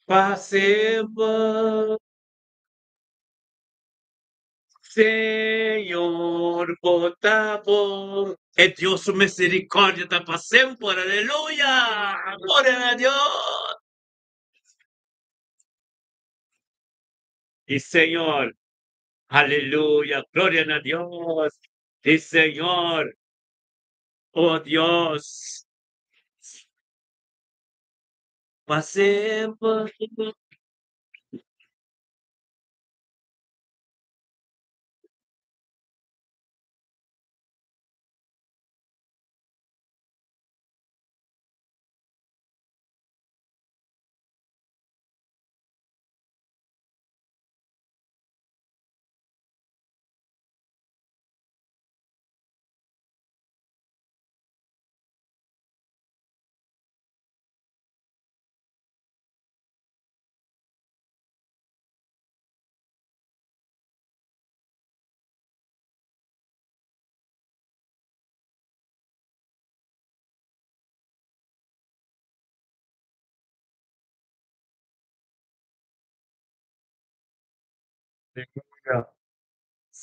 Pasemos. Señor, votamos. Es Dios su misericordia te pasemos por aleluya. Gloria a Dios. Y Señor, aleluya, gloria a Dios. Y Señor, oh Dios, pasemos.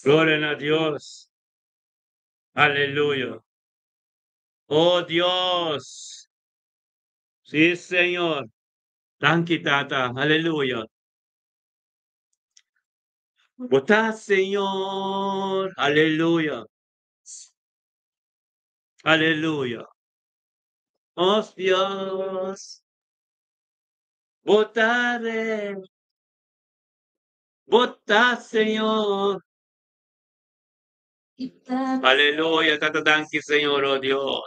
Gloria a Dios. Aleluya. Oh Dios. Sí, Señor. Thank Tata. Aleluya. Vota, Señor. Aleluya. Aleluya. Oh Dios. Votaré. Vota, Señor. Aleluya. Tata, thank you, Señor, oh Dios.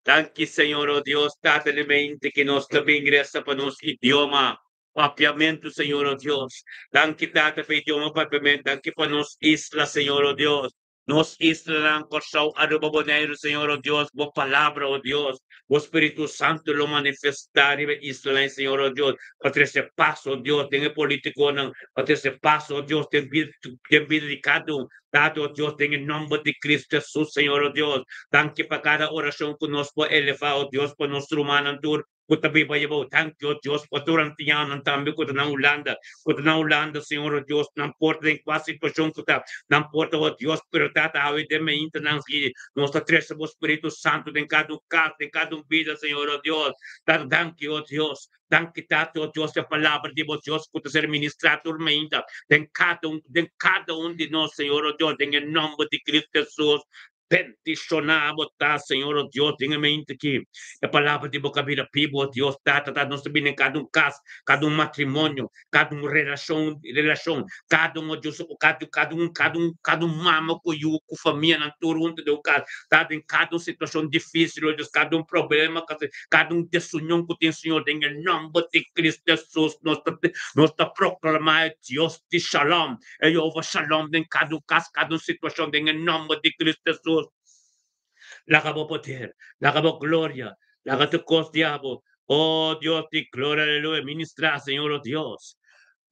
Thank you, Señor, oh Dios. Tata, na mente que nós também ingressa para nosso idioma. papiamento, Señor, oh Dios. Dan kita te pediamo papiamento, dan kita nos isla, Señor, oh Dios. Nos isla ng kosaw, ano ba Señor, oh Dios, bo palabra, oh Dios. O Espíritu Santo lo manifestar en isla, Señor, oh Dios. Para ese paso, oh Dios, tenga político, para ese paso, oh Dios, ten dedicado, dado, oh Dios, en el nombre de Cristo Jesús, Señor, oh Dios. Thank you para cada oración que nos puede elevar, oh Dios, por nuestro humano, Kutabi ba yabo, thank you, Diyos, paturan tiyan ng tambi ko na Ulanda, Senhor, Diyos, ng porta ng kwa sitwasyon ko ng porta, o Diyos, pero tatawid din may inta ng sige, nossa tres mo Espírito Santo, tem cada caso, tem cada vida, Senhor, o Diyos, thank you, o Diyos, thank you, o Diyos, a palavra de Deus, que ser ministrado ainda, tem cada de nós, Senhor, o Diyos, em nome de Cristo Jesus, peticionamos, tá, Senhor, oh Deus, tenha mente aqui. A palavra de boca vira pibo, oh Deus, tá, não sabendo cada caso, cada matrimônio, cada relação, cada oh Deus, cada mama com o família, na turunta do caso, tá, em cada situação difícil, oh Deus, cada problema, cada desunião que tem, Senhor, em nome de Cristo Jesus, nós está proclamando, Deus de Shalom, Jeová Shalom, em cada caso, cada situação, em nome de Cristo Jesus. La acabó poder, la acabó gloria, la acabó diabo. Oh Dios, te gloria, aleluya. Ministra, Señor, oh Dios.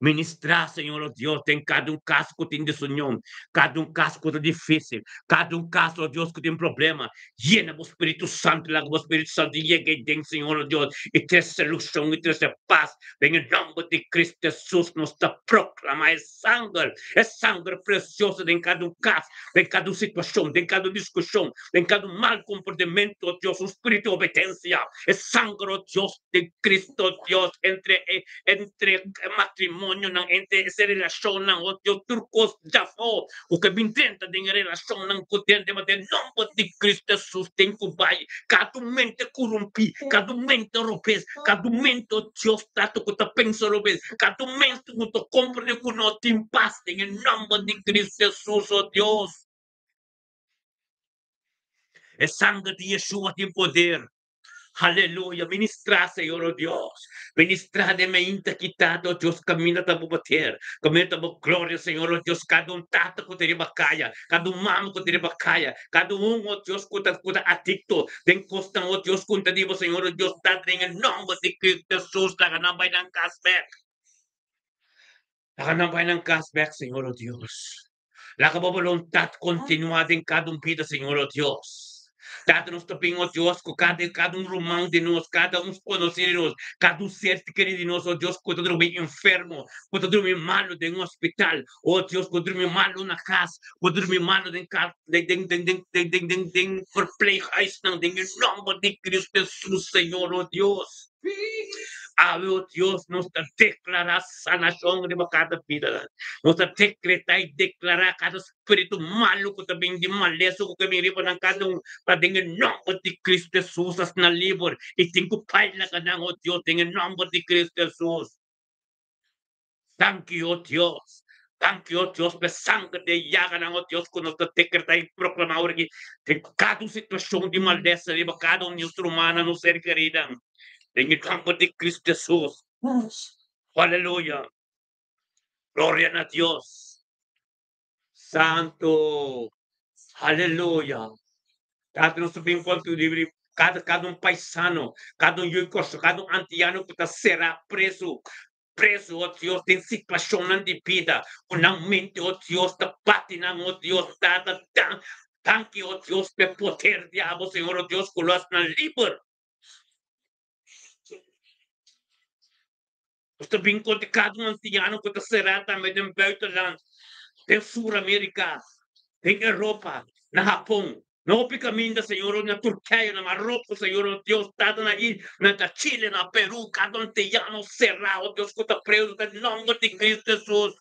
Ministrar, Senhor, oh Deus, tem cada caso que tem desunião, cada caso que é difícil, cada caso, oh Deus, que tem problema. Llena o Espírito Santo, lá o Espírito Santo llegue dentro, Senhor, oh Deus, e ter solução, e ter paz. Em nome de Cristo Jesus, nos está proclamando é sangue precioso em cada caso, em cada situação, em cada discussão, em cada mal comportamento, oh Deus, o Espírito de obediência, é sangue, oh Deus, de Cristo, oh Deus, entre matrimônio, entre essa relação, o Deus, turcos, já foi, o que me tenta de relação, não contente, mas em nome de Cristo Jesus, tem que vai, cada mente corrompi, cada mente robês, cada mente, Deus, tato que tá pensando robês, cada mente que tá compreendendo que não tem paz, em nome de Cristo Jesus, oh Deus. É sangue de Yeshua tem poder. Aleluya, ministra, Señor, oh Dios. Ministra de me quitado, Dios, camina ta bater. Camina ta gloria, Señor, oh Dios. Cada tato que te bacaya, cada mamo que te bacaya, cada oh Dios, que adicto. Den costa, oh Dios, conta divo, Señor, oh Dios, está en el nombre de Cristo Jesús, la ganamba en casback. La ganamba en casback, Señor, oh Dios. La voluntad continuada en cada vida, Señor, oh Dios. Dá-nos também, ó Deus, cada irmão de nós, cada conhecido de nós, cada ser querido de nós, ó Deus, quando dorme enfermo, quando dorme malo em um hospital, ó Deus, quando dorme malo na casa, quando dorme malo em perplexidade, em nome de Cristo Jesus, Senhor, ó Deus. Oh Dios, nos declara sanación de cada vida. Nos decreta y declara cada espíritu malo que también de maleza que me lleva a cada uno. Para en el nombre de Cristo Jesús, es na libre. Y tengo paila que oh Dios, en el nombre de Cristo Jesús. Thank you, oh Dios. Thank you, oh Dios, por sangre de llaga, oh Dios, que nos decreta y proclama ahora que cada situación de maldeza, de cada un ser humano, no ser querida. En el campo de Cristo Jesús. Aleluya. Gloria a Dios. Santo. Aleluya. Cada nosso encontro livre, cada paisano, cada yucoso, cada antiano que será preso. Preso, oh Deus, tem situação de vida. Uma mente, oh Deus, da pátina, oh Deus, dada, tanque, oh Deus, de poder, diabo, Senhor, oh Deus, coloca na livre. Você bem de cada anciano que será também em buitenland, em Sul-América, em Europa, na Japão, no caminho, Senhor, na Turquia, na Marrocos, Senhor, Deus, está na ilha, na Chile, na Peru, cada anciano será, oh Deus, que está preso, em nome de Cristo Jesus.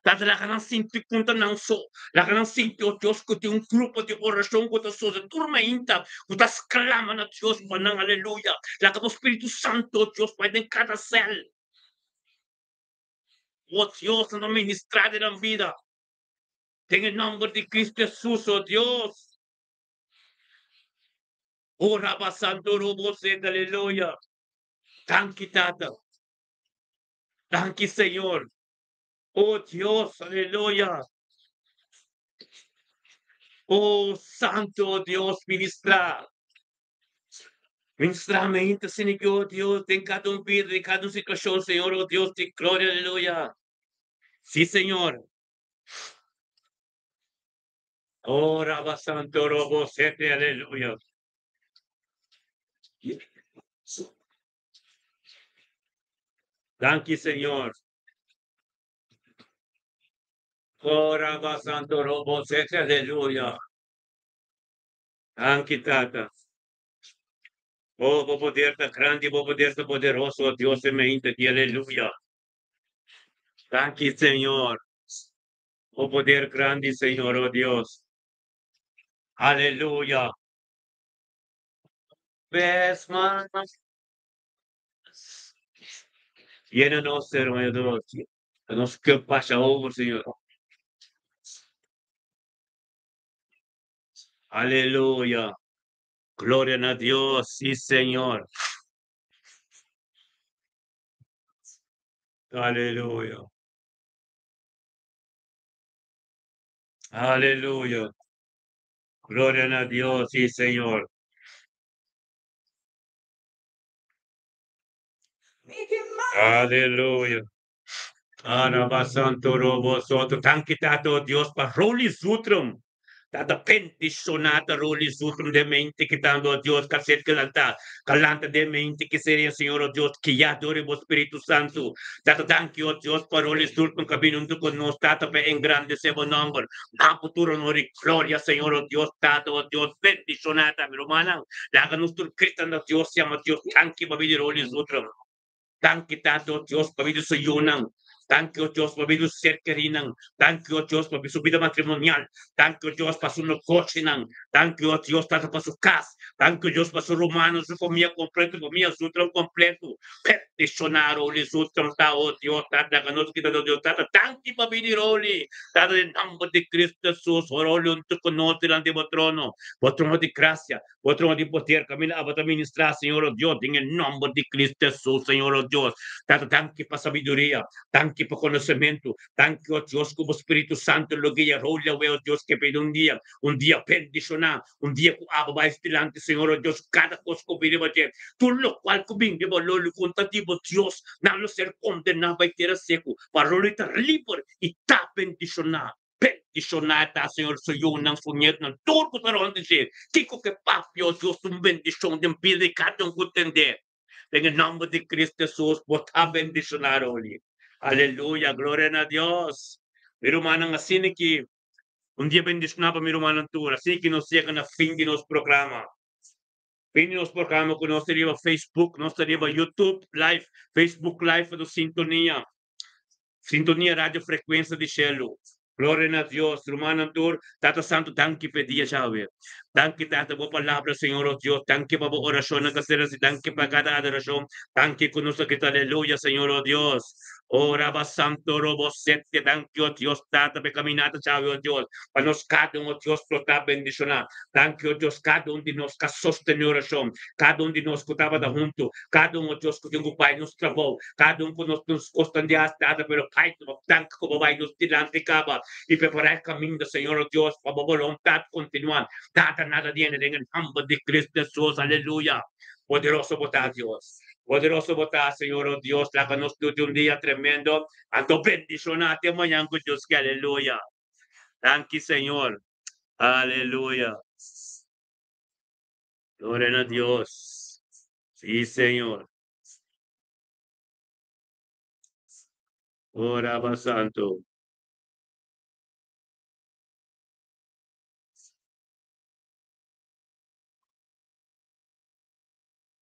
Dada la gran sinti kunta não só, la gran sinti o Deus que tem grupo de oração que está só, turma inta, que está exclama na Deus, panang aleluia, la que o Espírito Santo, Deus, vai em cada cel. Oh Dios, no ministrar de la vida. En el nombre de Cristo Jesús, oh Dios. Oh Rabba Santo Robo, aleluya. Thank you, Tata. Thank you, Señor. Oh Dios, aleluya. Oh Santo Dios, ministra. Ministra a mente, Senhor Deus, em cada vida, em cada situação, Senhor, oh Deus, de glória, aleluia. Sim, Senhor. Oh, Rabba Santo, Robo, Sete, aleluia. Thank you, Senhor. Oh, Rabba Santo, Robo, Sete, aleluia. Thank you, Tata. Oh, vou poder estar grande, vou poder estar poderoso, oh Deus, semente aqui, aleluia. Thank you, Senhor. O poder grande, Senhor, oh Deus. Aleluia. Ves más. Llena-nos, Senhor, Deus. Nos que passa over, Senhor. Aleluia. Glória a Deus, sim, Senhor. Aleluia. Aleluia. Glória a Deus, sim, Senhor. Aleluia. Arabasanto robo soto. Thank you, Tato, Dios, pa roli sutrum. Tata pentisonata roli sutrum de mente que tanto Dios caset calanta de mente que seria Senhor oh Dios que ya adore o Espírito Santo. Tata thank you, oh Dios, pa roli sutrum cabinundo con nos tata pe en grande sebo number. Na futuro nori gloria, Senhor oh Dios, Tato, oh Dios, pentisonata, mi romana. Laga nostro Cristo, Dios, siamo Dios, thank you, pa vidi roli sutrum. Thank you, Tato, Diyos, pabido sa yunang. Thank you, Diyos, pabido sa serkerinang. Thank you, Diyos, pabido sa vida matrimonial. Thank you, Diyos, pasunod kotse nang. Thank you, Diyos, tato pasukas. Thank you, Diyos, pasu romano, sa pamilya kompleto, pamilya sutrang kompleto. Petitionaro, li sutrang tao, Diyos, tata, kanos kita, Diyos, tata, thank you, pabidi roli. Tata, in number de Cristo Jesus, oroli, unto konote lang di botrono. Botrono di gracia, botrono di poder, kami na abata ministra, Señor, oh Dios, en el nombre de Cristo Jesús, Señor, oh Dios. Tato, thank you pa sabiduría, thank you pa conocimiento, thank you, oh Dios, como Espíritu Santo, lo que ya rola, oh Dios, que pide un día bendicionar, un día que ababa estilante, Señor, oh Dios, cada cosa que pide, tú lo cual que vinge, lo contativo, Dios, no lo ser condenado, y tierra seco, para lo estar libre y ta bendicionar. Bendicionata, Senhor, sou eu, não sou eu, não. Tudo para onde dizer. Kiko que papio, Deus, bendição de vida e cada entender. Em nome de Cristo Jesus, botar bendicionar ali. Aleluia, glória a Deus. Meu irmão, assim que dia bendicionar para meu irmão Antura, assim que nos chega na fim de nosso programa. Fim de nosso programa, que nós teríamos Facebook, nós teríamos YouTube Live, Facebook Live do Sintonia. Sintonia Radio Frequência de Shelo. Glória a Deus, hermano Antur, Tata Santo, tanque pedia chave. Tanque Tata, boa palavra, Senhor, oh Deus, tanque para boa oração na caseira, tanque para cada adoração, tanque conosco que aleluia, Senhor, oh Deus. Orava Santo, robo sete, tanque, oh Deus, Tata, para caminhada, chave, oh Deus, para nós cada oh Deus, protar bendicionar. Tanque, oh Deus, cada de nós que sosteneu oração, cada de nós que estava da junto, cada oh Deus, que tem o Pai nos travou, cada que nos costan de Tata, pero Pai, tanque, como vai nos tirante, caba, y preparar el camino del Señor oh Dios para voluntad continuar. Nada tiene en el nombre de Cristo Jesús, aleluya. Poderoso votar Dios. Poderoso votar, Señor oh Dios, la que nos dio un día tremendo. Ando bendicionate mañana con Dios, que aleluya. Thank you, Señor. Aleluya. Gloria a Dios. Sí, Señor. Oraba Santo.